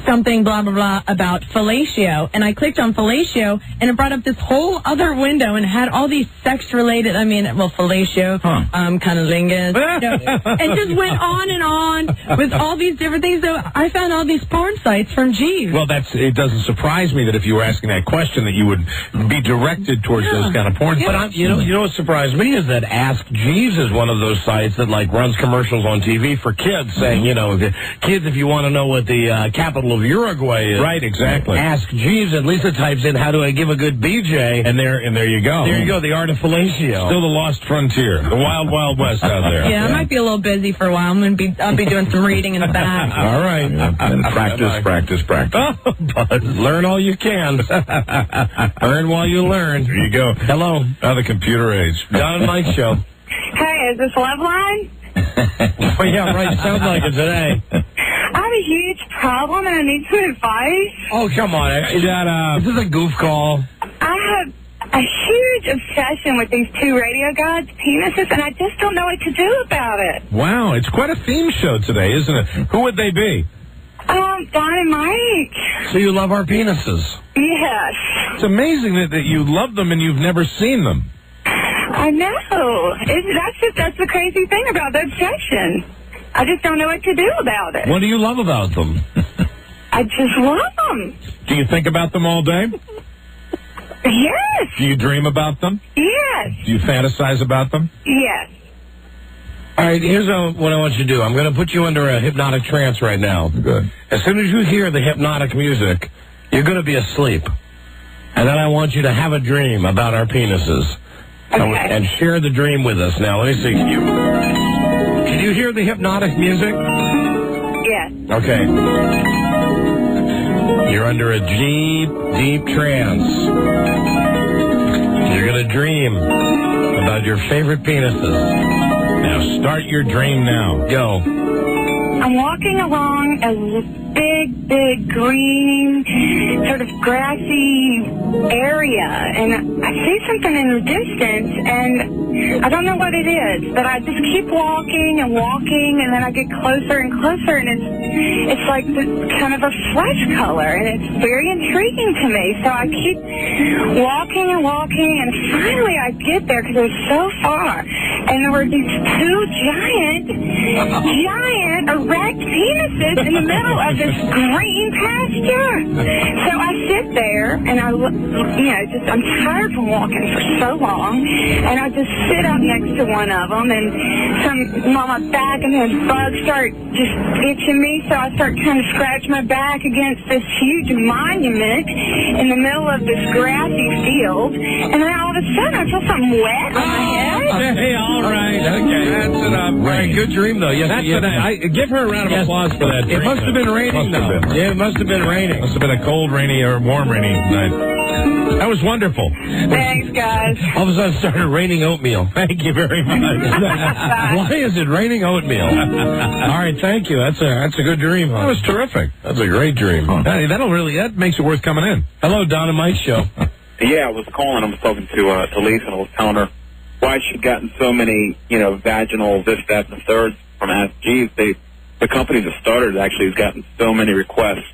something blah blah blah about fellatio, and I clicked on fellatio, and it brought up this whole other window, and it had all these sex-related. Fellatio, cunnilingus, and just went on and on with all these different things. So I found all these porn sites from Jeeves. Well, it doesn't surprise me that if you were asking that question, that you would be directed towards those kind of porn sites. But you know what surprised me is that Ask Jeeves is one of those sites that like runs commercials on TV for kids, saying, kids, if you want to know what the capital capital of Uruguay is. Right, exactly. Ask Jeeves, and Lisa types in, how do I give a good BJ? And there you go. There you go, the art of fellatio. Still the lost frontier, the wild, wild west out there. Yeah, I might be a little busy for a while. I'll be doing some reading in the back. All right. And practice. Oh, Buzz, learn all you can. Earn while you learn. There you go. Hello. Now the computer age. Don and Mike Show. Hey, is this Love Line? Oh, yeah, right. Sounds like it today. I have a huge problem and I need some advice. Oh, come on. Shut up. This is a goof call. I have a huge obsession with these two radio gods' penises, and I just don't know what to do about it. Wow, it's quite a theme show today, isn't it? Who would they be? Don and Mike. So you love our penises? Yes. It's amazing that you love them and you've never seen them. I know. That's the crazy thing about the obsession. I just don't know what to do about it. What do you love about them? I just love them. Do you think about them all day? Yes. Do you dream about them? Yes. Do you fantasize about them? Yes. All right, here's what I want you to do. I'm going to put you under a hypnotic trance right now. Good. As soon as you hear the hypnotic music, you're going to be asleep. And then I want you to have a dream about our penises. Okay. And share the dream with us. Now, let me see. Can you hear the hypnotic music? Yes. Okay. You're under a deep trance. You're going to dream about your favorite penises. Now, start your dream now. Go. I'm walking along a big green, sort of grassy area, and I see something in the distance, and I don't know what it is, but I just keep walking, and then I get closer and closer, and it's like kind of a flesh color, and it's very intriguing to me. So I keep walking, and finally I get there because it was so far, and there were these two giant erect penises in the middle of this green pasture. So I sit there, and I'm tired from walking for so long, and I just sit up next to one of them, and I'm on my back, and then bugs start just itching me, so I start trying to scratch my back against this huge monument in the middle of this grassy field, and then all of a sudden I feel something wet on my head. Hey, all right. Okay, that's enough. Right, good dream, though. Yes, Give her a round of applause for that. It must have been raining, though. Yeah, it must have been raining. Must have been a cold, rainy, or warm, rainy night. That was wonderful. Thanks, guys. All of a sudden, it started raining oatmeal. Thank you very much. Why is it raining oatmeal? All right, thank you. That's a good dream, huh? That was terrific. That's a great dream. Huh? That makes it worth coming in. Hello, Don and Mike Show. Yeah, I was calling. I was talking to Lisa, and I was telling her why she'd gotten so many, vaginal this, that, and the third from Ask Jeeves. The company that started actually has gotten so many requests,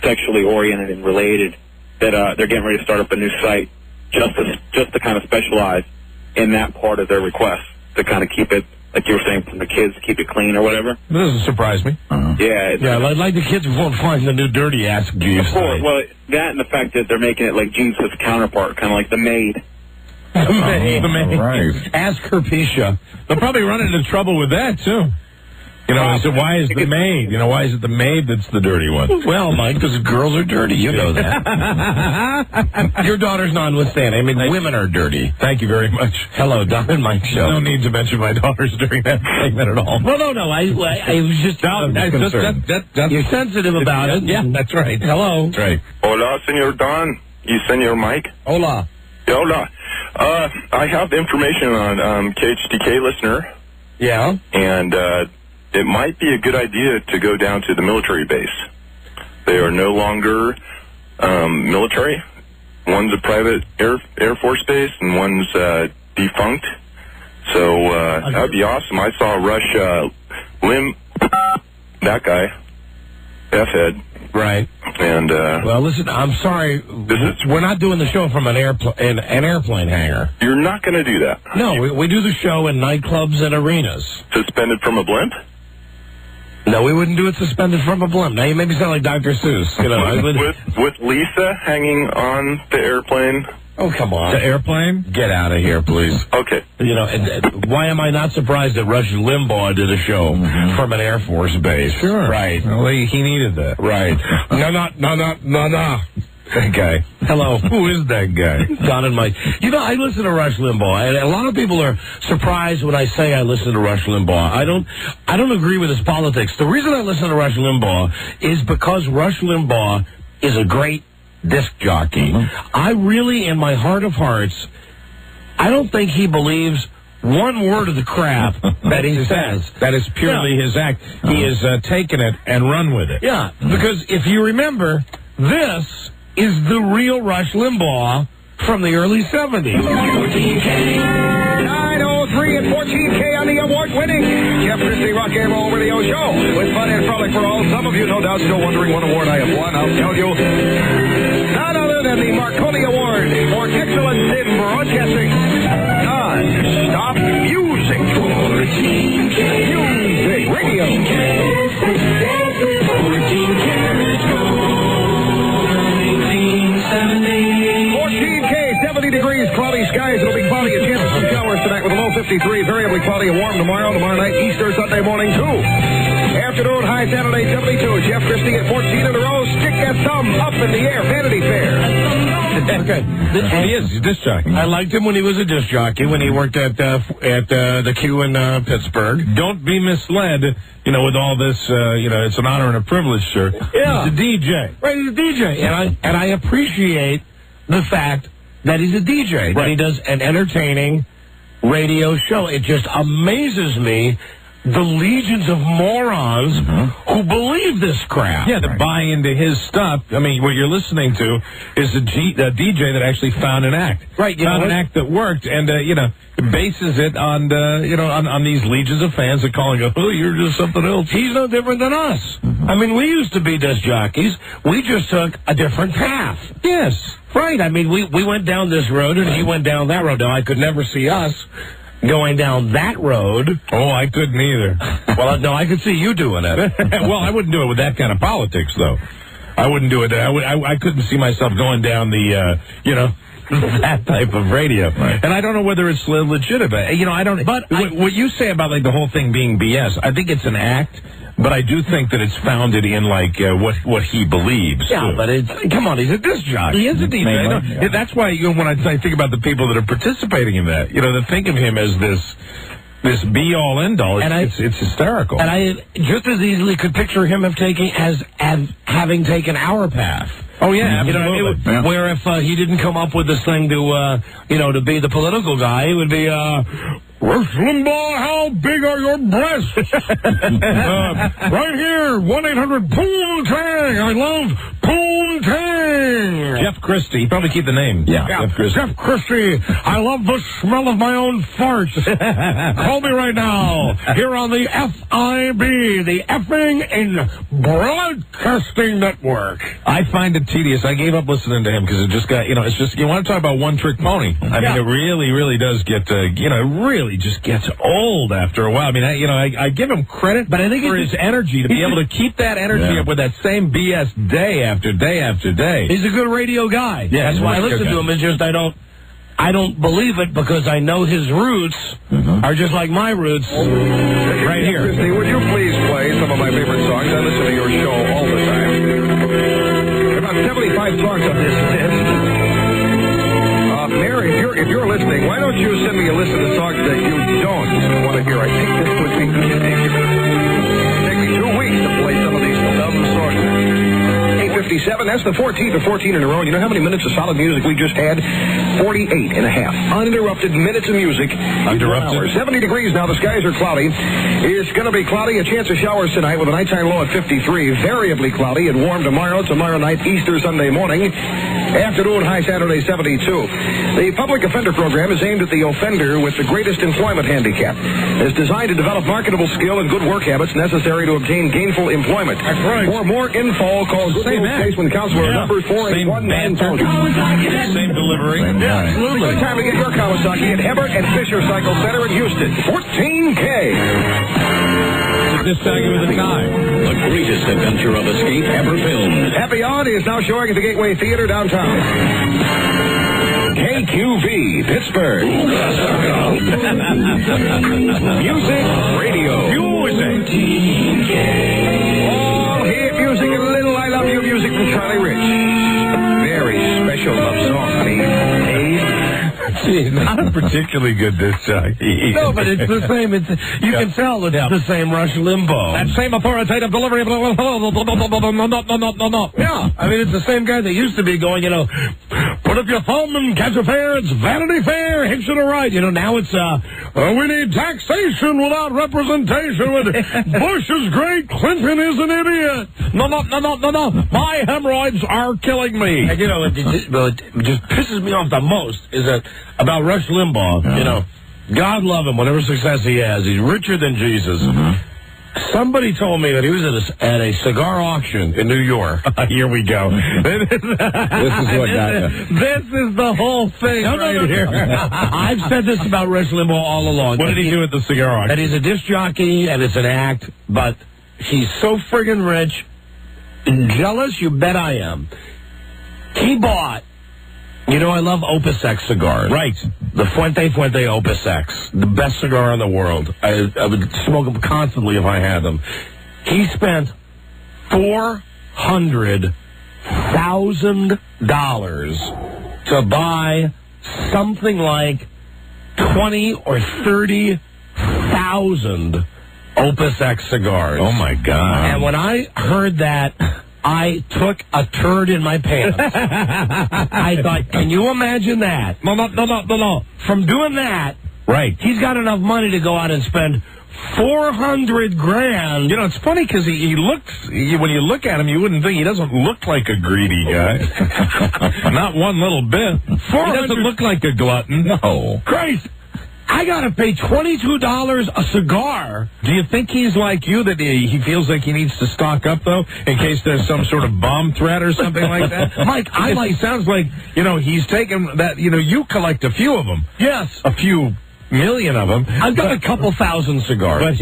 sexually oriented and related, that they're getting ready to start up a new site just to kind of specialize in that part of their requests, to kind of keep it, like you were saying, from the kids, to keep it clean or whatever. That doesn't surprise me. Yeah. Like the kids won't find the new dirty Ask Jeeves. Of course. Well, that and the fact that they're making it like Jeeves' counterpart, kind of like the maid. The maid. Right. Ask her Pisha. They'll probably run into trouble with that, too. So why is the maid? Why is it the maid that's the dirty one? Well, Mike, because girls are dirty. You know that. Your daughter's nonwithstanding. I mean, women are dirty. Thank you very much. Hello, Don and Mike Show. No need to mention my daughters during that segment at all. Well, no. I was just concerned. You're sensitive about it. Yeah, that's right. Hello. That's right. Hola, Senor Don. You, Senor Mike? Hola. Hola. I have information on KHDK listener. Yeah. And it might be a good idea to go down to the military base. They are no longer military. One's a private Air Force base, and one's defunct. So that would be awesome. I saw Rush Lim, that guy, F-head. Right. And well, listen, I'm sorry. We're not doing the show from an airplane hangar. You're not going to do that. No, we do the show in nightclubs and arenas. Suspended from a blimp? No, we wouldn't do it suspended from a blimp. Now you make me sound like Dr. Seuss. With Lisa hanging on the airplane Oh, come on. To Airplane? Get out of here, please. Okay. You know, and why am I not surprised that Rush Limbaugh did a show from an Air Force base? Sure. Right. Well, he needed that. Right. No. That guy. Hello. Who is that guy? Don and Mike. You know, I listen to Rush Limbaugh, and a lot of people are surprised when I say I listen to Rush Limbaugh. I don't agree with his politics. The reason I listen to Rush Limbaugh is because Rush Limbaugh is a great disc jockey. I really, in my heart of hearts, I don't think he believes one word of the crap that he says. That is purely his act. He has taken it and run with it. Yeah, because if you remember, this is the real Rush Limbaugh from the early 70s. 14K. 903 and 14K on the award-winning Jeff Christie Rock and Roll Radio Show. With fun and frolic for all. Some of you, no doubt, still wondering what award I have won. I'll tell you. None other than the Marconi Award for Excellence in Broadcasting. Non-stop music. 14K. Music Radio. 14K, 70 degrees, cloudy skies. It'll be cloudy, a chance of some showers tonight with a low 53, variably cloudy and warm tomorrow night, Easter Sunday morning, too. Afternoon, high Saturday, 72. Jeff Christie at 14 in a row. Stick that thumb up in the air. Vanity Fair. Okay. He is. He's a disc jockey. I liked him when he was a disc jockey, when he worked at the Q in Pittsburgh. Don't be misled, with all this, it's an honor and a privilege, sir. Yeah. He's a DJ. Right, he's a DJ. And I appreciate the fact that he's a DJ, that he does an entertaining radio show. It just amazes me, the legions of morons who believe this crap. Yeah, that buy into his stuff. I mean, what you're listening to is a DJ that actually found an act. Right. Found an act that worked, and, bases it on, on these legions of fans that call and go, oh, you're just something else. He's no different than us. I mean, we used to be disc jockeys. We just took a different path. Yes. Right. I mean, we went down this road, and he went down that road. Now, I could never see us going down that road. Oh, I couldn't either. Well, no, I could see you doing it. Well, I wouldn't do it with that kind of politics, though. I wouldn't do it. I couldn't see myself going down the, that type of radio. Right. And I don't know whether it's legitimate. I don't. But what you say about the whole thing being BS, I think it's an act. But I do think that it's founded in, what he believes. Yeah, but come on, he's a disc jockey. He is a DJ. Yeah. That's why, when I think about the people that are participating in that, that think of him as this be-all, end-all, it's hysterical. And I just as easily could picture him having taken our path. Oh, yeah, absolutely. Where if he didn't come up with this thing to be the political guy, it would be, Rush Limbaugh, how big are your breasts? Right here, 1-800-POONTANG. I love Poontang. Jeff Christie. You probably keep the name. Yeah. Jeff Christie. I love the smell of my own farts. Call me right now. Here on the FIB, the Effing in Broadcasting Network. I find it tedious. I gave up listening to him because it just got, it's just, you want to talk about one-trick pony. I mean, it really, really does get, really just gets old after a while. I mean, I give him credit, but I think for his energy to be able to keep that energy up with that same BS day after day after day. He's a good radio guy. Yeah, that's why I listen to him. It's just I don't believe it because I know his roots are just like my roots right here. Christie, would you please play some of my favorite songs? I listen to your show all the time. About 75 songs on this list. Mary, if you're listening, why don't you send me a list of the songs that you don't want to hear? I think this would be good. Take me 2 weeks to play some of these songs. 8:57, that's the 14 in a row. You know how many minutes of solid music we just had? 48 and a half. Uninterrupted minutes of music. Uninterrupted. 70 degrees now. The skies are cloudy. It's going to be cloudy. A chance of showers tonight with a nighttime low at 53. Variably cloudy and warm tomorrow night, Easter Sunday morning. Afternoon, high Saturday, 72. The public offender program is aimed at the offender with the greatest employment handicap. It's designed to develop marketable skill and good work habits necessary to obtain gainful employment. That's right. For more info, call Goodwill Spaceman Counselor number 481-9000. Same delivery. Absolutely. Good time to get your Kawasaki at Everett and Fisher Cycle Center in Houston. 14K. This time with a time. The greatest adventure of escape ever filmed. Happy Odd is now showing at the Gateway Theater downtown. KQV, Pittsburgh. Music Radio. Music. All hit music and a little I Love You music from Charlie Rich. Very special love song, Dave. Gee, not a particularly good disc jockey. No, but it's the same. You can tell it's the same Rush Limbaugh. That same authoritative delivery. No. Yeah, I mean, it's the same guy that used to be going, put up your thumb and catch a fare. It's Vanity Fair. Hitch to the right. Now it's, we need taxation without representation. Bush is great. Clinton is an idiot. No. My hemorrhoids are killing me. And, it just pisses me off the most is that about Rush Limbaugh, God love him, whatever success he has. He's richer than Jesus. Somebody told me that he was at a cigar auction in New York. Here we go. This is what got you. This is the whole thing here. I've said this about Rush Limbaugh all along. What did he do at the cigar auction? That he's a disc jockey and it's an act, but he's so friggin' rich and jealous, you bet I am. He bought, I love Opus X cigars. Right. The Fuente Opus X. The best cigar in the world. I would smoke them constantly if I had them. He spent $400,000 to buy something like 20 or 30,000 Opus X cigars. Oh, my God. And when I heard that, I took a turd in my pants. I thought, can you imagine that? No. From doing that, right? He's got enough money to go out and spend $400,000. It's funny because he looks. When you look at him, you wouldn't think he doesn't look like a greedy guy. Not one little bit. He doesn't look like a glutton. No. Christ. I gotta pay $22 a cigar. Do you think he's like you, that he feels like he needs to stock up, though, in case there's some sort of bomb threat or something like that? Mike, he sounds like, he's taken that, you collect a few of them. Yes. A few million of them. I've got a couple thousand cigars.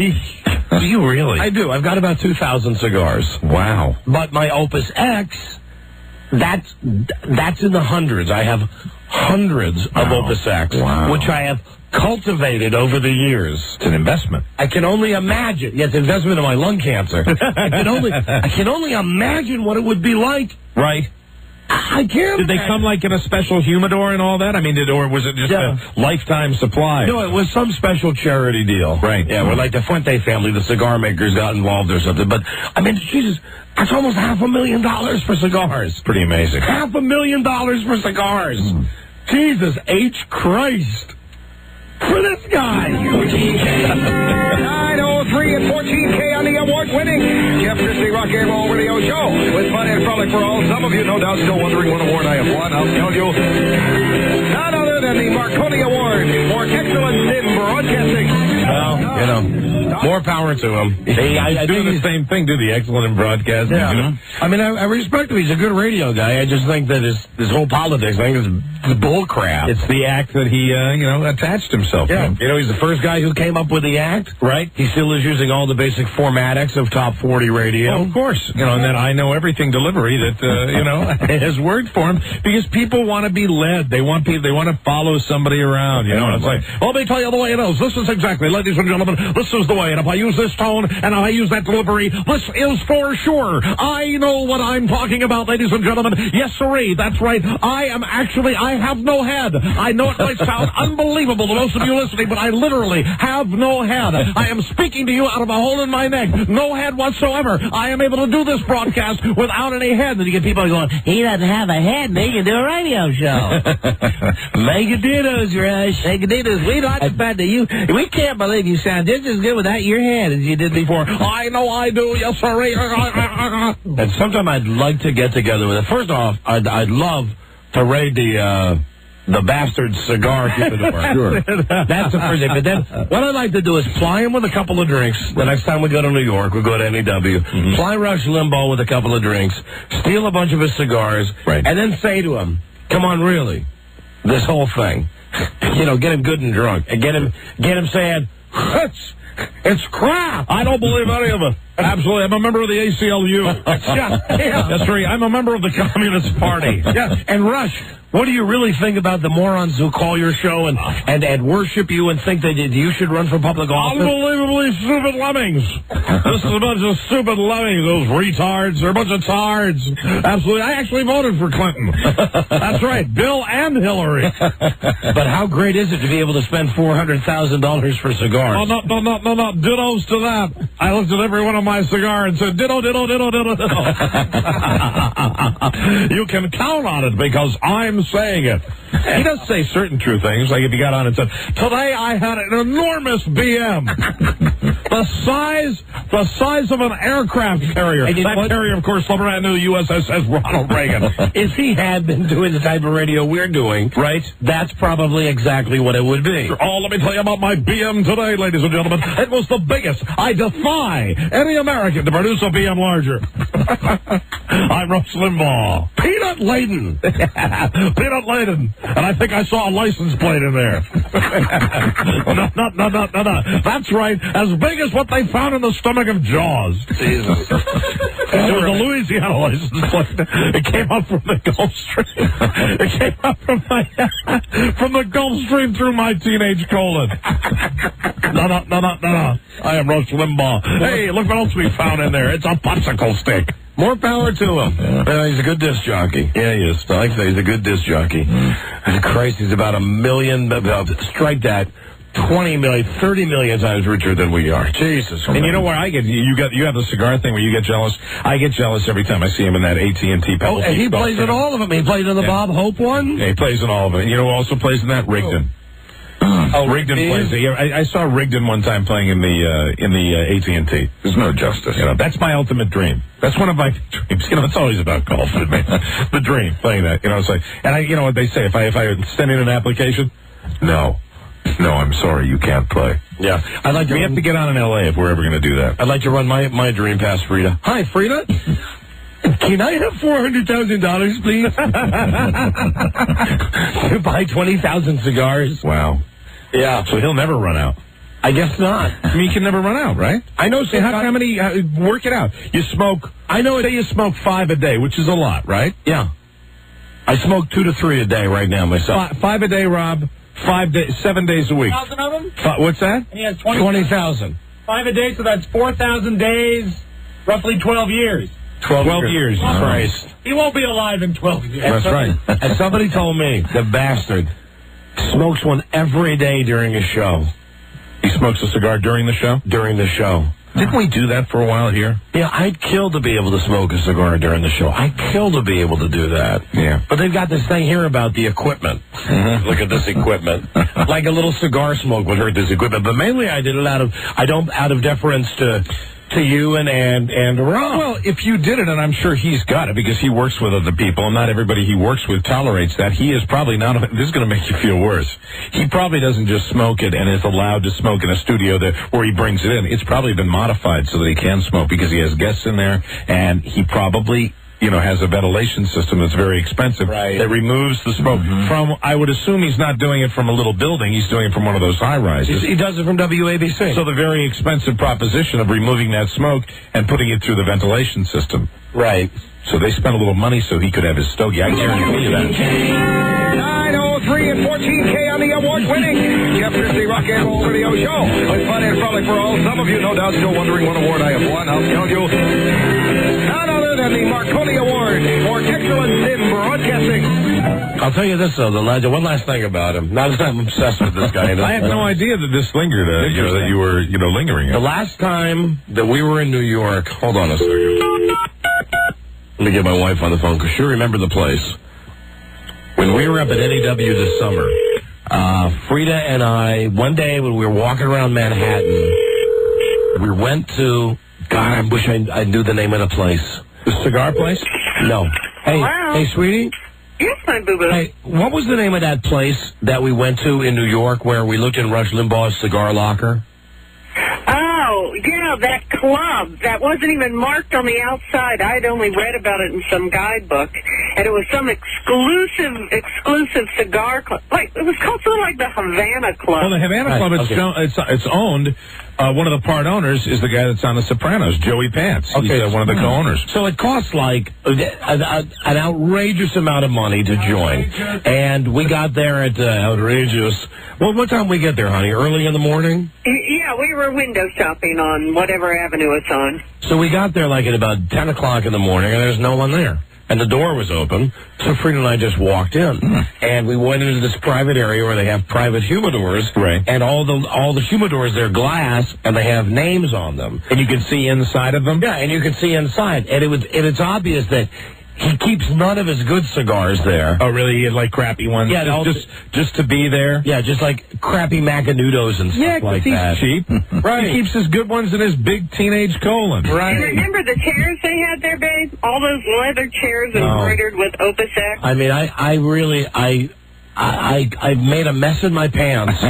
But do you really? I do. I've got about 2,000 cigars. Wow. But my Opus X, that's in the hundreds. I have hundreds of Opus X, which I have cultivated over the years. It's an investment. I can only imagine. Yes, investment in my lung cancer. I can only imagine what it would be like. Right. I can't. Did they come like in a special humidor and all that? I mean, or was it just a lifetime supply? No, it was some special charity deal. Right. Yeah, where like the Fuente family, the cigar makers, got involved or something. But I mean, Jesus, that's almost $500,000 for cigars. Pretty amazing. $500,000 for cigars. Jesus H. Christ. For this guy. 903 and 14K on the award-winning Jeff Christie Rock and Roll Radio Show with fun and frolic for all. Some of you, no doubt, still wondering what award I have won. I'll tell you. None other than the Marconi Award for excellence in broadcasting. Well, more power to him. He's doing the same thing, the excellent in broadcasting. Yeah. I mean, I respect him. He's a good radio guy. I just think that his whole politics thing is bull crap. It's the act that he, attached himself to. He's the first guy who came up with the act. Right. He still is using all the basic formatics of Top 40 radio. Well, of course. And then I Know Everything delivery that, has worked for him because people want to be led. They want to follow somebody around, It's like, let me tell you the way it is. This is exactly, ladies and gentlemen, this is the way. And if I use this tone and if I use that delivery, this is for sure. I know what I'm talking about, ladies and gentlemen. Yes, sirree. That's right. I have no head. I know it might sound unbelievable to most of you listening, but I literally have no head. I am speaking to you out of a hole in my neck. No head whatsoever. I am able to do this broadcast without any head. And you get people going, he doesn't have a head and he can do a radio show. Megaditos, Rush. Megaditos. We like the fact that we can't believe you sound just as good without your head as you did before. I know I do. Yes, sir. And sometime I'd like to get together with it. First off, I'd love to raid the bastard cigar humidor. Sure. That's the first thing. But then what I'd like to do is ply him with a couple of drinks. The next time we go to New York, we go to NEW. Ply Rush Limbaugh with a couple of drinks. Steal a bunch of his cigars. Right. And then say to him, come on, really, this whole thing. Get him good and drunk. And get him saying, it's crap. I don't believe any of it. Absolutely. I'm a member of the ACLU. That's right. I'm a member of the Communist Party. Yeah. And Rush, what do you really think about the morons who call your show and worship you and think that you should run for public office? Unbelievably stupid lemmings. This is a bunch of stupid lemmings. Those retards. They're a bunch of tards. Absolutely. I actually voted for Clinton. That's right. Bill and Hillary. But how great is it to be able to spend $400,000 for cigars? Oh, no. Dittos to that. I looked at every one of my cigars and said, ditto. You can count on it because I'm saying it. He does say certain true things, like if he got on and said, today I had an enormous BM. the size of an aircraft carrier. That carrier, of course, slung around into the USS Ronald Reagan. If he had been doing the type of radio we're doing, right, that's probably exactly what it would be. Oh, let me tell you about my BM today, ladies and gentlemen. It was the biggest. I defy any American to produce a BM larger. I'm Rush Limbaugh. Peanut laden. Peanut laden. And I think I saw a license plate in there. No. That's right. As big as what they found in the stomach of Jaws. Jesus. It was a Louisiana license plate. It came up from the Gulf Stream. It came up from the Gulf Stream through my teenage colon. No. I am Rush Limbaugh. Hey, look what else we found in there. It's a popsicle stick. More power to him. He's a good disc jockey. Yeah, he is. I like that. He's a good disc jockey. Christ, he's about $1 million. Strike that. 20 million, 30 million times richer than we are. Jesus. And you know where I get, you have the cigar thing where you get jealous. I get jealous every time I see him in that AT&T Pebble. Oh, and he plays in all of them. He plays in the Bob Hope one. Yeah, he plays in all of them. And you know who also plays in that? Rigdon. Rigdon plays it. Yeah, I saw Rigdon one time playing in the AT&T. There's no justice. You know, that's my ultimate dream. That's one of my dreams. You know, it's always about golf with me. The dream, playing that. You know, it's like, and you know what they say, if I send in an application, no, I'm sorry, you can't play. Yeah, we have to get on in L.A. if we're ever going to do that. I'd like to run my dream past Frida. Hi, Frida. Can I have $400,000, please? To buy 20,000 cigars. Wow. Yeah. So he'll never run out. I guess not. I mean, he can never run out, right? I know. So how many? Work it out. You smoke. I know. Say you smoke 5 a day, which is a lot, right? Yeah. I smoke 2 to 3 a day right now myself. 5 a day, Rob. 7 days a week. 1,000 of them? What's that? He has 20,000. 5 a day, so that's 4,000 days, roughly 12 years. 12 years. Christ. He won't be alive in 12 years. That's right. And somebody told me, the bastard smokes one every day during a show. He smokes a cigar during the show? During the show. Didn't we do that for a while here? Yeah, I'd kill to be able to smoke a cigar during the show. I'd kill to be able to do that. Yeah. But they've got this thing here about the equipment. Look at this equipment. Like a little cigar smoke would hurt this equipment. But mainly I did it out of deference to you and Rob. Well, if you did it, and I'm sure he's got it because he works with other people, and not everybody he works with tolerates that, he is probably not, this is going to make you feel worse. He probably doesn't just smoke it and is allowed to smoke in a studio where he brings it in. It's probably been modified so that he can smoke because he has guests in there, and he probably, has a ventilation system that's very expensive that removes the smoke from, I would assume he's not doing it from a little building, he's doing it from one of those high-rises. He does it from WABC. So the very expensive proposition of removing that smoke and putting it through the ventilation system. Right. So they spent a little money so he could have his stogie. I guarantee you that. 903 and 14K on the award-winning Jeff Christie Rock and Roll Radio Show. With fun and frolic for all. Some of you, no doubt, still wondering what award I have won. I'll tell you. None other than the Marconi Award for Excellence in Broadcasting. I'll tell you this, though, one last thing about him. Not that I'm obsessed with this guy. I had no idea that this lingered, that you were, lingering. The last time that we were in New York, hold on a second. Let me get my wife on the phone, because she'll remember the place. When we were up at NEW this summer, Frida and I, one day when we were walking around Manhattan, we went to, God, I wish I knew the name of the place. The cigar place? No. Hey, Wow. Hey, sweetie? Yes, my boo-boo. Hey, what was the name of that place that we went to in New York where we looked in Rush Limbaugh's cigar locker? Oh, yeah, that club. That wasn't even marked on the outside. I'd only read about it in some guidebook. And it was some exclusive cigar club. Like, it was called something like the Havana Club. Well, the Havana Club, it's owned one of the part owners is the guy that's on The Sopranos, Joey Pants. He's one of the co-owners. So it costs like an outrageous amount of money to join. And we got there at outrageous. Well, what time we get there, honey? Early in the morning? Yeah, we were window shopping on whatever avenue it's on. So we got there like at about 10 o'clock in the morning, and there's no one there. And the door was open, so Frida and I just walked in. And we went into this private area where they have private humidors. Right. And all the humidors, they're glass, and they have names on them. And you can see inside of them? Yeah, and you can see inside. And it's obvious that he keeps none of his good cigars there. Oh, really? He had like crappy ones? Yeah, just to be there? Yeah, just like crappy Macanudos and stuff like that. He's cheap. Right. He keeps his good ones in his big teenage colon. Right. And remember the chairs they had there, babe? All those leather chairs embroidered with Opus X? I mean, I made a mess in my pants,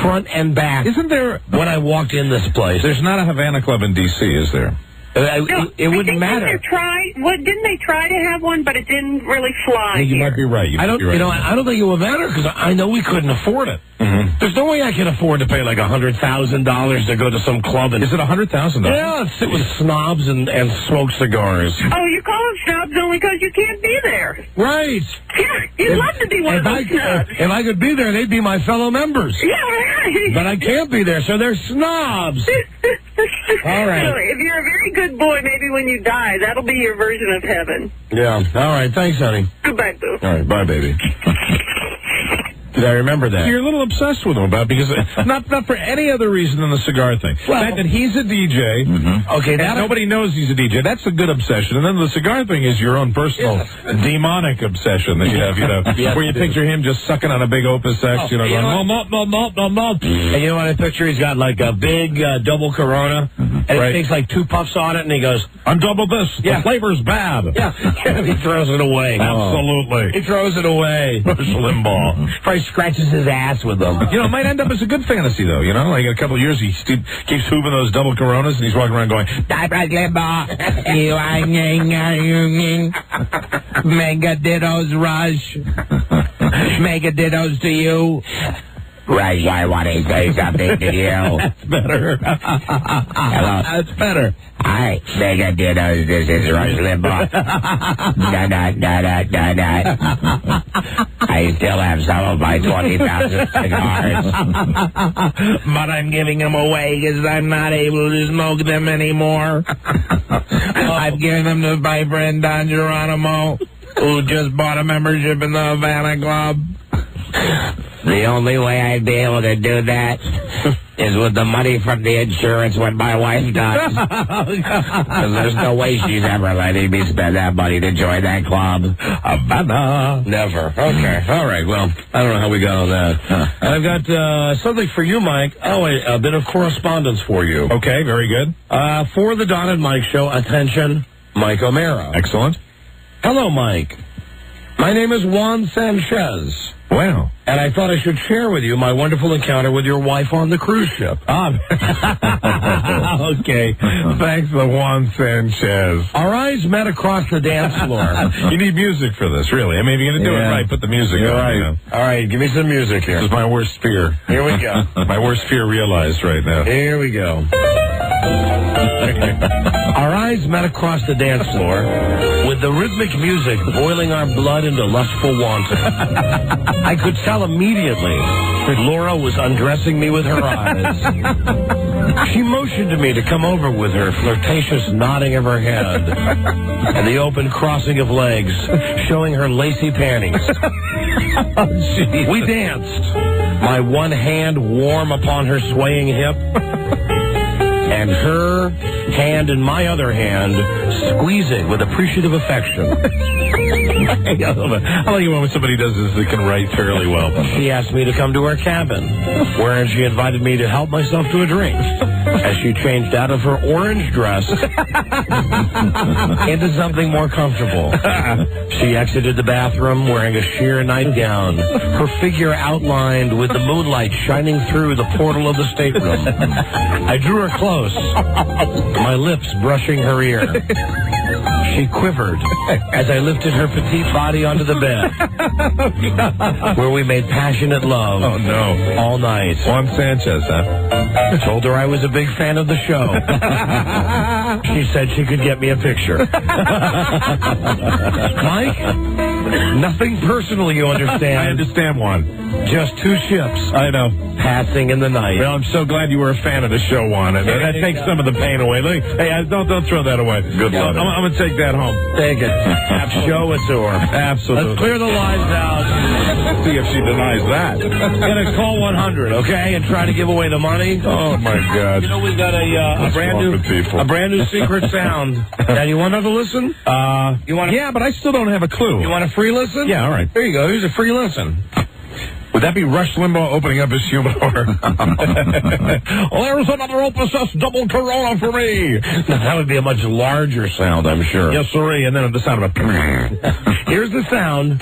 front and back. Isn't there... When I walked in this place. There's not a Havana Club in D.C., is there? It wouldn't matter. Didn't they try to have one, but it didn't really fly? You might be right. I don't think it would matter because I know we couldn't afford it. Mm-hmm. There's no way I can afford to pay like $100,000 to go to some club. Is it $100,000? Yeah, and sit with snobs and smoke cigars. Oh, you call them snobs only because you can't be there. Right. Yeah, you'd love to be one of those snobs. If I could be there, they'd be my fellow members. Yeah, right. But I can't be there, so they're snobs. All right. Really, if you're a very good boy, maybe when you die, that'll be your version of heaven. Yeah. All right. Thanks, honey. Goodbye, boo. All right. Bye, baby. Did I remember that? You're a little obsessed with him about because not for any other reason than the cigar thing. Well, the fact that he's a DJ. Mm-hmm. Okay, that nobody knows he's a DJ. That's a good obsession. And then the cigar thing is your own personal demonic obsession that you have. Yes, where you picture him just sucking on a big Opus X, going, And you know what I picture? He's got like a big double Corona, and he takes like 2 puffs on it, and he goes, "I'm double this. Yeah. The flavor's bad." Yeah, and he throws it away. Absolutely. He throws it away. Rush Limbaugh. Probably scratches his ass with them. It might end up as a good fantasy, though. Like in a couple of years, he keeps hooving those double Coronas, and he's walking around going, Mega dittos, Rush. Mega dittos to you. Rush, I want to say something to you. That's better. Hello. That's better. Hi, Mega dittos, this is Rush Limbaugh. I still have some of my 20,000 cigars. But I'm giving them away because I'm not able to smoke them anymore. I've given them to my friend Don Geronimo, who just bought a membership in the Havana Club. The only way I'd be able to do that is with the money from the insurance when my wife dies. Because there's no way she's ever letting me spend that money to join that club. Havana. Never. Okay. All right. Well, I don't know how we got on that. I've got something for you, Mike. Oh, a bit of correspondence for you. Okay. Very good. For the Don and Mike Show, attention, Mike O'Mara. Excellent. Hello, Mike. My name is Juan Sanchez. Wow. And I thought I should share with you my wonderful encounter with your wife on the cruise ship. Okay. Thanks, the Juan Sanchez. Our eyes met across the dance floor. You need music for this, really. I mean, if you're going to do it right, put the music You're on. right. All right, give me some music here. This is my worst fear. Here we go. My worst fear realized right now. Here we go. Our eyes met across the dance floor with the rhythmic music boiling our blood into lustful wanting. I could tell immediately that Laura was undressing me with her eyes. She motioned to me to come over with her flirtatious nodding of her head and the open crossing of legs, showing her lacy panties. We danced, my one hand warm upon her swaying hip, and her hand in my other hand squeezing with appreciative affection. I like it when somebody does this that can write fairly well. She asked me to come to her cabin, wherein she invited me to help myself to a drink, as she changed out of her orange dress into something more comfortable. She exited the bathroom wearing a sheer nightgown, her figure outlined with the moonlight shining through the portal of the stateroom. I drew her close, my lips brushing her ear. She quivered as I lifted her petite body onto the bed, where we made passionate love. Oh, no. All night. Juan Sanchez, huh? Told her I was a big fan of the show. She said she could get me a picture. Mike, nothing personal, you understand. I understand, Juan. Just two ships. I know. Passing in the night. Well, I'm so glad you were a fan of the show, Juan. That takes some of the pain away. Hey, don't throw that away. Good luck. I'm going to take that home. Take it. Show us to her. Absolutely. Let's clear the lines out. See if she denies that. Gonna call 100, okay, and try to give away the money. Oh my God! You know we've got a brand new secret sound. Now you want to listen? You want? Yeah, but I still don't have a clue. You want a free listen? Yeah, all right. There you go. Here's a free listen. Would that be Rush Limbaugh opening up his humidor? There's another Opus double Corona for me. That would be a much larger sound, I'm sure. Yes, sirree. And then the sound of a... Here's the sound.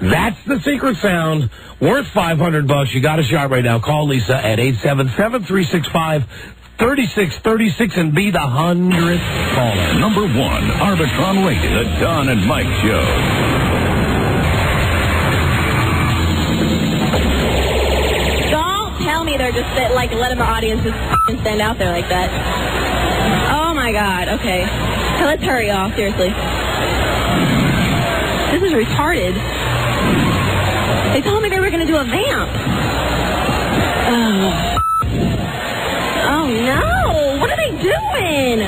That's the secret sound. Worth $500. You got a shot right now. Call Lisa at 877-365-3636 and be the 100th caller. Number 1, Arbitron Radio, the Don and Mike Show. Tell me they're just like letting the audience just stand out there like that. Oh my God. Okay. So let's hurry off. Seriously. This is retarded. They told me they were going to do a vamp. Oh no! What are they doing?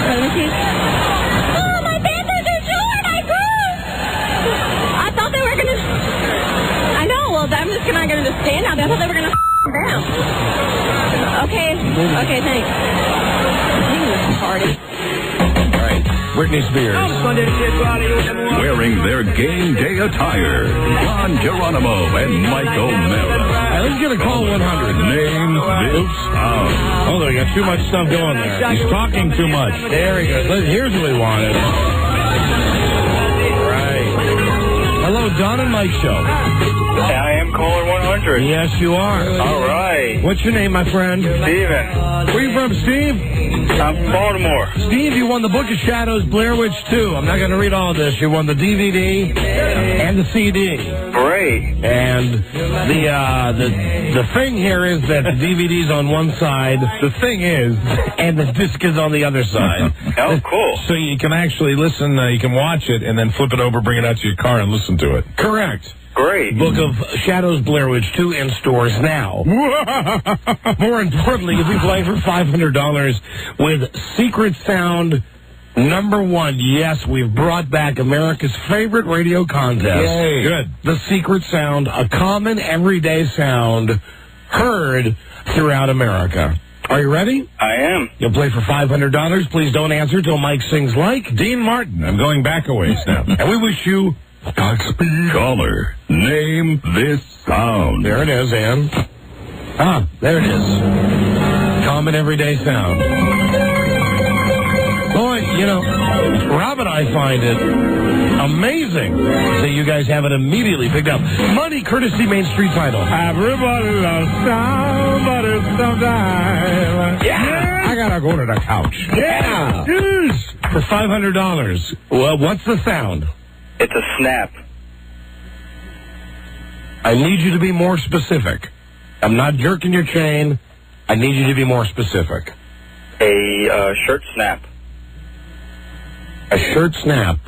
Let me see. Oh, my Panthers are short. I thought they were going to. I know. Well, I'm just not going to just stand out there. I thought they were going to vamp. Okay. Okay. Thanks. Party. Britney Spears. Wearing their game day attire, Don Geronimo and Mike O'Mara. Let's get a call 100. Name this sound. Oh, they got too much stuff going there. He's talking too much. There he goes. Here's what we wanted. Right. Hello, Don and Mike Show. I am caller 100. Yes, you are. All right. What's your name, my friend? Steven. Where are you from, Steve? I'm from Baltimore. Steve, you won the Book of Shadows, Blair Witch 2. I'm not going to read all this. You won the DVD and the CD. Great. And the thing here is that the DVD's on one side. The thing is, and the disc is on the other side. Oh, cool. So you can actually listen, you can watch it, and then flip it over, bring it out to your car, and listen to it. Correct. Great. Book of Shadows, Blair Witch 2 in stores now. More importantly, you'll be playing for $500 with Secret Sound number 1. Yes, we've brought back America's favorite radio contest. Yay. Good. The Secret Sound, a common everyday sound heard throughout America. Are you ready? I am. You'll play for $500. Please don't answer till Mike sings like Dean Martin. I'm going back a ways now. And we wish you Godspeed. Caller, name this sound. There it is, Ann. There it is. Common everyday sound. Boy, you know, Rob and I find it amazing that you guys have it immediately picked up. Money, courtesy Main Street Title. Everybody loves somebody sometime. Yeah! I gotta go to the couch. Yeah! For $500. Well, what's the sound? It's a snap. I need you to be more specific. I'm not jerking your chain. I need you to be more specific. A shirt snap. A shirt snap.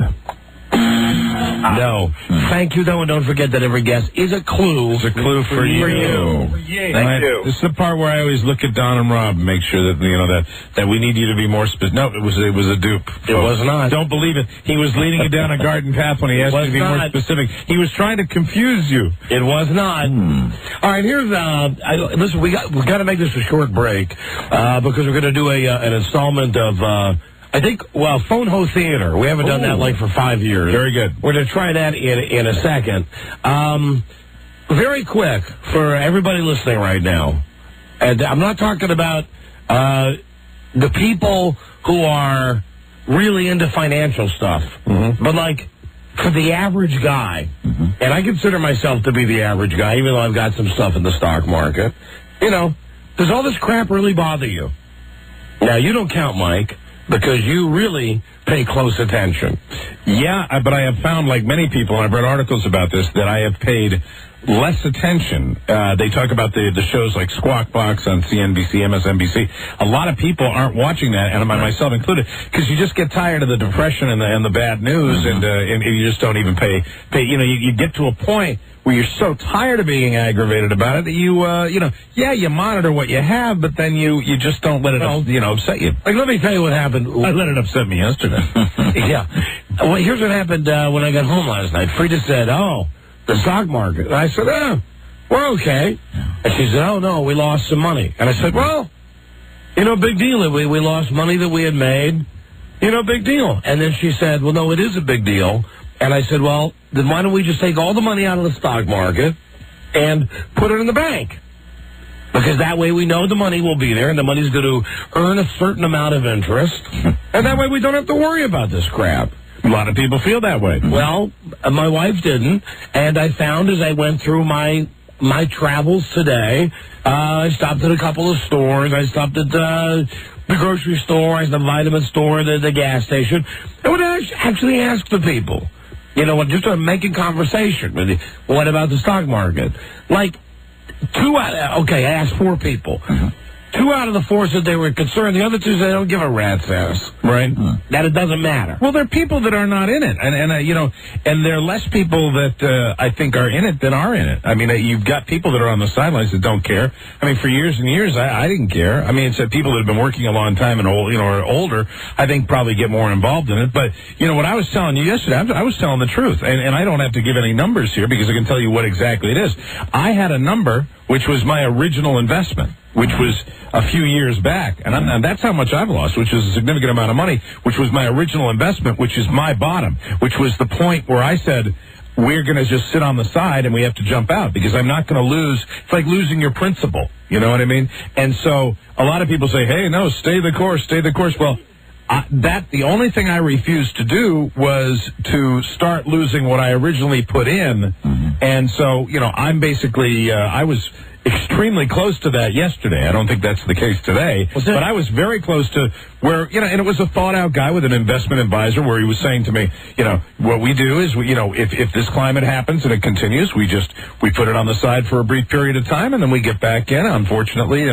No. Thank you, though, and don't forget that every guess is a clue. It's a clue for you. Thank you. This is the part where I always look at Don and Rob and make sure that that we need you to be more specific. No, it was a dupe. It was not. Don't believe it. He was leading you down a garden path when he asked you to be more specific. He was trying to confuse you. It was not. All right, here's listen. We got to make this a short break because we're going to do an installment of. I think, Phone Ho Theater. We haven't done that for 5 years. Very good. We're going to try that in a second. Very quick for everybody listening right now. And I'm not talking about the people who are really into financial stuff, but for the average guy, and I consider myself to be the average guy, even though I've got some stuff in the stock market. You know, does all this crap really bother you? Now, you don't count, Mike. because you really pay close attention. Yeah, but I have found, like many people, and I've read articles about this, that I have paid less attention. They talk about the shows like Squawk Box on CNBC, MSNBC. A lot of people aren't watching that, and myself included, because you just get tired of the depression and the bad news, and you just don't even pay. You get to a point where you're so tired of being aggravated about it that you monitor what you have, but then you just don't let it upset you. Like, let me tell you what happened. I let it upset me yesterday. Yeah. Well, here's what happened when I got home last night. Frida said, the stock market. And I said, we're okay. And she said, oh, no, we lost some money. And I said, well, big deal. We lost money that we had made. Big deal. And then she said, well, no, it is a big deal. And I said, well, then why don't we just take all the money out of the stock market and put it in the bank? Because that way we know the money will be there and the money's going to earn a certain amount of interest. And that way we don't have to worry about this crap. A lot of people feel that way. Well, my wife didn't, and I found as I went through my travels today, I stopped at a couple of stores. I stopped at the grocery store, the vitamin store, the gas station. I would actually ask the people, just making conversation. What about the stock market? Like, I asked 4 people. 2 out of the 4 said they were concerned. The other 2 said they don't give a rat's ass. Right. That it doesn't matter. Well, there are people that are not in it. And there are less people that I think are in it than are in it. I mean, you've got people that are on the sidelines that don't care. I mean, for years and years, I didn't care. I mean, it's people that have been working a long time and are older, I think probably get more involved in it. But, what I was telling you yesterday, I was telling the truth. And I don't have to give any numbers here because I can tell you what exactly it is. I had a number which was my original investment, which was a few years back. And that's how much I've lost, which is a significant amount of money, which was my original investment, which is my bottom, which was the point where I said, we're going to just sit on the side and we have to jump out because I'm not going to lose. It's like losing your principal. You know what I mean? And so a lot of people say, hey, no, stay the course. Well, the only thing I refused to do was to start losing what I originally put in. And so, I'm basically, I was extremely close to that yesterday. I don't think that's the case today. But I was very close to where, and it was a thought-out guy with an investment advisor where he was saying to me, what we do is, if this climate happens and it continues, we put it on the side for a brief period of time and then we get back in. Unfortunately,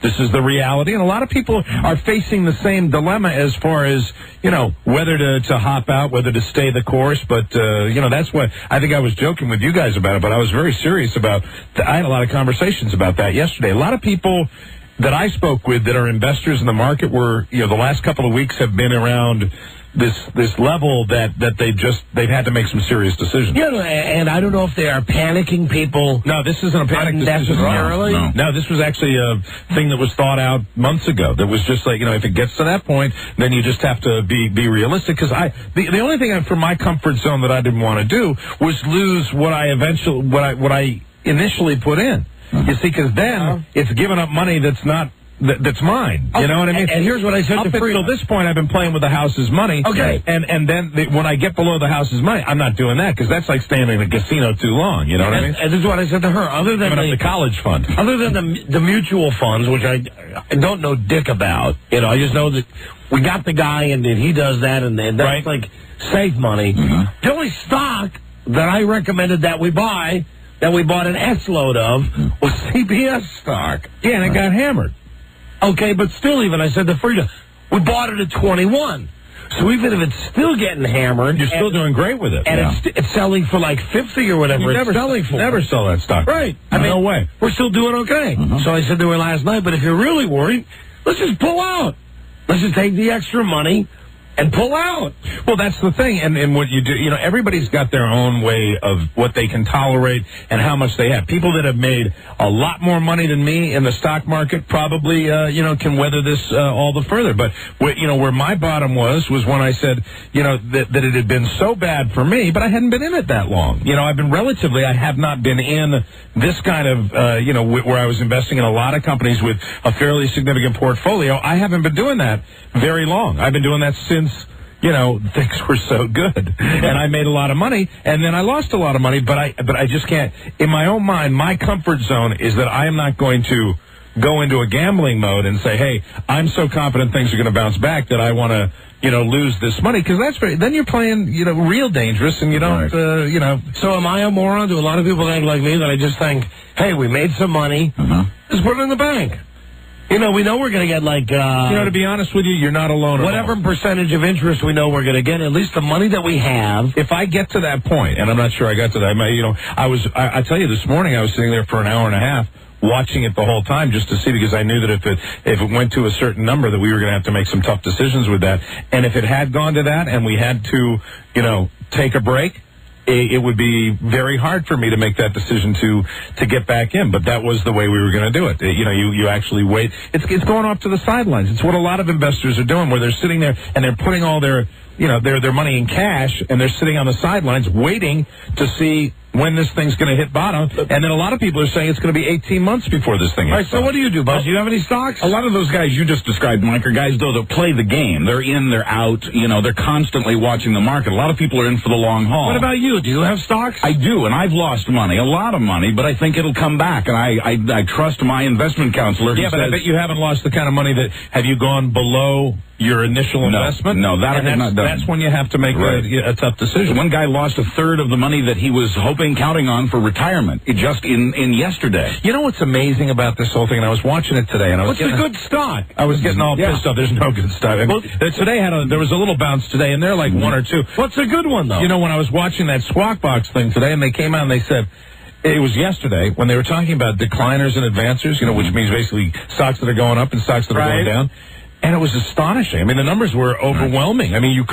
this is the reality. And a lot of people are facing the same dilemma as far as, whether to hop out, whether to stay the course. But, that's what I think I was joking with you guys about it, but I was very serious about I had a lot of conversations about that yesterday. A lot of people that I spoke with that are investors in the market were, the last couple of weeks have been around this level that they've had to make some serious decisions. Yeah, and I don't know if they are panicking people. No, this isn't a panic decision. No, this was actually a thing that was thought out months ago. That was just like, if it gets to that point, then you just have to be realistic. Because the only thing from my comfort zone that I didn't want to do was lose what I initially put in. You see, because then it's giving up money that's mine. You know what I mean? And here's what I said to Frida. Up until this point, I've been playing with the house's money. Okay. And then when I get below the house's money, I'm not doing that because that's like staying in a casino too long. You know what I mean? And this is what I said to her. Other than the college fund. Other than the mutual funds, which I don't know dick about. I just know that we got the guy and he does that and that's like safe money. The only stock that I recommended that we buy, that we bought an S-load of, was CBS stock. Yeah, and it got hammered. Okay, but still even, I said to Frida, we bought it at 21. So even if it's still getting hammered... You're still doing great with it. And it's selling for like 50 or whatever it's selling for. Never sell that stock. Right. No way. We're still doing okay. So I said to her last night, but if you're really worried, let's just pull out. Let's just take the extra money and pull out. Well, that's the thing. And what you do, everybody's got their own way of what they can tolerate and how much they have. People that have made a lot more money than me in the stock market probably, can weather this all the further. But, where my bottom was when I said, that it had been so bad for me, but I hadn't been in it that long. I have not been in this kind of, where I was investing in a lot of companies with a fairly significant portfolio. I haven't been doing that very long. I've been doing that since things were so good, and I made a lot of money, and then I lost a lot of money, but I just can't. In my own mind, my comfort zone is that I am not going to go into a gambling mode and say, hey, I'm so confident things are going to bounce back that I want to, lose this money, because then you're playing, real dangerous, and you don't, So am I a moron? Do a lot of people think like me that I just think, hey, we made some money, just put it in the bank? We know we're going to get like... to be honest with you, you're not alone at all. Whatever percentage of interest we know we're going to get, at least the money that we have. If I get to that point, and I'm not sure I got to that, I tell you, this morning I was sitting there for an hour and a half watching it the whole time just to see, because I knew that if it went to a certain number that we were going to have to make some tough decisions with that. And if it had gone to that and we had to, take a break, it would be very hard for me to make that decision to get back in. But that was the way we were going to do it. You actually wait. It's going off to the sidelines. It's what a lot of investors are doing, where they're sitting there and they're putting all their money in cash, and they're sitting on the sidelines waiting to see when this thing's going to hit bottom. And then a lot of people are saying it's going to be 18 months before this thing hits. All right, so what do you do, Buzz? Do you have any stocks? A lot of those guys you just described, Mike, are guys, though, that play the game. They're in, they're out. They're constantly watching the market. A lot of people are in for the long haul. What about you? Do you have stocks? I do, and I've lost money, a lot of money, but I think it'll come back. And I trust my investment counselor. Yeah, but I bet you haven't lost the kind of money that... Have you gone below your initial investment? No, that I have not done. That's when you have to make a tough decision. One guy lost a third of the money that he was counting on for retirement, just in yesterday. You know what's amazing about this whole thing? And I was watching it today, and I was What's a good stock? I was getting all pissed off. There's no good stock. I mean, today there was a little bounce today, and they're like one or two. What's a good one, though? When I was watching that Squawk Box thing today, and they came out and they said, it was yesterday when they were talking about decliners and advancers, which means basically stocks that are going up and stocks that are going down. And it was astonishing. I mean, the numbers were overwhelming. I mean,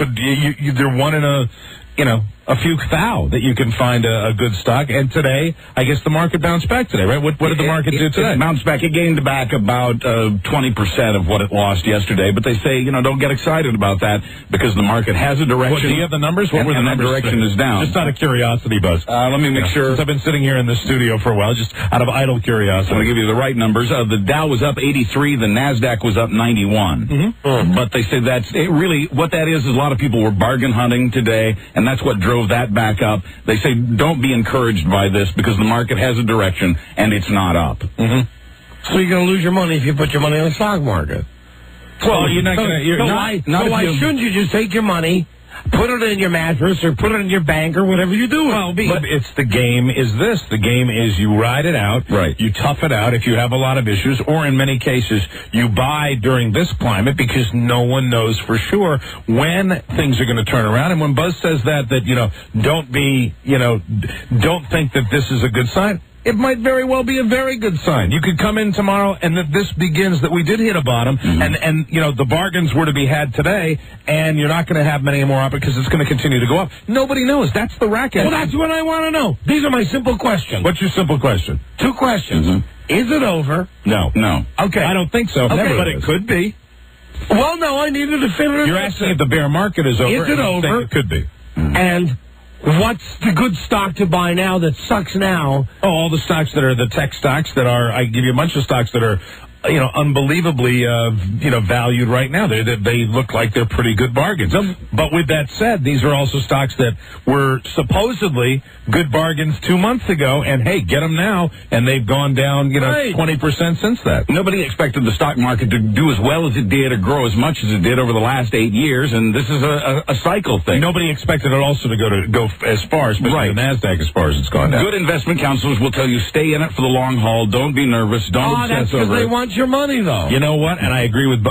they're one in a few thou that you can find a good stock. And today, I guess the market bounced back today, right? What did the market do today? It bounced back. It gained back about 20% of what it lost yesterday. But they say, don't get excited about that, because the market has a direction. Do you have the numbers? What were the numbers? That direction is down. Just out of curiosity, Buzz. Let me make sure. Since I've been sitting here in the studio for a while, just out of idle curiosity. I'm going to give you the right numbers. The Dow was up 83. The NASDAQ was up 91. But they say what that is a lot of people were bargain hunting today, and that's what drove that back up. They say don't be encouraged by this, because the market has a direction and it's not up. So you're going to lose your money if you put your money in the stock market. Well, you're not going to. Why shouldn't you just take your money, put it in your mattress, or put it in your bank, or whatever you do? Well, but it's the game is this. The game is you ride it out. Right. You tough it out if you have a lot of issues, or in many cases, you buy during this climate, because no one knows for sure when things are going to turn around. And when Buzz says that don't think that this is a good sign, it might very well be a very good sign. You could come in tomorrow and that this begins, that we did hit a bottom, and the bargains were to be had today, and you're not going to have many more up because it's going to continue to go up. Nobody knows. That's the racket. Well, that's what I want to know. These are my simple questions. What's your simple question? 2 questions. Is it over? No. Okay. I don't think so. Okay. But it could be. Well, no, I need a definitive. You're asking if the bear market is over. Is it over? It could be. And what's the good stock to buy now that sucks now? Oh, all the stocks that are the tech stocks that are, I give you a bunch of stocks that are, unbelievably, valued right now. They look like they're pretty good bargains. But with that said, these are also stocks that were supposedly good bargains 2 months ago, and hey, get them now, and they've gone down, 20% since that. Nobody expected the stock market to do as well as it did or grow as much as it did over the last 8 years, and this is a cycle thing. Nobody expected it also to go as far, especially the NASDAQ, as far as it's gone down. Good investment counselors will tell you stay in it for the long haul. Don't be nervous. Don't obsess over it. They want your money, though. You know what? And I agree with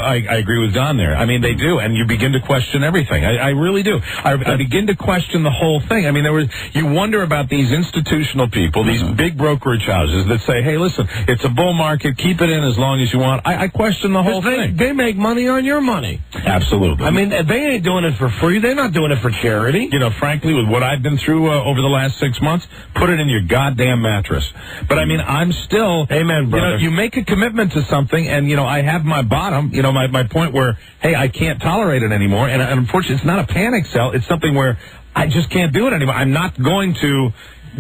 Don there. I mean, they do, and you begin to question everything. I really do. I begin to question the whole thing. I mean, you wonder about these institutional people, these big brokerage houses that say, "Hey, listen, it's a bull market. Keep it in as long as you want." I question the whole thing. They make money on your money. Absolutely. I mean, they ain't doing it for free. They're not doing it for charity. Frankly, with what I've been through over the last 6 months, put it in your goddamn mattress. But I mean, I'm still. Amen, brother. You make a commitment to something, and I have my bottom. My point where, hey, I can't tolerate it anymore, and unfortunately, it's not a panic sell. It's something where I just can't do it anymore. I'm not going to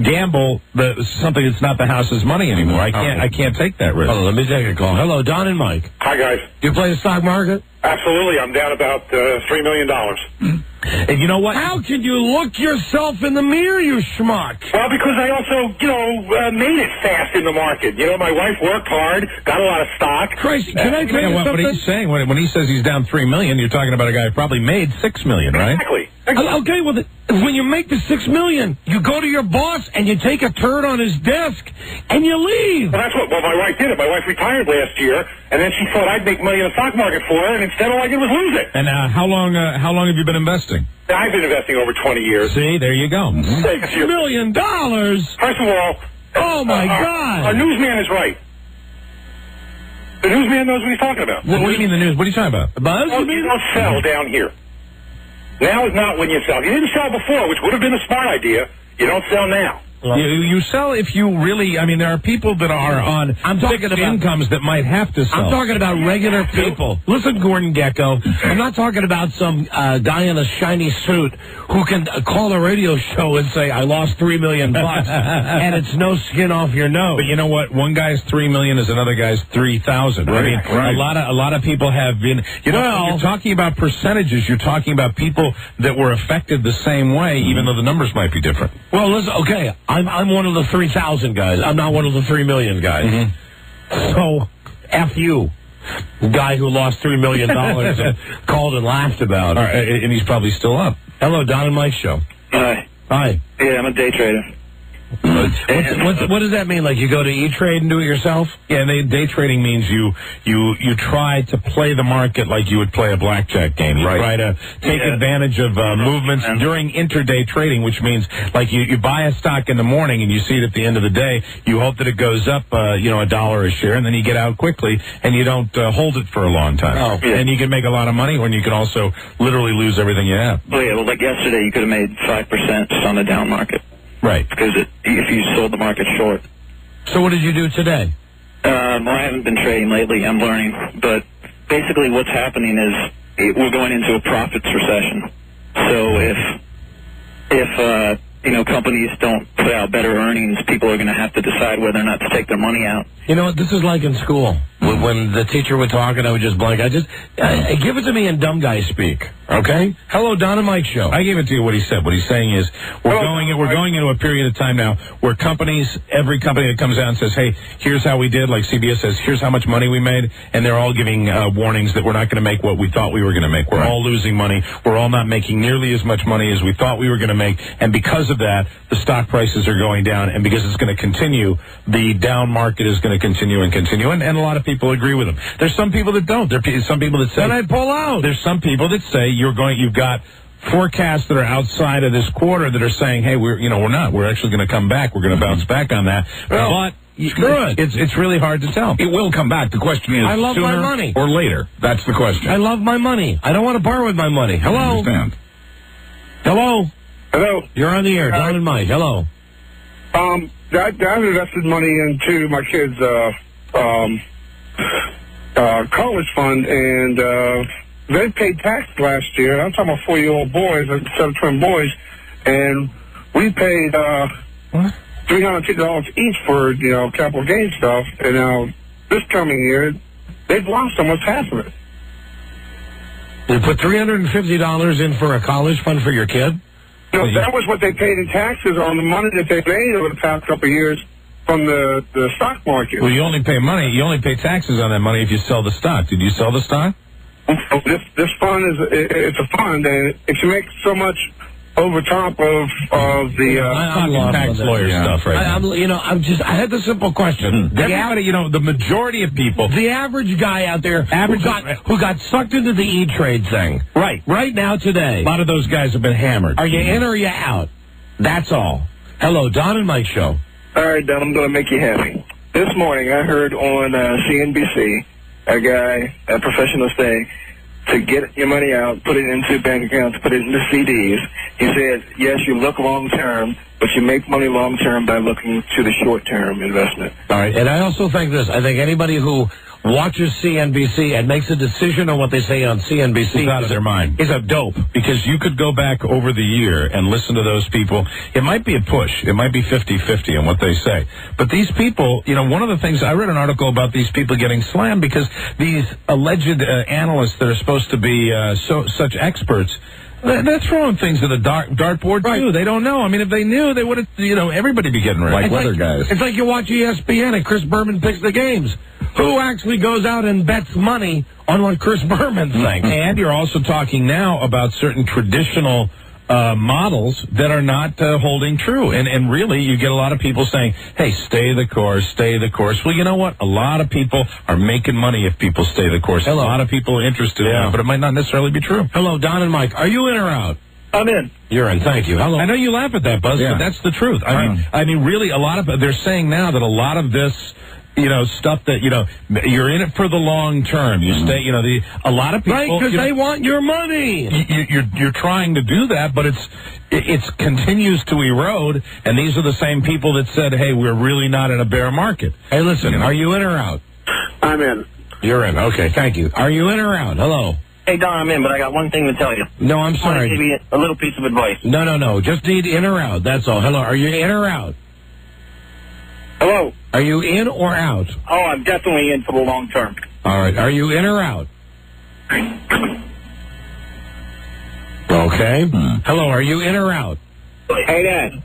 gamble something that's not the house's money anymore. I can't take that risk. Hold on, let me take a call. Hello, Don and Mike. Hi, guys. Do you play the stock market? Absolutely. I'm down about $3 million. And you know what? How can you look yourself in the mirror, you schmuck? Well, because I also, made it fast in the market. My wife worked hard, got a lot of stock. Christ, can I tell you what something? he's saying, when he says he's down $3 million, you're talking about a guy who probably made $6 million, right? Exactly. Okay, well, when you make the $6 million, you go to your boss and you take a turn on his desk and you leave. Well, that's what my wife did. My wife retired last year, and then she thought I'd make money in the stock market for her, and instead all I did was lose it. And how long have you been investing? I've been investing over 20 years. See, there you go. $6 million. First of all, oh my God, our newsman is right. The newsman knows what he's talking about. What do you mean the news? What are you talking about? Buzz? Oh, you don't sell down here. Now is not when you sell. You didn't sell before, which would have been a smart idea. You don't sell now. You sell if you really, there are people that are on fixed incomes that might have to sell. I'm talking about regular people. Listen, Gordon Gecko, I'm not talking about some guy in a shiny suit who can call a radio show and say, I lost $3 million and it's no skin off your nose. But you know what? One guy's $3 million is another guy's 3,000. Right. A lot of people have been, you're talking about percentages. You're talking about people that were affected the same way, even though the numbers might be different. Well, listen, okay. I'm one of the 3,000 guys. I'm not one of the 3 million guys. Mm-hmm. So, F you, guy who lost $3 million and called and laughed about it. And he's probably still up. Hello, Don and Mike Show. Hi. Hi. Yeah, I'm a day trader. What does that mean? Like you go to E-Trade and do it yourself? Yeah, day trading means you try to play the market like you would play a blackjack game. You try to take advantage of movements during intraday trading, which means like you buy a stock in the morning and you see it at the end of the day. You hope that it goes up, $1 a share, and then you get out quickly and you don't hold it for a long time. Oh, yeah. And you can make a lot of money, or you can also literally lose everything you have. Oh, yeah, well, like yesterday, you could have made 5% just on the down market. Right. Because if you sold the market short. So what did you do today? Well, I haven't been trading lately. I'm learning. But basically what's happening is we're going into a profits recession. So if companies don't put out better earnings, people are going to have to decide whether or not to take their money out. You know what? This is like in school. When the teacher would talk and I would just blank. Give it to me in dumb guy speak. Okay? Hello, Don and Mike Show. I gave it to you what he said. What he's saying is we're going into a period of time now where every company that comes out and says, hey, here's how we did, like CBS says, here's how much money we made, and they're all giving warnings that we're not going to make what we thought we were going to make. We're all losing money. We're all not making nearly as much money as we thought we were going to make, and because of that, the stock prices are going down, and because it's going to continue, the down market is going to continue, and a lot of people agree with them. There's some people that don't. There's some people that say, then I'd pull out. There's some people that say you've got forecasts that are outside of this quarter that are saying, hey, we're actually going to come back. We're going to bounce back on that. But it's really hard to tell. It will come back. The question is, I love sooner my money. or later? That's the question. I love my money. I don't want to borrow with my money. Hello? I understand. Hello? Hello. You're on the air. Don and Mike. Hello. I've invested money into my kids' college fund, and they paid tax last year. I'm talking about 4-year-old boys, a set of twin boys, and we paid $350 each for capital gain stuff. And now this coming year, they've lost almost half of it. You put $350 in for a college fund for your kid? No, that was what they paid in taxes on the money that they made over the past couple of years from the stock market. Well, you only pay taxes on that money if you sell the stock. Did you sell the stock? This fund it's a fund, and if you make so much over top of the I'm tax lawyer stuff right now. I had the simple question. Everybody, the majority of people, the average guy out there who got sucked into the E-Trade thing. Right now today. A lot of those guys have been hammered. Are you in or are you out? That's all. Hello, Don and Mike Show. All right, Don, I'm going to make you happy. This morning I heard on CNBC a professional say, to get your money out, put it into bank accounts, put it into CDs. He said, yes, you look long-term, but you make money long-term by looking to the short-term investment. All right, and I also think this. I think anybody who watches CNBC and makes a decision on what they say on CNBC is out of their mind. Is a dope. Because you could go back over the year and listen to those people. It might be a push. It might be 50-50 on what they say. But these people, one of the things, I read an article about these people getting slammed because these alleged analysts that are supposed to be such experts, They're throwing things at a dartboard, too. They don't know. I mean, if they knew, they would have, everybody be getting ready. Like weather guys. It's like you watch ESPN and Chris Berman picks the games. Who actually goes out and bets money on what Chris Berman thinks? And you're also talking now about certain traditional models that are not holding true. And really, you get a lot of people saying, hey, stay the course, stay the course. Well, you know what? A lot of people are making money if people stay the course. Hello. A lot of people are interested in it, but it might not necessarily be true. Hello, Don and Mike. Are you in or out? I'm in. You're in. Thank you. Hello. I know you laugh at that, Buzz, but that's the truth. I mean, really, they're saying now that a lot of this, stuff that, you're in it for the long term. You stay, a lot of people... Right, because they want your money. You're trying to do that, but it continues to erode, and these are the same people that said, hey, we're really not in a bear market. Hey, listen, are you in or out? I'm in. You're in. Okay, thank you. Are you in or out? Hello. Hey, Don, I'm in, but I got one thing to tell you. No, I'm sorry. I want to give you a little piece of advice. No. Just need in or out. That's all. Hello. Are you in or out? Hello. Are you in or out? Oh, I'm definitely in for the long term. All right. Are you in or out? Okay. Hello. Are you in or out? Hey, Dad.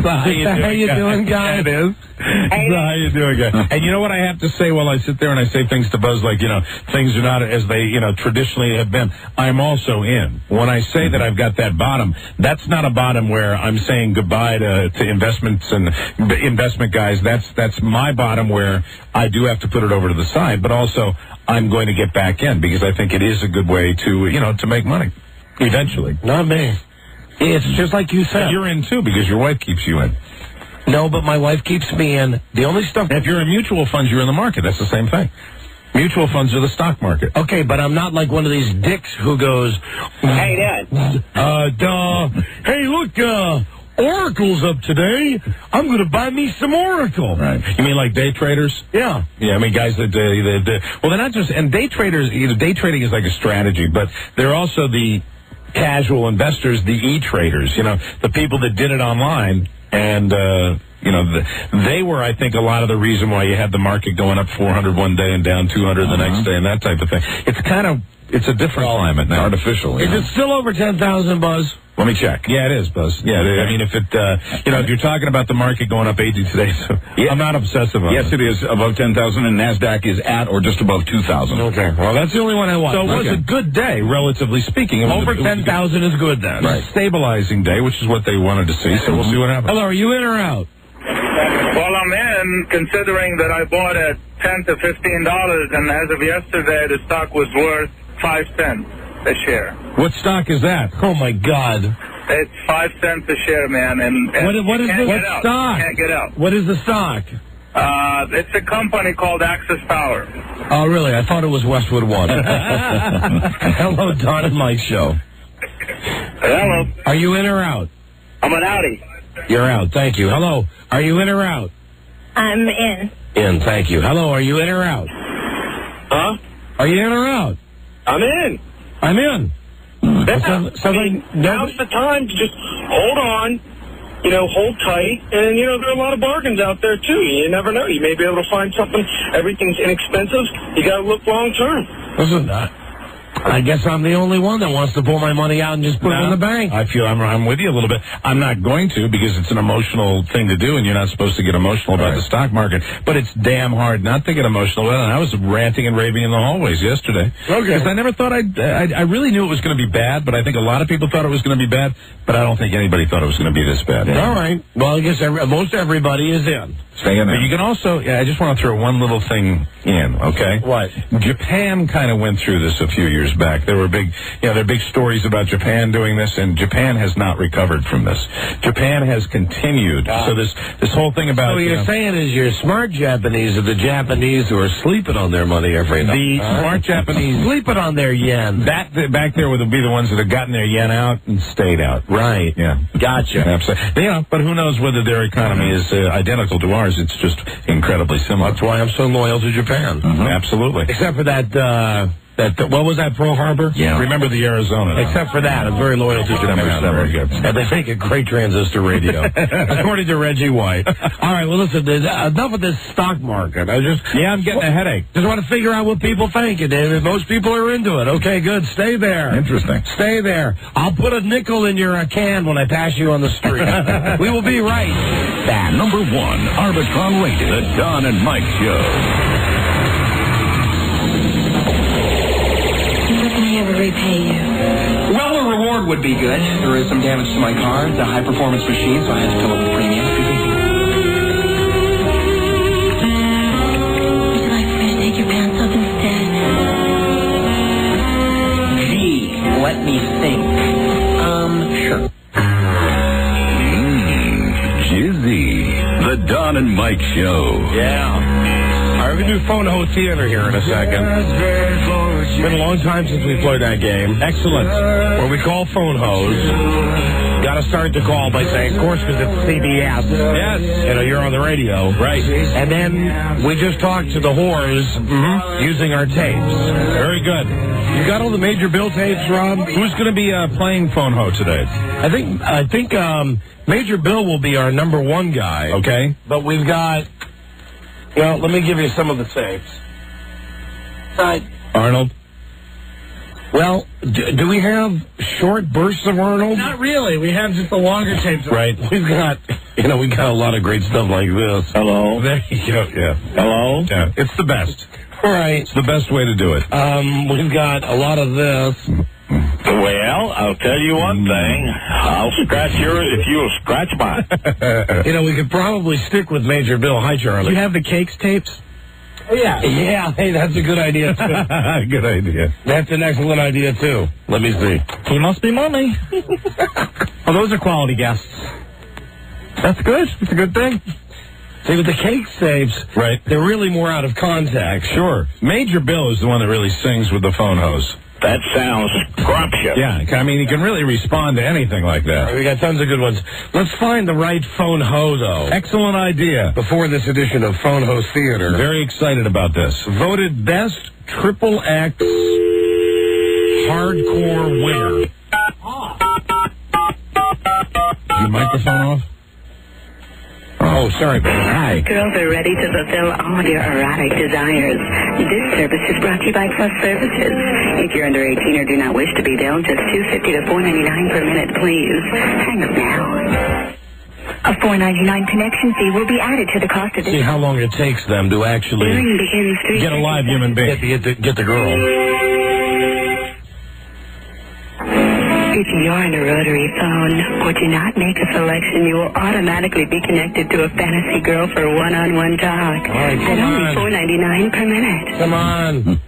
How you doing, guy? It is. How you doing, guy? And you know what I have to say while I sit there and I say things to Buzz like, things are not as they, traditionally have been. I'm also in. When I say that I've got that bottom, that's not a bottom where I'm saying goodbye to investments and investment guys. That's my bottom where I do have to put it over to the side, but also I'm going to get back in because I think it is a good way to, to make money eventually. Not me. It's just like you said. You're in, too, because your wife keeps you in. No, but my wife keeps me in. The only stuff... If you're in mutual funds, you're in the market. That's the same thing. Mutual funds are the stock market. Okay, but I'm not like one of these dicks who goes... Hey, Dad. Hey, look, Oracle's up today. I'm going to buy me some Oracle. Right. You mean like day traders? Yeah. Yeah, I mean guys that... well, they're not just... And day traders... Day trading is like a strategy, but they're also the... casual investors, the e-traders, the people that did it online, and, they were, I think, a lot of the reason why you had the market going up 400 one day and down 200 the next day and that type of thing. It's a different climate now. Artificial. Is it still over 10,000, Buzz? Let me check. Yeah, it is, Buzz. Yeah, I mean, if if you're talking about the market going up 80 today, so I'm not obsessive on it. Yes, it is above 10,000, and NASDAQ is at or just above 2,000. Okay, well, that's the only one I want. So it was a good day, relatively speaking. Over 10,000 is good, then. Right. Stabilizing day, which is what they wanted to see, so we'll see what happens. Hello, are you in or out? Well, I'm in, considering that I bought at $10 to $15, and as of yesterday, the stock was worth 5 cents a share. What stock is that? Oh, my God. It's 5 cents a share, man. And what is the stock? Can't get out. What is the stock? It's a company called Access Power. Oh, really? I thought it was Westwood One. Hello, Don and Mike Show. Hello. Are you in or out? I'm an outie. You're out. Thank you. Hello. Are you in or out? I'm in. In. Thank you. Hello. Are you in or out? Huh? Are you in or out? I'm in. I'm in. Now's the time to just hold on, hold tight, and, there are a lot of bargains out there, too. You never know. You may be able to find something. Everything's inexpensive. You got to look long term. Listen, I guess I'm the only one that wants to pull my money out and just put it in the bank. I feel I'm with you a little bit. I'm not going to because it's an emotional thing to do, and you're not supposed to get emotional about the stock market. But it's damn hard not to get emotional about it. And I was ranting and raving in the hallways yesterday. Okay. Because I never thought I really knew it was going to be bad, but I think a lot of people thought it was going to be bad, but I don't think anybody thought it was going to be this bad. All right. Well, I guess most everybody is in. Stay in there. But you can also, I just want to throw one little thing in, okay? What? Japan kind of went through this a few years back. There were there are big stories about Japan doing this, and Japan has not recovered from this. Japan has continued. So this whole thing about... So what you're saying is your smart Japanese are the Japanese who are sleeping on their money every night. The smart Japanese... Sleeping on their yen. Back there would be the ones that have gotten their yen out and stayed out. Right. Yeah. Gotcha. Absolutely. Yeah, but who knows whether their economy is identical to ours. It's just incredibly similar. That's why I'm so loyal to Japan. Absolutely. Except for that What was that, Pearl Harbor? Yeah. Remember the Arizona. Except for that, I'm very loyal to December 7. Very good. And they make a great transistor radio, according to Reggie White. All right, well, listen, enough of this stock market. I'm getting a headache. Just want to figure out what people think, and David. Most people are into it. Okay, good. Stay there. Interesting. Stay there. I'll put a nickel in your can when I pass you on the street. We will be right. Fan number 1, Arbitron Radio, the Don and Mike Show. When can I ever repay you? Well, a reward would be good. There is some damage to my car. It's a high-performance machine, so I had to fill up the premium. Would you like for me to take your pants off instead? Gee, let me think. Sure. Jizzy, the Don and Mike Show. Yeah. All right, we're going to do Phone Ho Theater here in a second. It's been a long time since we played that game. Excellent. Where we call phone hoes. Got to start the call by saying, of course, because it's CBS. Yes. You're on the radio. Right. And then we just talked to the whores using our tapes. Very good. You got all the Major Bill tapes, Rob? Who's going to be playing Phone Ho today? I think Major Bill will be our number 1 guy. Okay. But we've got... Well, let me give you some of the tapes. Arnold? Well, do we have short bursts of Arnold? Not really. We have just the longer tapes. Right. We've got, we got a lot of great stuff like this. Hello. There you go. Yeah. Hello. Yeah. It's the best. All right. It's the best way to do it. We've got a lot of this. Well, I'll tell you one thing. I'll scratch yours if you'll scratch mine. We could probably stick with Major Bill. Hi, Charlie. You have the Cakes tapes? Oh, yeah. Yeah, hey, that's a good idea, too. Good idea. That's an excellent idea, too. Let me see. He must be money. Oh, those are quality guests. That's good. It's a good thing. See, with the cake tapes, right, they're really more out of context. Sure. Major Bill is the one that really sings with the phone hose. That sounds scrumptious. Yeah, I mean, he can really respond to anything like that. Right, we got tons of good ones. Let's find the right phone ho, though. Excellent idea. Before this edition of Phone Ho Theater. Very excited about this. Voted best triple X hardcore winner. Is your microphone off? Oh, sorry, baby. Hi. Girls are ready to fulfill all your erotic desires. This service is brought to you by Plus Services. If you're under 18 or do not wish to be billed, just $2.50 to $4.99 per minute, please. Hang up now. A $4.99 connection fee will be added to the cost of this. See how long it takes them to actually get a live human being. Get the girl. If you're on a rotary phone or do not make a selection, you will automatically be connected to a fantasy girl for one-on-one talk. All right, at only $4.99 per minute. Come on.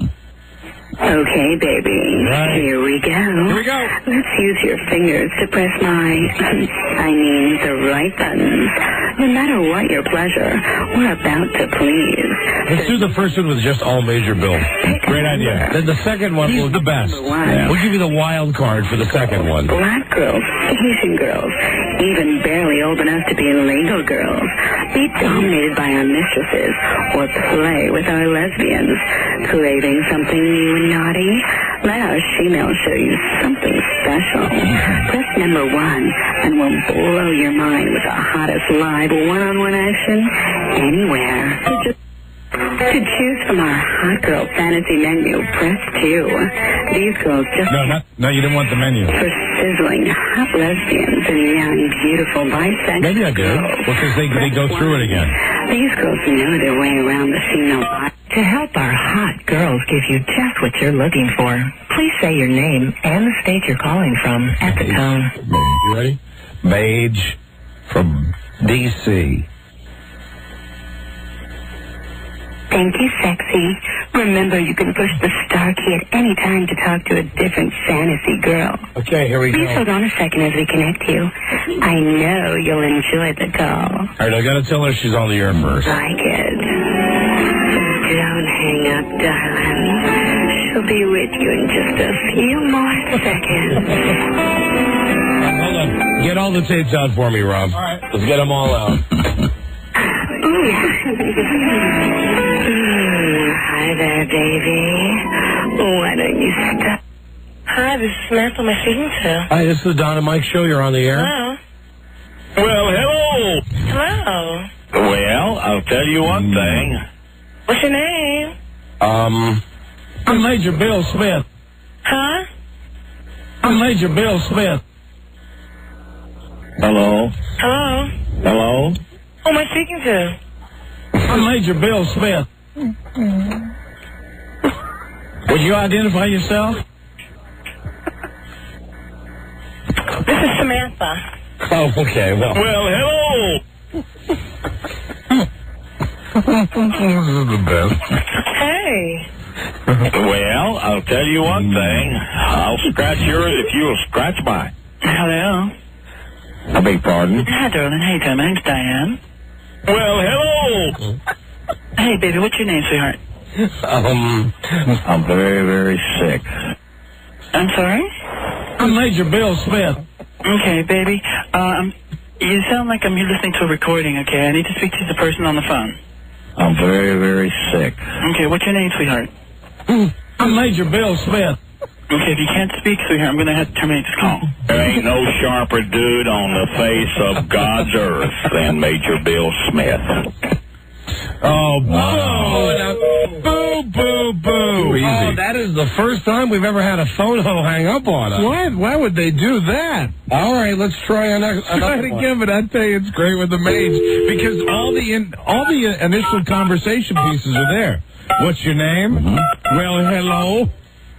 Okay, baby. Right. Here we go. Here we go. Let's use your fingers to press the right buttons. No matter what your pleasure, we're about to please. Let's do the first one with just all Major Bill. Great idea. Then the second one was the best. Yeah. We'll give you the wild card for the second one. Black girls, Asian girls, even barely old enough to be legal girls. Be dominated by our mistresses or play with our lesbians. Craving something new and naughty? Let our female show you something special. Press number 1 and we'll blow your mind with the hottest live one-on-one action anywhere. To choose from our hot girl fantasy menu, press 2. These girls just... No, you didn't want the menu. For sizzling hot lesbians and young, beautiful bisexual... Maybe I did. Well, because they go through it again. These girls know their way around the female body. To help our hot girls give you just what you're looking for, please say your name and the state you're calling from at the tone. You ready? Mage from D.C. Thank you, sexy. Remember, you can push the star key at any time to talk to a different fantasy girl. Okay, here we go. Please hold on a second as we connect you. I know you'll enjoy the call. All right, I got to tell her she's on the air first. Like it. Don't hang up, darling. She'll be with you in just a few more seconds. Hold on. Get all the tapes out for me, Rob. All right. Let's get them all out. Hi there, baby. Why don't you stop? Hi, this is Samantha. Am I speaking to? Hi, this is the Don and Mike Show. You're on the air. Hello. Well, hello. Hello. Well, I'll tell you one thing. What's your name? I'm Major Bill Smith. Huh? I'm Major Bill Smith. Hello. Hello. Hello. Who am I speaking to? I'm Major Bill Smith. Would you identify yourself? This is Samantha. Oh, okay. Well, hello. this is the best. Hey. Well, I'll tell you one thing. I'll scratch yours if you'll scratch mine. Hello. I beg your pardon? Hi, darling. Hey, Tom. My name's Diane. Well, hello. Hey, baby. What's your name, sweetheart? I'm very, very sick. I'm sorry? I'm Major Bill Smith. Okay, baby. You sound like I'm listening to a recording, okay? I need to speak to the person on the phone. I'm very, very sick. Okay, what's your name, sweetheart? I'm Major Bill Smith. Okay, if you can't speak, sweetheart, I'm going to have to terminate this call. There ain't no sharper dude on the face of God's earth than Major Bill Smith. Oh, boo, boo, boo. Easy. Oh, that is the first time we've ever had a photo hang up on us. Why would they do that? All right, let's try another Try to one. give it. I tell you, it's great with the maids because all the initial conversation pieces are there. What's your name? Well, hello.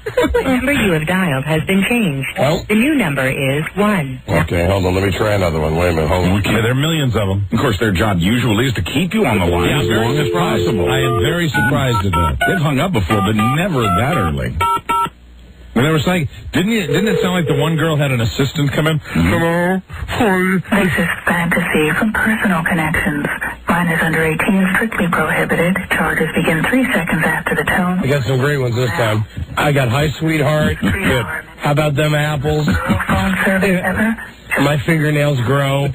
The number you have dialed has been changed. Well, The new number is 1. okay, hold on. Let me try another one. Wait a minute. Hold on. Yeah, there are millions of them. Of course, their job usually is to keep you on the line as long as possible. I am very surprised at that. They've hung up before, but never that early. When they were saying, didn't it sound like the one girl had an assistant come in? Hello? This is fantasy from Personal Connections. Mine is under 18, strictly prohibited. Charges begin 3 seconds after the tone. I got some great ones this time. I got Hi, Sweetheart. Good. How about them apples? Phone service ever? My fingernails grow.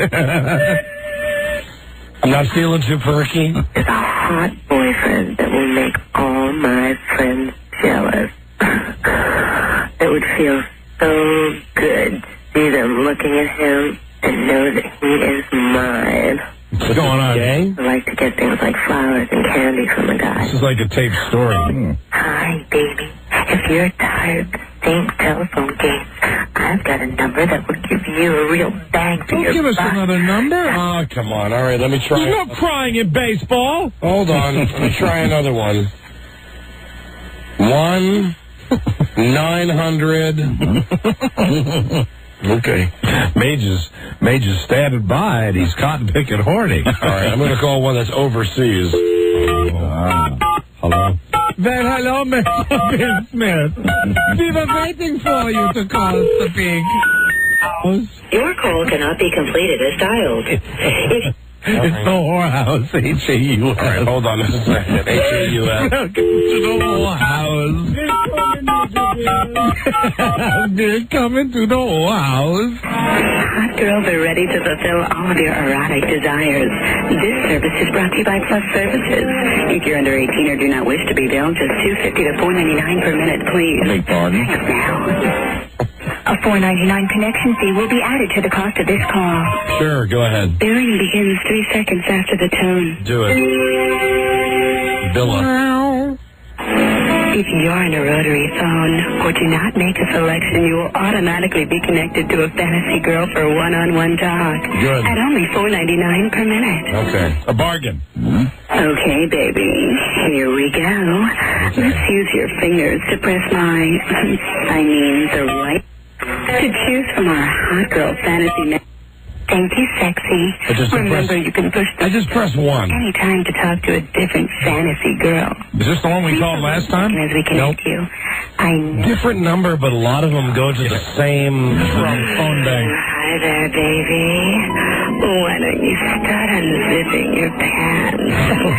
I'm not feeling too perky. It's a hot boyfriend that will make all my friends jealous. It would feel so good to see them looking at him and know that he is mine. What's going on? I like to get things like flowers and candy from the guy. This is like a taped story. Hi, baby. If you're tired of the same telephone games, I've got a number that will give you a real bang for Don't your give us buck. another number. Oh, come on. All right, let me try. There's no crying in baseball. Hold on. Let me try another one. 1-900. Okay. Mage is standing by and he's cotton picking horny. All right, I'm going to call one that's overseas. Hello. Then hello, Mr. Bill Smith. We were waiting for you to call us the big house. Your call cannot be completed as dialed. It's the whorehouse, H-A-U-S. All right, hold on just a second. H-A-U-S. Welcome to the whorehouse. They're coming to the whorehouse. Hot girls are ready to fulfill all of your erotic desires. This service is brought to you by Plus Services. If you're under 18 or do not wish to be billed, just $2.50 to $4.99 per minute, please. Beg pardon? Now. A $4.99 connection fee will be added to the cost of this call. Sure, go ahead. Billing begins 3 seconds after the tone. Do it. Billa. If you're on a rotary phone or do not make a selection, you will automatically be connected to a fantasy girl for one-on-one talk. Good. At only $4.99 per minute. Okay. A bargain. Okay, baby. Here we go. Let's use your fingers to press the right to choose from our hot girl fantasy. Thank you, sexy. Remember, you can push I just pressed 1. anytime to talk to a different fantasy girl. Is this the one we called last time? As we connect you, I know. Different number, but a lot of them go to the same phone bank. Hi there, baby. Why don't you start unzipping your pants?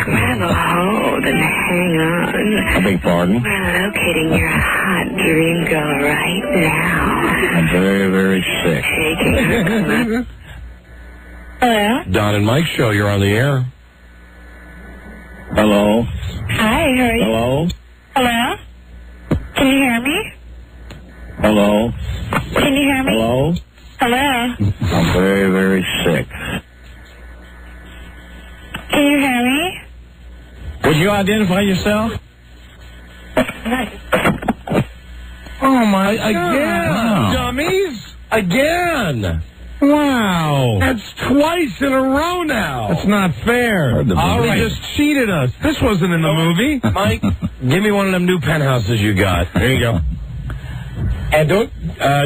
Grab a hold and hang on. I beg your pardon? We're locating your hot dream girl right now. I'm very, very sick. Shaking her. Hello? Don and Mike Show, you're on the air. Hello? Hi, how are you? Hello? Hello? Can you hear me? Hello? Can you hear me? Hello? Hello? I'm very, very sick. Can you hear me? Would you identify yourself? Oh, my God. Again. Dummies. Again. Wow. That's twice in a row now. That's not fair. All right. They just cheated us. This wasn't in the movie. Mike, give me one of them new penthouses you got. There you go. And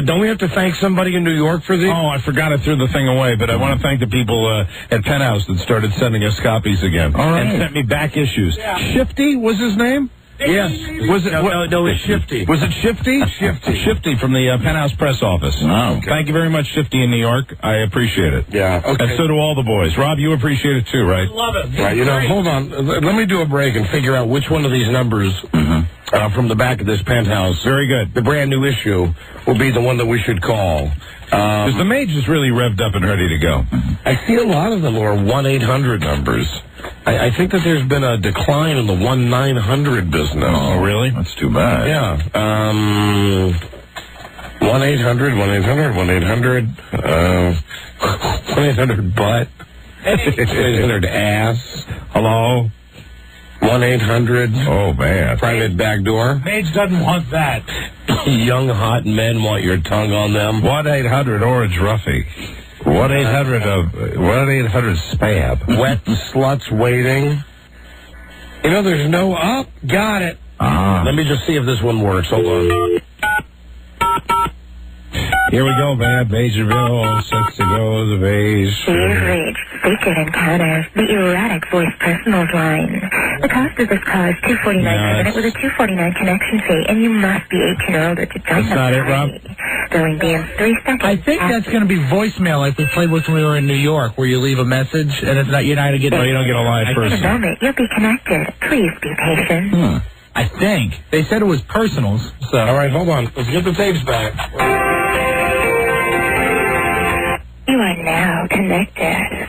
don't we have to thank somebody in New York for these? Oh, I forgot I threw the thing away, but I want to thank the people at Penthouse that started sending us copies again. All right. And sent me back issues. Shifty was his name? Yes. Was it? No, it's Shifty. Was it Shifty? Shifty from the Penthouse press office. Oh, okay. Thank you very much, Shifty in New York. I appreciate it. Yeah. Okay. And so do all the boys. Rob, you appreciate it too, right? Love it. Right. You know, hold on. Let me do a break and figure out which one of these numbers from the back of this Penthouse. Very good. The brand new issue will be the one that we should call. Because the Mage is really revved up and ready to go. I see a lot of them are 1-800 numbers. I think that there's been a decline in the 1-900 business. Oh, really? That's too bad. Yeah. 1-800, 1-800 butt. 1-800 ass. Hello? 1-800. Oh, man. Private back door. Mage doesn't want that. Young hot men want your tongue on them. 1-800 Orange Ruffy. 1-800 Spam. Wet sluts waiting. You know, there's no up. Got it. Let me just see if this one works. Hold on. Here we go, man. Majorville, sexy goes of age. You've reached Secret Encounters, the erotic voice personals line. The cost of this call is $249 per minute with a $249 connection fee, and you must be 18 or older to join That's not it, Rob? Billing begins 3 seconds. I think that's going to be voicemail like we played with when we were in New York, where you leave a message and it's not, you're not going to get... No, you don't get a live In person. a moment, you'll be connected. Please be patient. I think. They said it was personals, so... All right, hold on. Let's get the tapes back. You are now connected.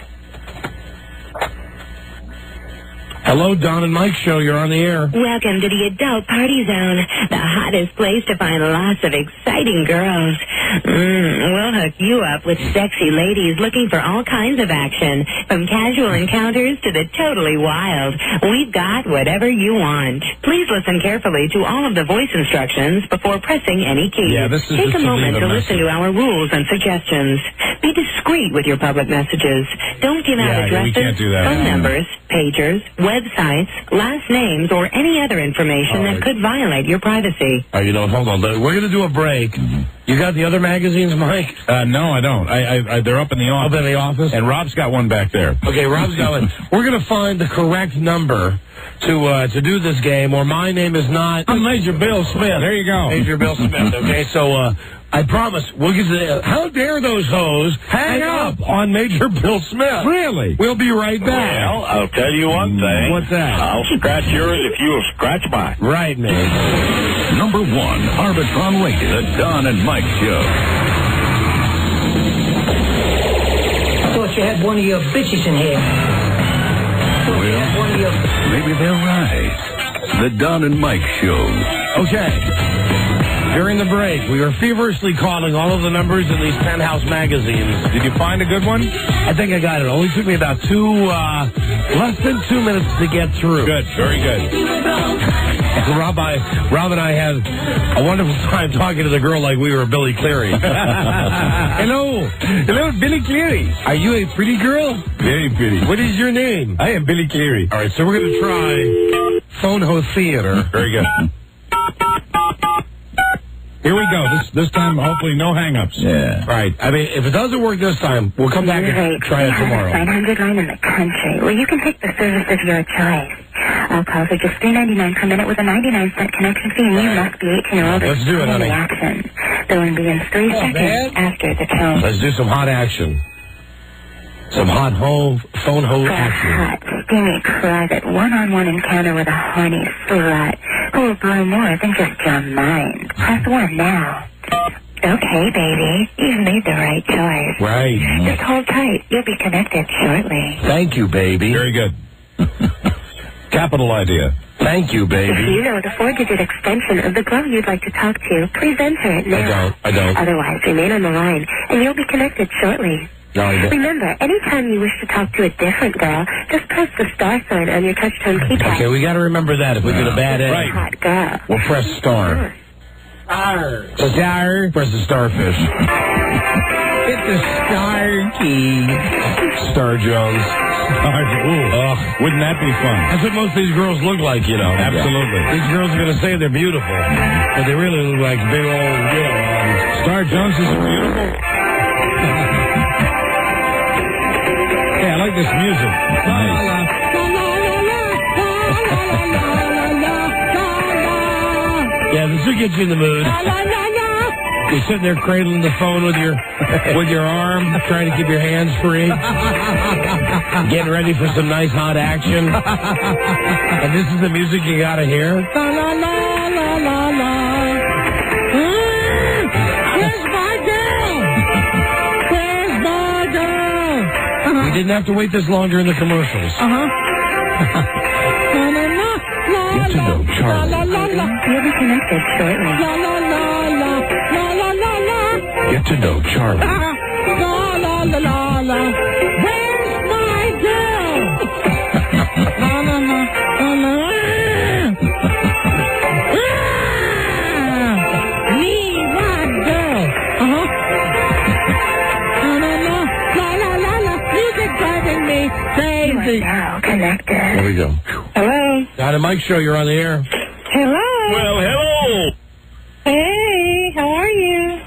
Hello, Don and Mike Show. You're on the air. Welcome to the Adult Party Zone, the hottest place to find lots of exciting girls. We'll hook you up with sexy ladies looking for all kinds of action, from casual encounters to the totally wild. We've got whatever you want. Please listen carefully to all of the voice instructions before pressing any key. Yeah, this is Take just a to moment leave a to listen to our rules and suggestions. Be discreet with your public messages. Don't give out Yeah, we addresses, can't do that. phone numbers, pagers, websites, last names, or any other information that could violate your privacy. You know, hold on. We're going to do a break. You got the other magazines, Mike? No, I don't. They're up in the office. Up in the office? And Rob's got one back there. Okay, Rob's got one. We're going to find the correct number to do this game, or my name is not... I'm Major Bill Smith. There you go. Major Bill Smith, okay? So, I promise, we'll get to... How dare those hoes hang up on Major Bill Smith? Really? We'll be right back. Well, I'll tell you one thing. What's that? I'll scratch yours if you will scratch mine. Right, Major. Number 1, Arbitron rated, the Don and Mike Show. I thought you had one of your bitches in here. Maybe they're right. The Don and Mike Show. Okay. During the break, we were feverishly calling all of the numbers in these Penthouse magazines. Did you find a good one? I think I got it. It only took me about less than 2 minutes to get through. Good, very good. And Rob and I had a wonderful time talking to the girl like we were Billy Cleary. Hello, Billy Cleary. Are you a pretty girl? Very pretty. What is your name? I am Billy Cleary. All right, so we're going to try Phone Ho Theater. Very good. Here we go. This time, hopefully, no hang-ups. Yeah. All right. I mean, if it doesn't work this time, we'll come back and try it tomorrow. 900 line in the country, where you can pick the service of your choice. All calls are just $3.99 per minute with a 99-cent connection fee, and you must be 18 or older. Let's do it, honey. Action. Billing begins 3 seconds after the tone. Let's do some hot action. Some hot phone ho action. Hot, steamy, private, one-on-one encounter with a horny slut who will blow more than just your mind. Press 1 now. Okay, baby. You've made the right choice. Right. Just hold tight. You'll be connected shortly. Thank you, baby. Very good. Capital idea. Thank you, If baby. you know the 4-digit extension of the girl you'd like to talk to, please enter it now. I don't. Otherwise, remain on the line, and you'll be connected shortly. No, I don't. Remember, anytime you wish to talk to a different girl, just press the star sign on your touch-tone keypad. Okay, we got to remember that if we get a bad egg. Right. Hot girl. We'll press star. Star. Press the starfish. Hit the star key. Star Jones. Wouldn't that be fun? That's what most of these girls look like, you know. Absolutely. These girls are going to say they're beautiful, but they really look like big old, Star Jones is beautiful. Hey, I like this music. Nice. Yeah, this will get you in the mood. You're sitting there cradling the phone with your arm, trying to keep your hands free, getting ready for some nice hot action. And this is the music you got to hear. La la la la la la. Where's my girl? Where's my girl? We didn't have to wait this long during the commercials. Get to know Charlie. You'll be connected shortly. La la la la la la la la. Get to know Charlie. La la la la la. Where's my girl? La la la la la. Me, my girl. La la la la la la. Music driving me crazy. Now connected. There we go. Hello. Got a Mike show, you're on the air. Hello. Well, hello. Hey, how are you?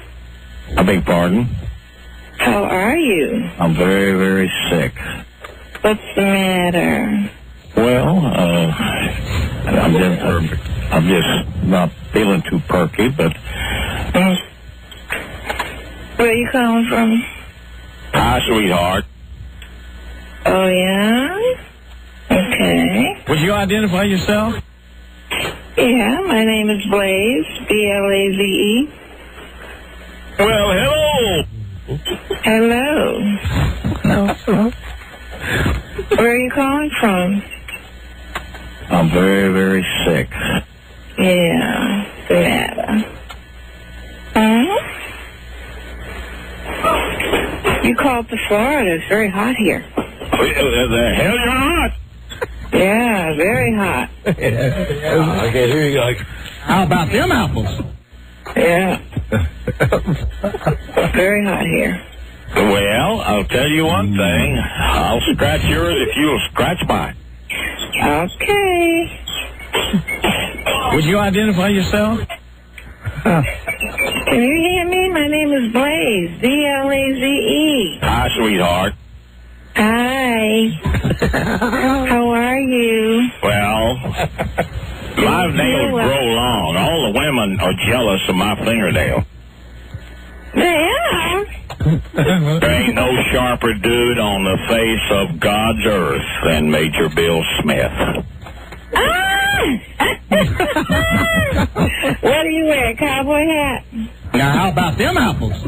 I beg pardon? How are you? I'm very, very sick. What's the matter? Well, I'm just not feeling too perky, but... Where are you calling from? Hi, sweetheart. Oh, yeah? Okay. Would you identify yourself? Yeah, my name is Blaze, B-L-A-Z-E. Well, hello. Hello. Where are you calling from? I'm very, very sick. Yeah, what's the matter? You called to Florida. It's very hot here. The hell you're not. Yeah, very hot. Okay, here you go. How about them apples? Yeah. Very hot here. Well, I'll tell you one thing. I'll scratch yours if you'll scratch mine. Okay. Would you identify yourself? Can you hear me? My name is Blaze, B-L-A-Z-E. Hi, sweetheart. Hi. How are you? Well, my nails grow long. All the women are jealous of my fingernail. They are? There ain't no sharper dude on the face of God's earth than Major Bill Smith. What do you wear, cowboy hat? Now, how about them apples?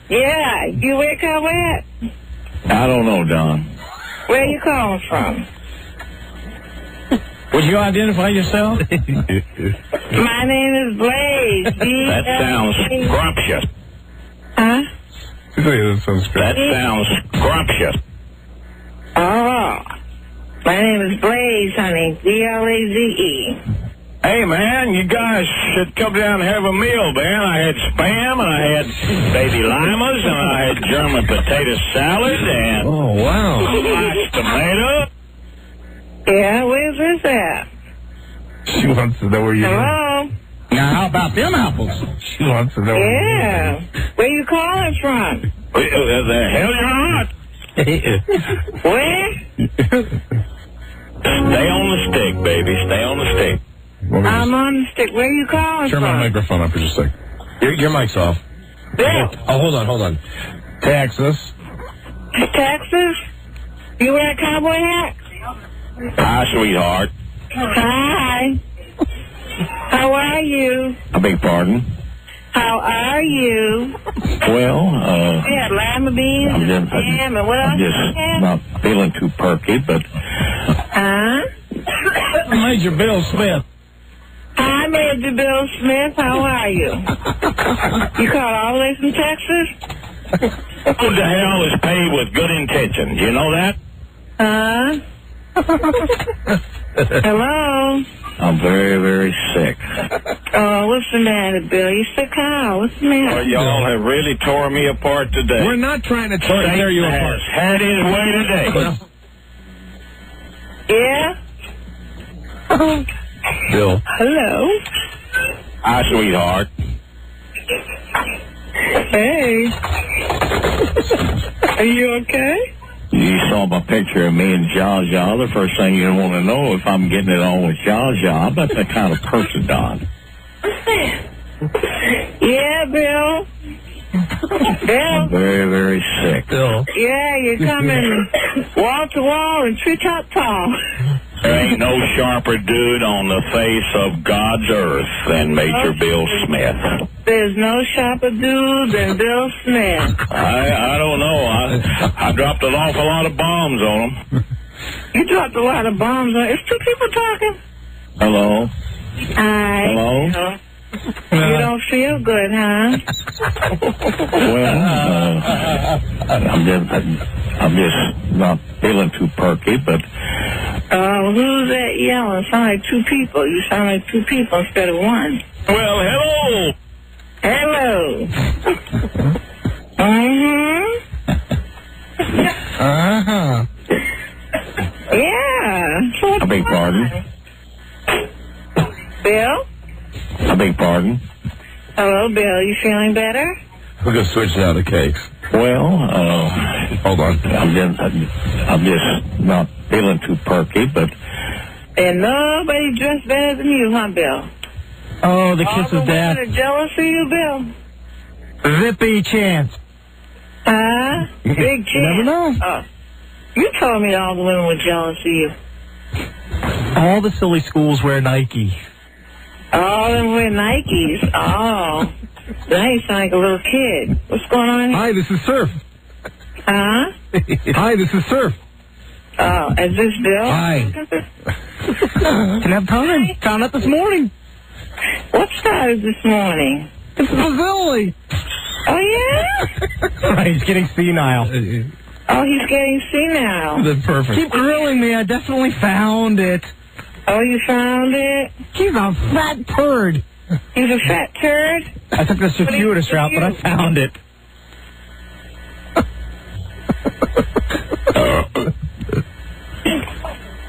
Yeah, you wear cowboy hat? I don't know, Don. Where you calling from? Would you identify yourself? My name is Blaze. That sounds scrumptious. Huh? That sounds scrumptious. Oh. My name is Blaze, honey. B-L-A-Z-E. Hey, man, you guys should come down and have a meal, man. I had spam, and I had baby limas, and I had German potato salad, and... Oh, wow. Mashed tomato. Yeah, where's this at? She wants to know where you are. Hello? Now, how about them apples? She wants to know where Yeah. Where you calling from? The hell you're not. Where? Stay on the stick, baby. Stay on the stick. I'm on the stick. Where you calling Turn from? my microphone up for just a sec. Your mic's off. Yeah. Oh, hold on. Texas. Texas? You wear a cowboy hat? Hi, sweetheart. Hi. How are you? I beg pardon? How are you? Well, Yeah, lima beans I'm and just, ham and what else? I'm just not feeling too perky, but... Huh? Major Bill Smith. Hi, Major Bill Smith. How are you? You called all the way from Texas? Who the hell is paid with good intentions? You know that? Hello? I'm very, very sick. Oh, what's the matter, Bill? You sick how? What's the matter? Well, y'all have really tore me apart today. We're not trying to tear you apart. Had his way today. Yeah? Bill. Hello? Hi, sweetheart. Hey. Are you okay? You saw my picture of me and Zsa Zsa. The first thing you want to know if I'm getting it on with Zsa Zsa. I'm not that kind of person, Don. Yeah, Bill. Bill. I'm very, very sick. Bill. Yeah, you're coming wall to wall and treetop tall. There ain't no sharper dude on the face of God's earth than Major Bill Smith. There's no sharper dude than Bill Smith. I don't know. I dropped an awful lot of bombs on him. You dropped a lot of bombs on. Is two people talking? Hello? Hi. Hello? You don't feel good, huh? Well, I'm just not feeling too perky, but... Who's that yelling? Sound like two people. You sound like two people instead of one. Well, hello! Hello. Uh-huh. Yeah. I beg pardon? Bill? I beg pardon? Hello, Bill. You feeling better? We're going to switch now to cakes. Well, hold on. I'm just not feeling too perky, but... And nobody dressed better than you, huh, Bill? Oh, the kiss of death. All the women are jealous of you, Bill. Zippy chance. Huh? Big chance. Never know. Oh. You told me all the women were jealous of you. All the silly schools wear Nike. All of them wear Nikes. Oh. Now you sound like a little kid. What's going on here? Hi, this is Surf. Huh? Hi, this is Surf. Oh, is this Bill? Hi. Can have time. Found out this morning. What started this morning? It's Vasily. Oh, yeah? Right, he's getting senile. Oh, he's getting senile. That's perfect. Keep grilling me. I definitely found it. Oh, you found it? He's a fat turd. He's a fat turd? I took the circuitous route, but I found it.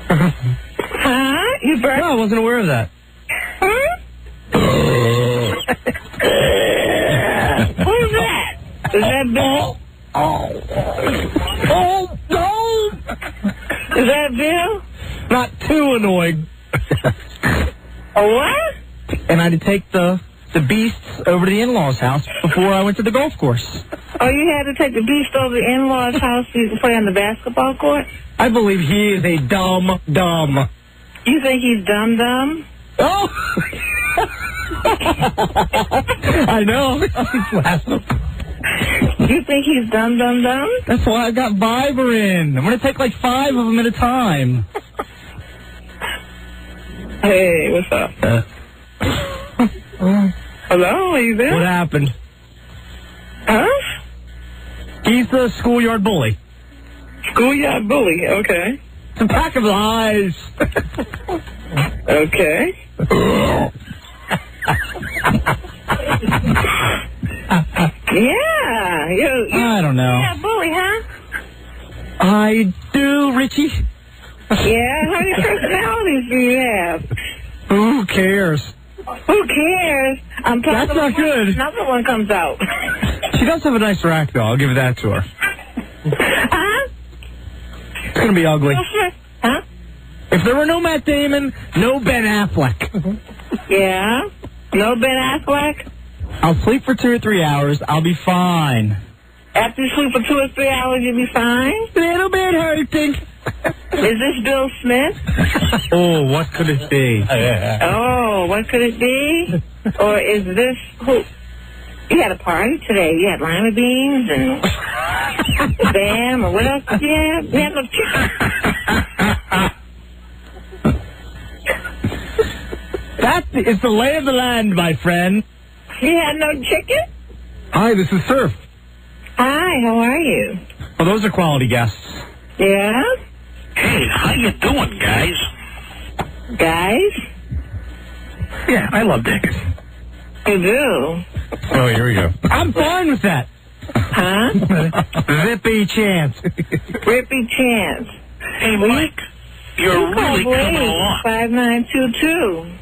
Huh? You burned? No, I wasn't aware of that. Huh? Who's that? Is that Bill? Oh, no! Is that Bill? Not too annoyed. A what? And I had to take the beasts over to the in-laws' house before I went to the golf course. Oh, you had to take the beast over to the in-laws' house so you could play on the basketball court? I believe he is a dumb. You think he's dumb? Oh! I know. He's laughing. You think he's dumb? That's why I got Vivarin. I'm going to take like 5 of them at a time. Hey, what's up? Hello, are you there? What happened? Huh? He's the schoolyard bully. Schoolyard bully, okay. It's a pack of lies. Okay. Yeah, I don't know. Yeah, bully, huh? I do, Richie. Yeah, how many personalities do you have? Who cares? Who cares? I'm talking That's not good. Another one comes out. She does have a nice rack, though. I'll give that to her. Huh? It's going to be ugly. Huh? If there were no Matt Damon, no Ben Affleck. Yeah? No Ben Affleck? I'll sleep for 2 or 3 hours. I'll be fine. After you sleep for 2 or 3 hours, you'll be fine? Little bit hurting. Is this Bill Smith? Oh, what could it be? Oh, what could it be? Or is this who? You had a party today. You had lima beans and Bam, or what else did you have? You had no chicken. That is the lay of the land, my friend. You had no chicken? Hi, this is Surf. Hi, how are you? Oh, those are quality guests. Yeah? Hey, how you doing, guys? Guys? Yeah, I love dick. You do? Oh, here we go. I'm fine with that. Huh? Zippy chance. Rippy chance. Hey, Mike, you're really coming along. 5922.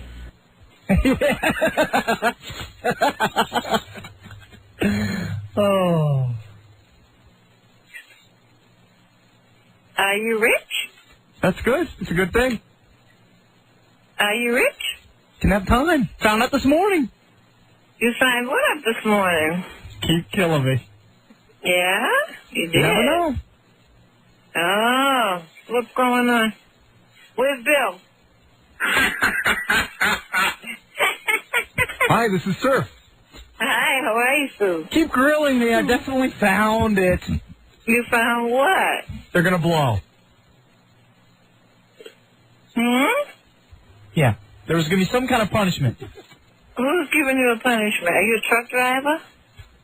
Oh. Are you rich? That's good. It's a good thing. Are you rich? Didn't have time. Found out this morning. You signed what up this morning? Keep killing me. Yeah? You did? You never know. Oh, what's going on? Where's Bill? Hi, this is Surf. Hi, how are you, Sue? Keep grilling me. I definitely found it. You found what? They're going to blow. Yeah. There was going to be some kind of punishment. Who's giving you a punishment? Are you a truck driver?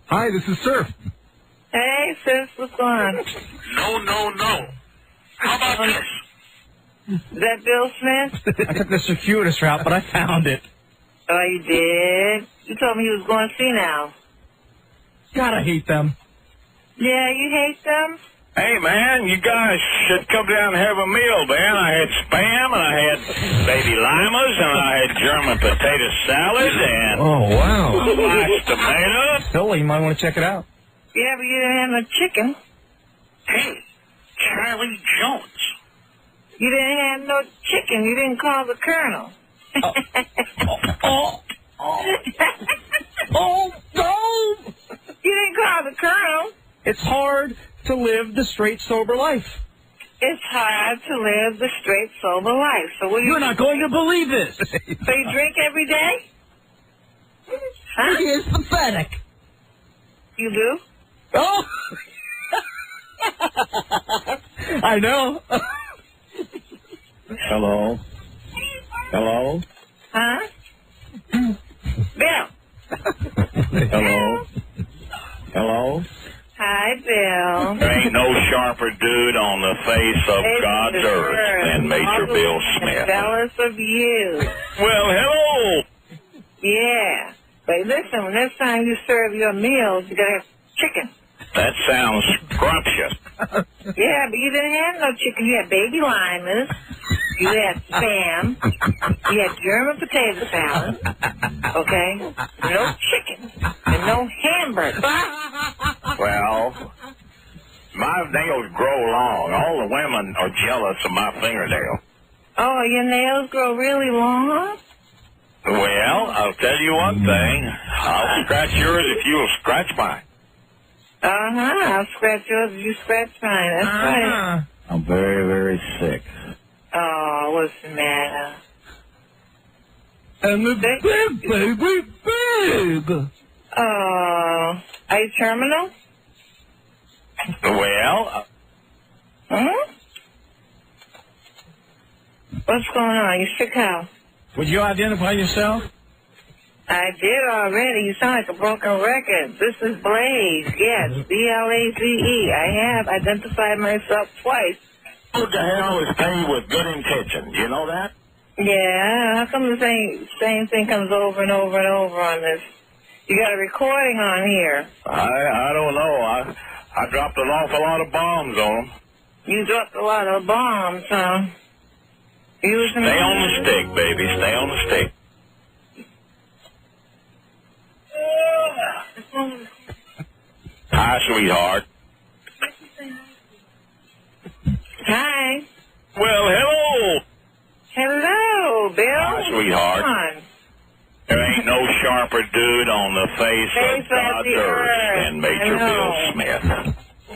Hi, this is Surf. Hey, sis, what's going on? No. How about this? Is that Bill Smith? I took the circuitous route, but I found it. Oh, you did? You told me he was going senile. God, I hate them. Yeah, you hate them? Hey, man, you guys should come down and have a meal, man. I had spam, and I had baby limas, and I had German potato salad, and... Oh, wow. Sliced tomatoes. Philly, you might want to check it out. Yeah, but you didn't have no chicken. Hey, Charlie Jones. You didn't have no chicken. You didn't call the colonel. Oh, no! You didn't call the colonel. It's hard to live the straight, sober life. It's hard to live the straight, sober life. So what do you... You're not going to believe this. So you drink every day? Huh? It is pathetic. You do? Oh! I know. Hello? Hello? Huh? Bill. Hello? Hello? Hi, Bill. There ain't no sharper dude on the face of God's earth than Major Bill Smith. Jealous of you. Well, hello. Yeah. But listen, next time you serve your meals, you gotta have chicken. That sounds scrumptious. Yeah, but you didn't have no chicken. You had baby limas. You had spam. You had German potato salad. Okay? No chicken. And no hamburger. Well, my nails grow long. All the women are jealous of my fingernails. Oh, your nails grow really long? Well, I'll tell you one thing. I'll scratch yours if you'll scratch mine. I'll scratch yours if you scratch mine. That's right. I'm very, very sick. Oh, what's the matter? And the big baby. Oh, are you terminal? Well... What's going on? You sick how? Would you identify yourself? I did already. You sound like a broken record. This is Blaze. Yes, B-L-A-Z-E. I have identified myself twice. Who the hell is paid with good intentions? You know that? Yeah, how come the same thing comes over and over and over on this? You got a recording on here. I don't know. I dropped an awful lot of bombs on them. You dropped a lot of bombs, huh? Stay on the stick, baby. Stay on the stick. Hi, sweetheart. Hi. Well, hello. Hello, Bill. Hi, sweetheart. Come on. There ain't no sharper dude on the face of God's earth than Major Bill Smith.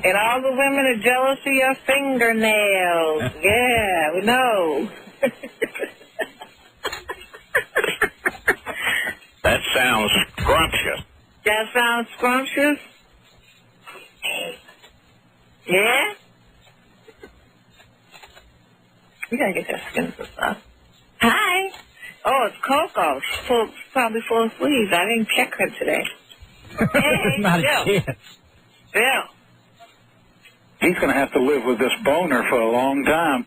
And all the women are jealous of your fingernails. Yeah, we know. That sounds scrumptious. That sounds scrumptious? Yeah? You gotta get that skin for stuff. Hi. Oh, it's Coco. She's probably full of fleas. I didn't check her today. Hey, Not Bill. a chance. Bill. He's going to have to live with this boner for a long time.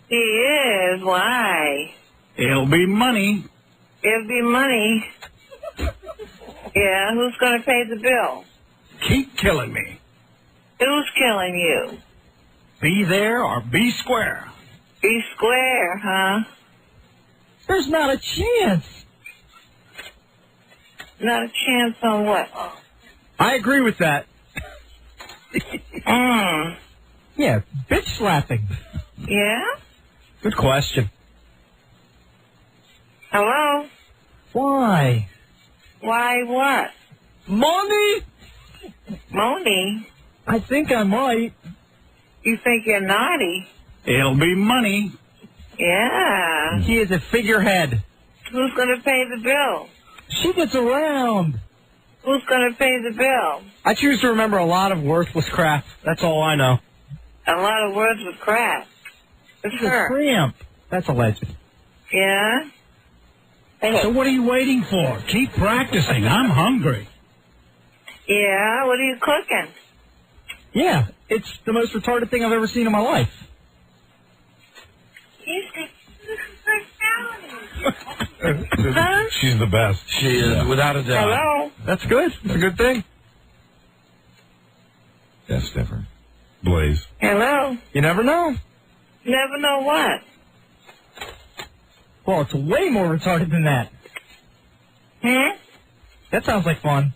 He is. Why? It'll be money. It'll be money. Yeah, who's going to pay the bill? Keep killing me. Who's killing you? Be there or be square. Be square, huh? There's not a chance. Not a chance on what? I agree with that. Yeah, bitch slapping. Yeah? Good question. Hello? Why? Why what? Money? Money? I think I might. You think you're naughty? It'll be money. Yeah. He is a figurehead. Who's going to pay the bill? She gets around. Who's going to pay the bill? I choose to remember a lot of worthless crap. That's all I know. A lot of words with crap. It's She's a her. tramp. That's a legend. Yeah? So what are you waiting for? Keep practicing. I'm hungry. Yeah? What are you cooking? Yeah, it's the most retarded thing I've ever seen in my life. She's the best. She is, without a doubt. Hello? That's good. It's a good thing. That's different. Blaze. Hello? You never know. Never know what? Well, it's way more retarded than that. That sounds like fun.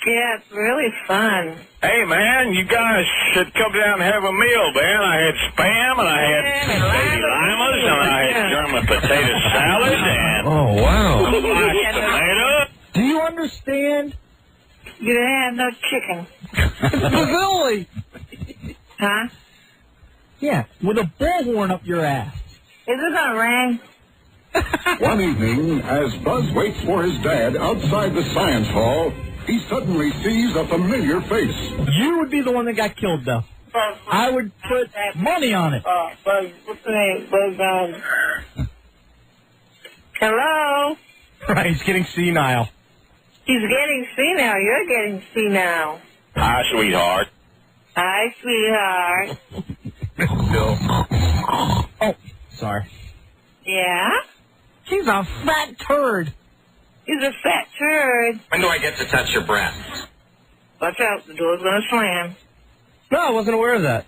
Yeah, it's really fun. Hey, man, you guys should come down and have a meal, man. I had spam, and I had baby limas, and I had German potato salad, and Oh, wow. mashed tomato. Do you understand? You didn't have no chicken. Really? Huh? Yeah, with a bullhorn up your ass. Is it going to rain? One evening, as Buzz waits for his dad outside the science hall, he suddenly sees a familiar face. You would be the one that got killed, though. I would put money on it. Buzz, what's the name? Buzz, Hello? Right, he's getting senile. He's getting senile. You're getting senile. Hi, sweetheart. Hi, sweetheart. Oh, sorry. Yeah? He's a fat turd. He's a fat turd. When do I get to touch your breast? Watch out, the door's going to slam. No, I wasn't aware of that.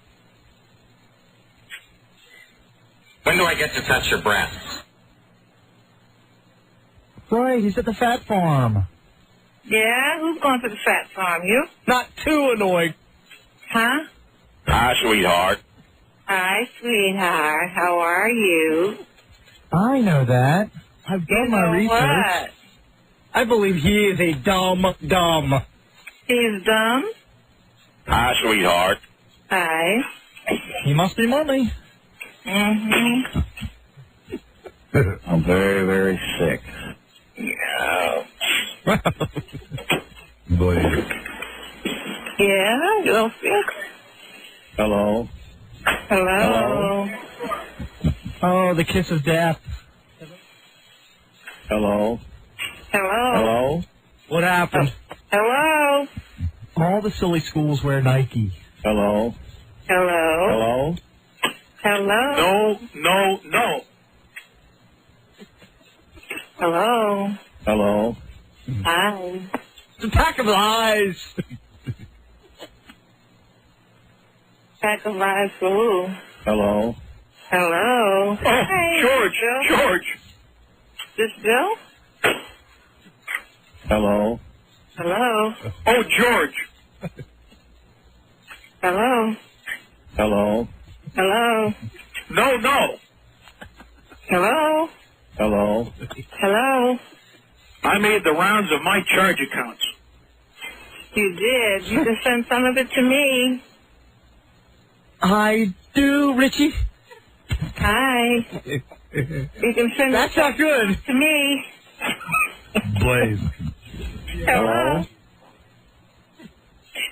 When do I get to touch your breast? Right, he's at the fat farm. Yeah? Who's going to the fat farm? You? Not too annoying. Huh? Hi, sweetheart. Hi, sweetheart. How are you? I know that. I've done my research. What? I believe he is a dumb. He's dumb? Hi, sweetheart. Hi. He must be money. Mm-hmm. I'm very, very sick. Yeah. Blaze. Yeah? You don't feel... Hello? Hello? Oh, the kiss of death. Hello? Hello? Hello? What happened? Hello? All the silly schools wear Nike. Hello? Hello? Hello? Hello? No. Hello? Hello? Hi. It's a pack of lies. Pack of lies for who? Hello? Hello? Oh, Hey, George. Bill? George. This Bill? Hello? Hello? Oh, George. Hello? Hello? Hello? No. Hello? Hello? Hello? I made the rounds of my charge accounts. You did. You can send some of it to me. I do, Richie. Hi. You can send That's not good. to me. Blaze. Hello?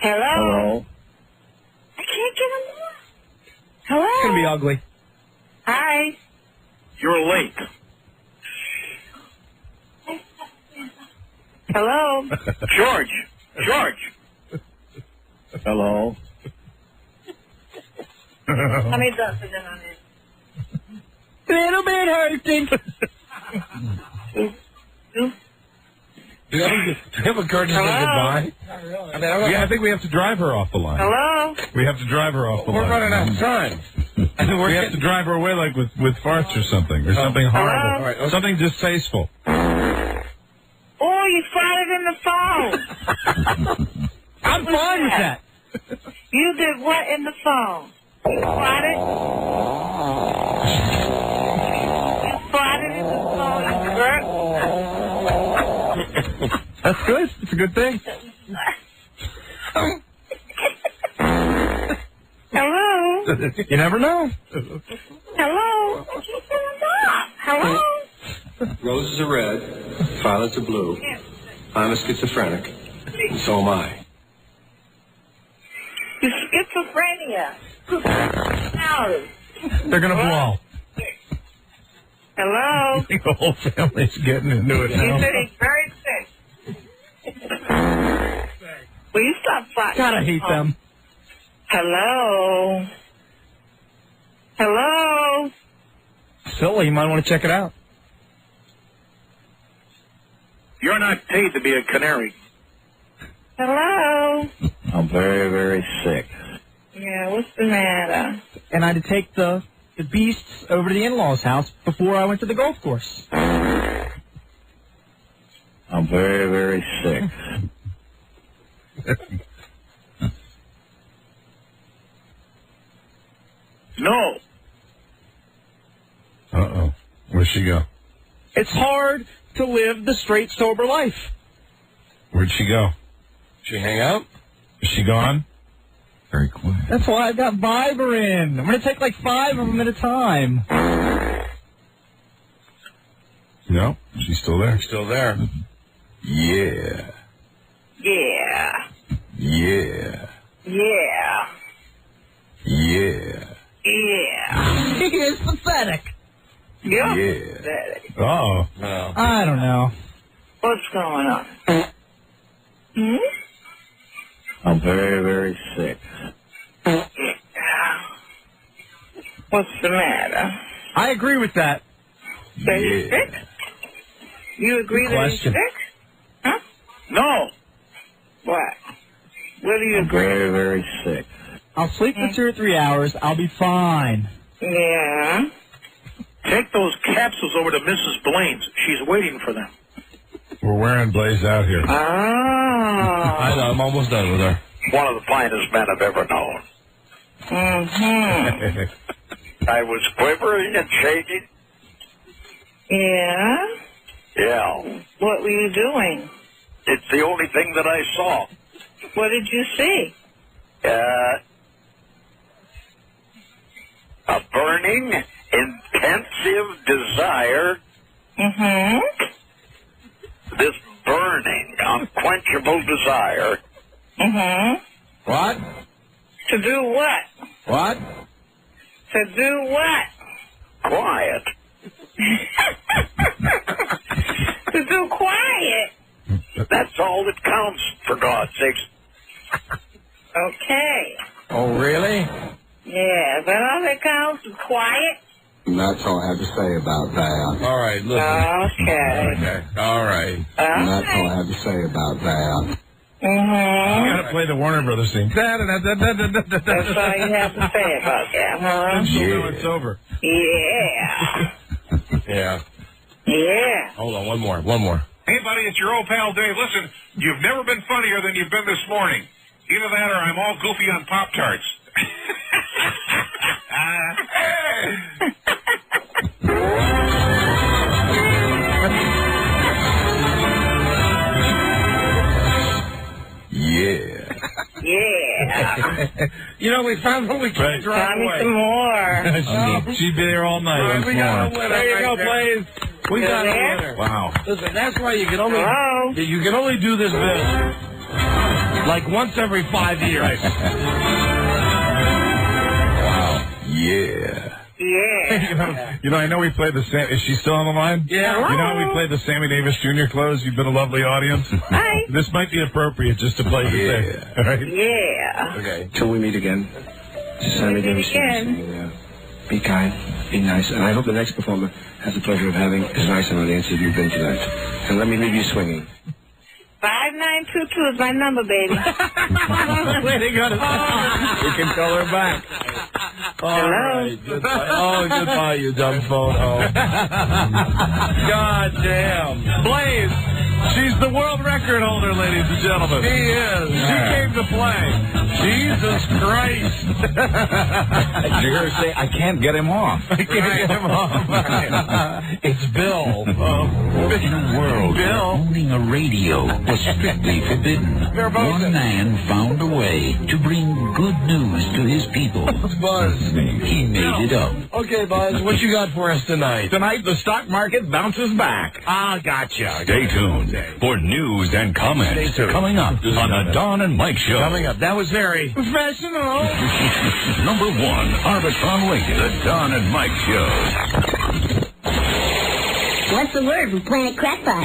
Hello? Hello? I can't get him more. Hello? It's gonna be ugly. Hi. You're late. Hello? George. Hello. How many ducks is in on this? Little bit hurting. Do you have a card to say goodbye? I think we have to drive her off the line. Hello? We have to drive her off the line. We're running out of time. We have to drive her away like with farts or something, or something horrible. All right, okay. Something distasteful. Oh, you farted in the phone. I'm fine with that. You did what in the phone? You farted? You farted in the phone, you jerk? That's good. It's a good thing. Hello? You never know. Hello? Hello? Roses are red, violets are blue. I'm a schizophrenic, and so am I. You schizophrenia. No. They're going to blow. Hello? I think the whole family's getting into it He now. said he's very sick. Will you stop farting? God, I hate them. Hello? Hello? Silly, you might want to check it out. You're not paid to be a canary. Hello? I'm very, very sick. Yeah, what's the matter? And I had to take the beasts over to the in-laws' house before I went to the golf course. I'm very, very sick. No. Uh-oh. Where'd she go? It's hard to live the straight, sober life. Where'd she go? She hang out? Is she gone? Very quiet. That's why I've got Viberin. I'm going to take like 5 of them at a time. No, she's still there. Still there. Yeah. Yeah. Yeah. Yeah. Yeah. Yeah. He is pathetic. Yeah. Yeah. Oh. No. I don't know. What's going on? I'm very, very sick. What's the matter? I agree with that. So he's sick? You agree that he's question. sick? Huh? No. What? What do you I'm agree? very, very sick. I'll sleep for 2 or 3 hours. I'll be fine. Yeah. Take those capsules over to Mrs. Blaine's. She's waiting for them. We're wearing Blaze out here. Oh. I know, I'm almost done with her. One of the finest men I've ever known. Mm-hmm. I was quivering and shaking. Yeah? Yeah. What were you doing? It's the only thing that I saw. What did you see? A burning, intensive desire. Mm-hmm. This burning, unquenchable desire. Mm-hmm. What? To do what? What? To do what? Quiet. To do quiet. That's all that counts, for God's sakes. Okay. Oh, really? Yeah, but all that counts is quiet. And that's all I have to say about that. All right, listen. Okay. All right. And that's all I have to say about that. Mm-hmm. You gotta play the Warner Brothers theme. That's all you have to say about that, huh? She'll know it's over. Yeah. Yeah. Yeah. Hold on, one more. Hey, buddy, it's your old pal Dave. Listen, you've never been funnier than you've been this morning. Either that or I'm all goofy on Pop-Tarts. Yeah. Yeah. You know, we found what we can't drive Tell me away. some more. She'd be there all night. once We got a more. winner. There you go, Blaze. We got a there? winner. Wow. Listen, that's why you can only Hello? do this bit like once every 5 years. Wow. Yeah. Yeah. I know we played the same. Is she still on the line? Yeah. You know, we played the Sammy Davis Jr. close. You've been a lovely audience. Hi. This might be appropriate just to play the same. All right? Yeah. Okay. Till we meet again. This is Sammy Davis. Be kind, be nice, and I hope the next performer has the pleasure of having as nice an audience as you've been tonight. And let me leave you swinging. 5922 is my number, baby. Way to go. We can call her back. Hello? Right, goodbye. Goodbye, you dumb phone. God damn. Blaze, she's the world record holder, ladies and gentlemen. She is. She came to play. Jesus Christ. Did you hear her say, I can't get him off? I can't get him off. It's Bill. In a world where owning a radio was strictly forbidden, one man found a way to bring good news to his people. Buzz. He made it up. Okay, Buzz, what you got for us tonight? Tonight, the stock market bounces back. Ah, gotcha. Stay tuned for news and comments coming up on the Don and Mike Show. Coming up. That was very professional. Number 1, Arbitron rated, the Don and Mike Show. What's the word from Planet Crackpot?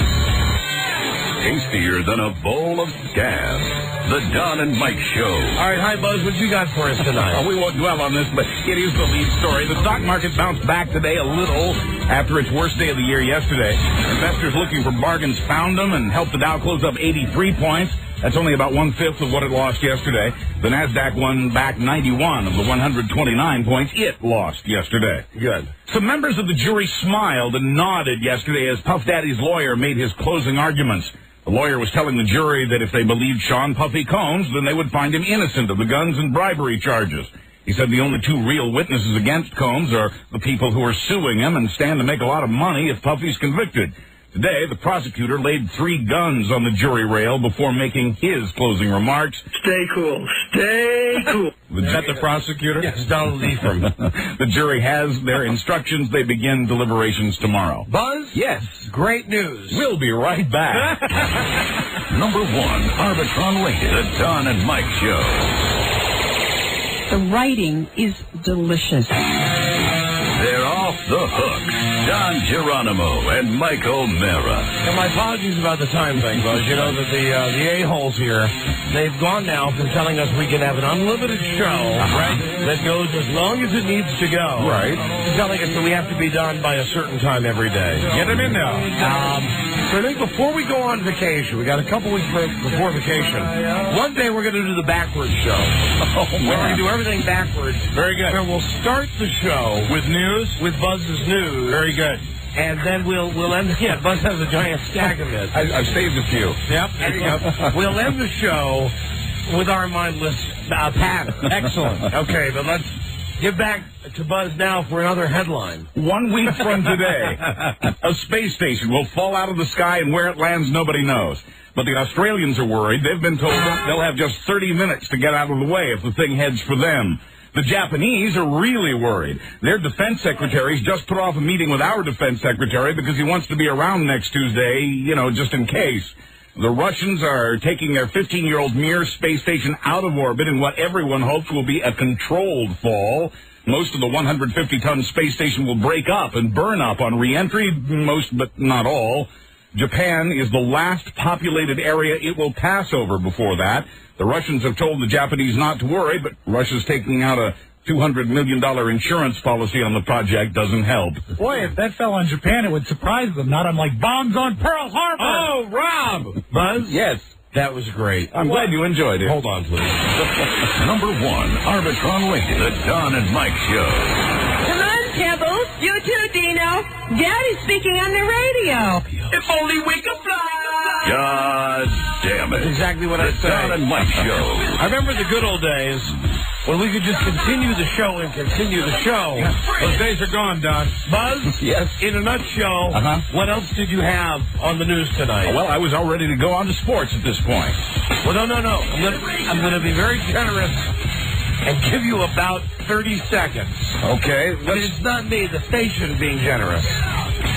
Tastier than a bowl of scab. The Don and Mike Show. All right, hi, Buzz. What you got for us tonight? We won't dwell on this, but it is the lead story. The stock market bounced back today a little after its worst day of the year yesterday. Investors looking for bargains found them and helped the Dow close up 83 points. That's only about 1/5 of what it lost yesterday. The NASDAQ won back 91 of the 129 points it lost yesterday. Good. Some members of the jury smiled and nodded yesterday as Puff Daddy's lawyer made his closing arguments. The lawyer was telling the jury that if they believed Sean Puffy Combs, then they would find him innocent of the guns and bribery charges. He said the only two real witnesses against Combs are the people who are suing him and stand to make a lot of money if Puffy's convicted. Today, the prosecutor laid 3 guns on the jury rail before making his closing remarks. Stay cool. Stay cool. Is that the prosecutor? Yes, Donald Ephraim. The jury has their instructions. They begin deliberations tomorrow. Buzz? Yes. Great news. We'll be right back. Number 1, Arbitron rated, the Don and Mike Show. The writing is delicious. They're off the hook. Don Geronimo and Mike O'Mara. And my apologies about the time thing, Buzz. You know that the a-holes here, they've gone now from telling us we can have an unlimited show, right, that goes as long as it needs to go. Right. To telling us that we have to be done by a certain time every day. Get him in now. So I think before we go on vacation, we got a couple weeks before vacation, one day we're going to do the backwards show. We're going to do everything backwards. Very good. And we'll start the show With news? with Buzz's news. Very good. And then we'll end. Yeah, Buzz has a giant stack of it. I've saved a few. Yep. There you go. We'll end the show with our mindless pattern. Excellent. Okay, but let's get back to Buzz now for another headline. 1 week from today, a space station will fall out of the sky, and where it lands, nobody knows. But the Australians are worried. They've been told that they'll have just 30 minutes to get out of the way if the thing heads for them. The Japanese are really worried. Their defense secretaries just put off a meeting with our defense secretary because he wants to be around next Tuesday, just in case. The Russians are taking their 15-year-old Mir space station out of orbit in what everyone hopes will be a controlled fall. Most of the 150-ton space station will break up and burn up on re-entry, most but not all. Japan is the last populated area it will pass over before that. The Russians have told the Japanese not to worry, but Russia's taking out a $200 million insurance policy on the project doesn't help. Boy, if that fell on Japan, it would surprise them, not unlike bombs on Pearl Harbor. Oh, Rob! Buzz? Yes. That was great. I'm glad you enjoyed it. Hold on, please. Number 1, Arbitron rated, the Don and Mike Show. Come on, Pebbles. You too, Dino. Daddy's speaking on the radio. If only we could fly. God damn it. That's exactly what I The said. Don and Mike Show. I remember the good old days when we could just continue the show and continue the show. Those days are gone, Don. Buzz? Yes. In a nutshell, what else did you have on the news tonight? Well, I was all ready to go on to sports at this point. Well, no. I'm going to be very generous and give you about 30 seconds. Okay. But it's not me, the station being generous.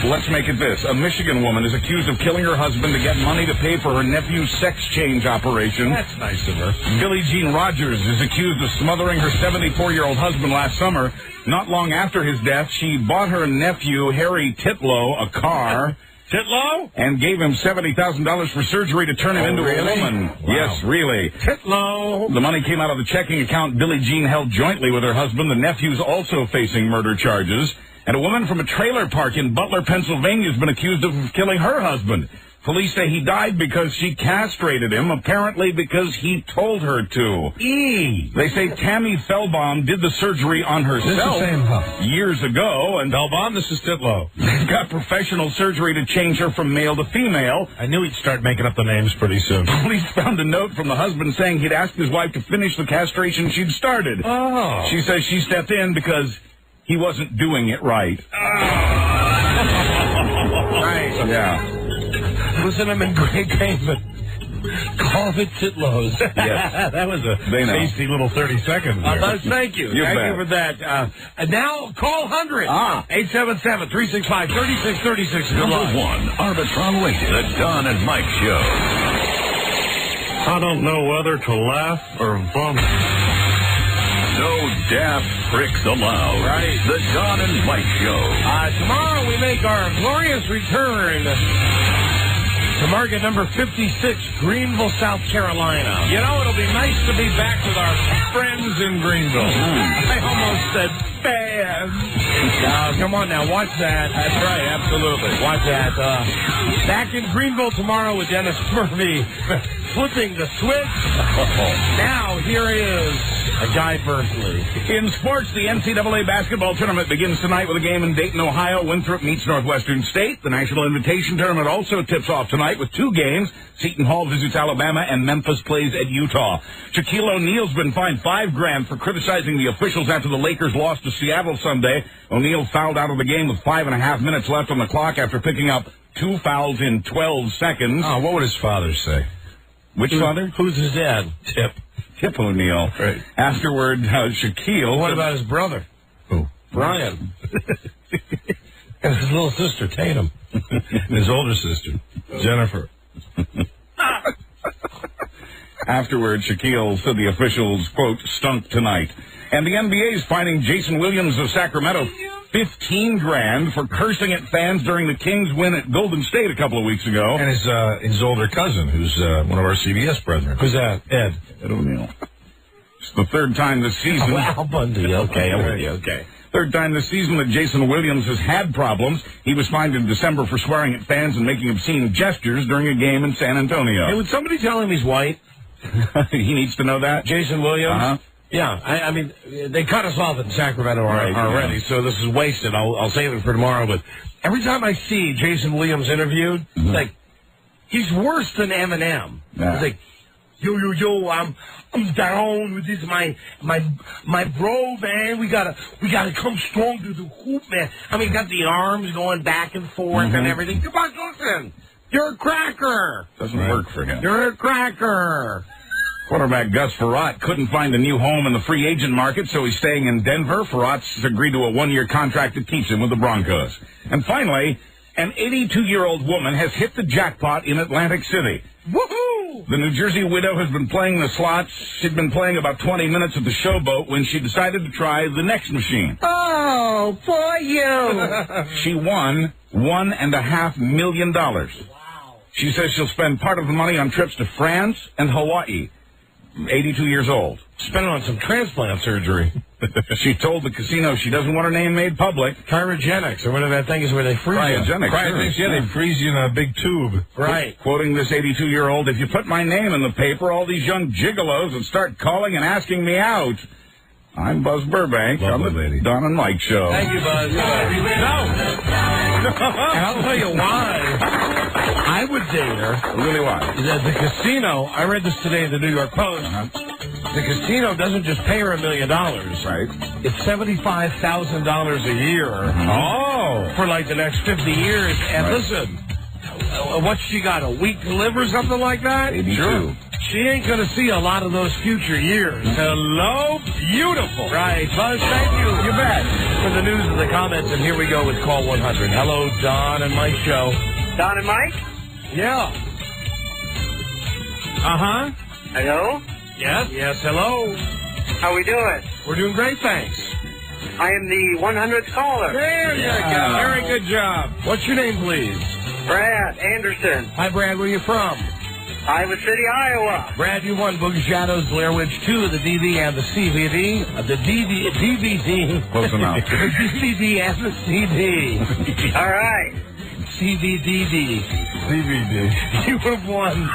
Let's make it this. A Michigan woman is accused of killing her husband to get money to pay for her nephew's sex change operation. That's nice of her. Billie Jean Rogers is accused of smothering her 74-year-old husband last summer. Not long after his death, she bought her nephew, Harry Titlow, a car. Titlow? And gave him $70,000 for surgery to turn him into a woman. Wow. Yes, really. Titlow. The money came out of the checking account Billie Jean held jointly with her husband. The nephew's also facing murder charges. And a woman from a trailer park in Butler, Pennsylvania has been accused of killing her husband. Police say he died because she castrated him, apparently because he told her to. They say Tammy Fellbaum did the surgery on herself years ago. And Fellbaum, this is Titlow. Got professional surgery to change her from male to female. I knew he'd start making up the names pretty soon. Police found a note from the husband saying he'd asked his wife to finish the castration she'd started. Oh. She says she stepped in because he wasn't doing it right. Nice. Yeah. Listen, I'm in great pain, but call it Titlow's. Yes. That was a tasty little 30 seconds there. Thank you. Thank you for that. And now, call 100. 877-365-3636. Number 1, Arbitron rated, The Don and Mike Show. I don't know whether to laugh or vomit. No daft pricks allowed. Right. The Don and Mike Show. Tomorrow we make our glorious return to market number 56, Greenville, South Carolina. You know, it'll be nice to be back with our friends in Greenville. I almost said fans. Come on now, watch that. That's right, absolutely. Watch that. Back in Greenville tomorrow with Dennis Murphy flipping the switch. Now, here is a Guy Berkeley. In sports, the NCAA basketball tournament begins tonight with a game in Dayton, Ohio. Winthrop meets Northwestern State. The National Invitation Tournament also tips off tonight with 2 games. Seton Hall visits Alabama, and Memphis plays at Utah. Shaquille O'Neal's been fined $5,000 for criticizing the officials after the Lakers lost to Seattle Sunday. O'Neal fouled out of the game with 5.5 minutes left on the clock after picking up 2 fouls in 12 seconds. Oh, what would his father say? Which father? Who's his dad? Tip O'Neal. Right. Afterward, Shaquille... What about his brother? Who? Brian. And his little sister, Tatum. And his older sister, Jennifer. Afterward, Shaquille said the officials, quote, stunk tonight. And the NBA is fining Jason Williams of Sacramento $15,000 for cursing at fans during the Kings' win at Golden State a couple of weeks ago. And his older cousin, who's one of our CBS brethren. Who's that? Ed O'Neal. It's the third time this season. Oh, Al Bundy. Okay, I'm with you. Okay. Third time this season that Jason Williams has had problems. He was fined in December for swearing at fans and making obscene gestures during a game in San Antonio. Hey, would somebody tell him he's white? He needs to know that? Jason Williams? Uh-huh. Yeah, I mean, they cut us off in Sacramento already, so this is wasted. I'll save it for tomorrow. But every time I see Jason Williams interviewed, like, he's worse than Eminem. Yeah. He's like, yo, I'm down with this, my bro, man. We gotta come strong to the hoop, man. I mean, got the arms going back and forth and everything. Come on, listen, you're a cracker. Doesn't work for him. You're a cracker. Quarterback Gus Frerotte couldn't find a new home in the free agent market, so he's staying in Denver. Frerott's agreed to a 1-year contract that keeps him with the Broncos. And finally, an 82-year-old woman has hit the jackpot in Atlantic City. Woohoo! The New Jersey widow has been playing the slots. She'd been playing about 20 minutes at the showboat when she decided to try the next machine. Oh, poor you. She won $1.5 million. Wow. She says she'll spend part of the money on trips to France and Hawaii. 82 years old. Spent on some transplant surgery. She told the casino she doesn't want her name made public. Cryogenics, or whatever that thing is where they freeze you. Cryogenics, sure. Yeah, they freeze you in a big tube. Right. Quoting this 82-year-old, if you put my name in the paper, all these young gigolos would start calling and asking me out. I'm Buzz Burbank on the Don and Mike Show. Thank you, Buzz. No. And I'll tell you why I would date her. Really why? The casino, I read this today in the New York Post. The casino doesn't just pay her $1 million. Right. It's $75,000 a year. Oh. For like the next 50 years. And listen, what's she got, a week to live or something like that? 82. Sure. She ain't going to see a lot of those future years. Hello, beautiful. Right. Buzz, thank you. You bet. For the news and the comments, and here we go with Call 100. Hello, Don and Mike Show. Don and Mike? Yeah. Uh-huh. Hello? Yes? Yes, hello. How we doing? We're doing great, thanks. I am the 100th caller. There you go. Very good job. What's your name, please? Brad Anderson. Hi, Brad. Where are you from? Iowa City, Iowa. Brad, you won Boogie Shadows, Blair Witch 2, the DVD and the DVD. The DVD. Close enough. The DVD and the CD. All right. CVDD. You would have won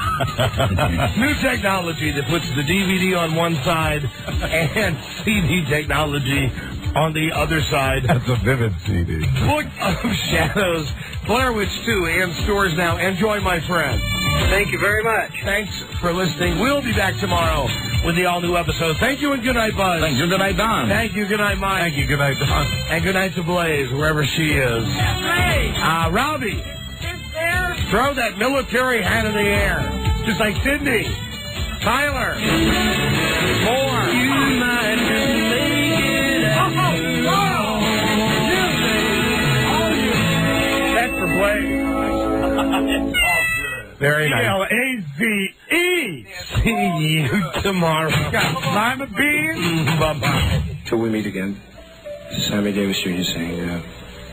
new technology that puts the DVD on one side and CD technology on the other side. That's a vivid CD. Book of Shadows, Blair Witch 2, and stores now. Enjoy, my friend. Thank you very much. Thanks for listening. We'll be back tomorrow with the all-new episode. Thank you and good night, Buzz. Thank you. Good night, Don. Thank you. Good night, Mike. Thank you. Good night, Don. And good night to Blaze, wherever she is. Robbie, throw that military hat in the air. Just like Sydney. Tyler. More. You might just make it out. That's for Blaze. Very nice. L-A-Z-E. See you tomorrow. Lima beans. Bye-bye. Till we meet again, this is Sammy Davis Jr. saying,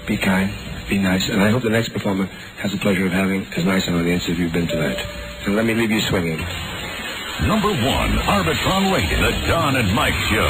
be kind, be nice, and I hope the next performer has the pleasure of having as nice an audience as you've been tonight. And let me leave you swinging. Number 1 Arbitron rated, The Don and Mike Show.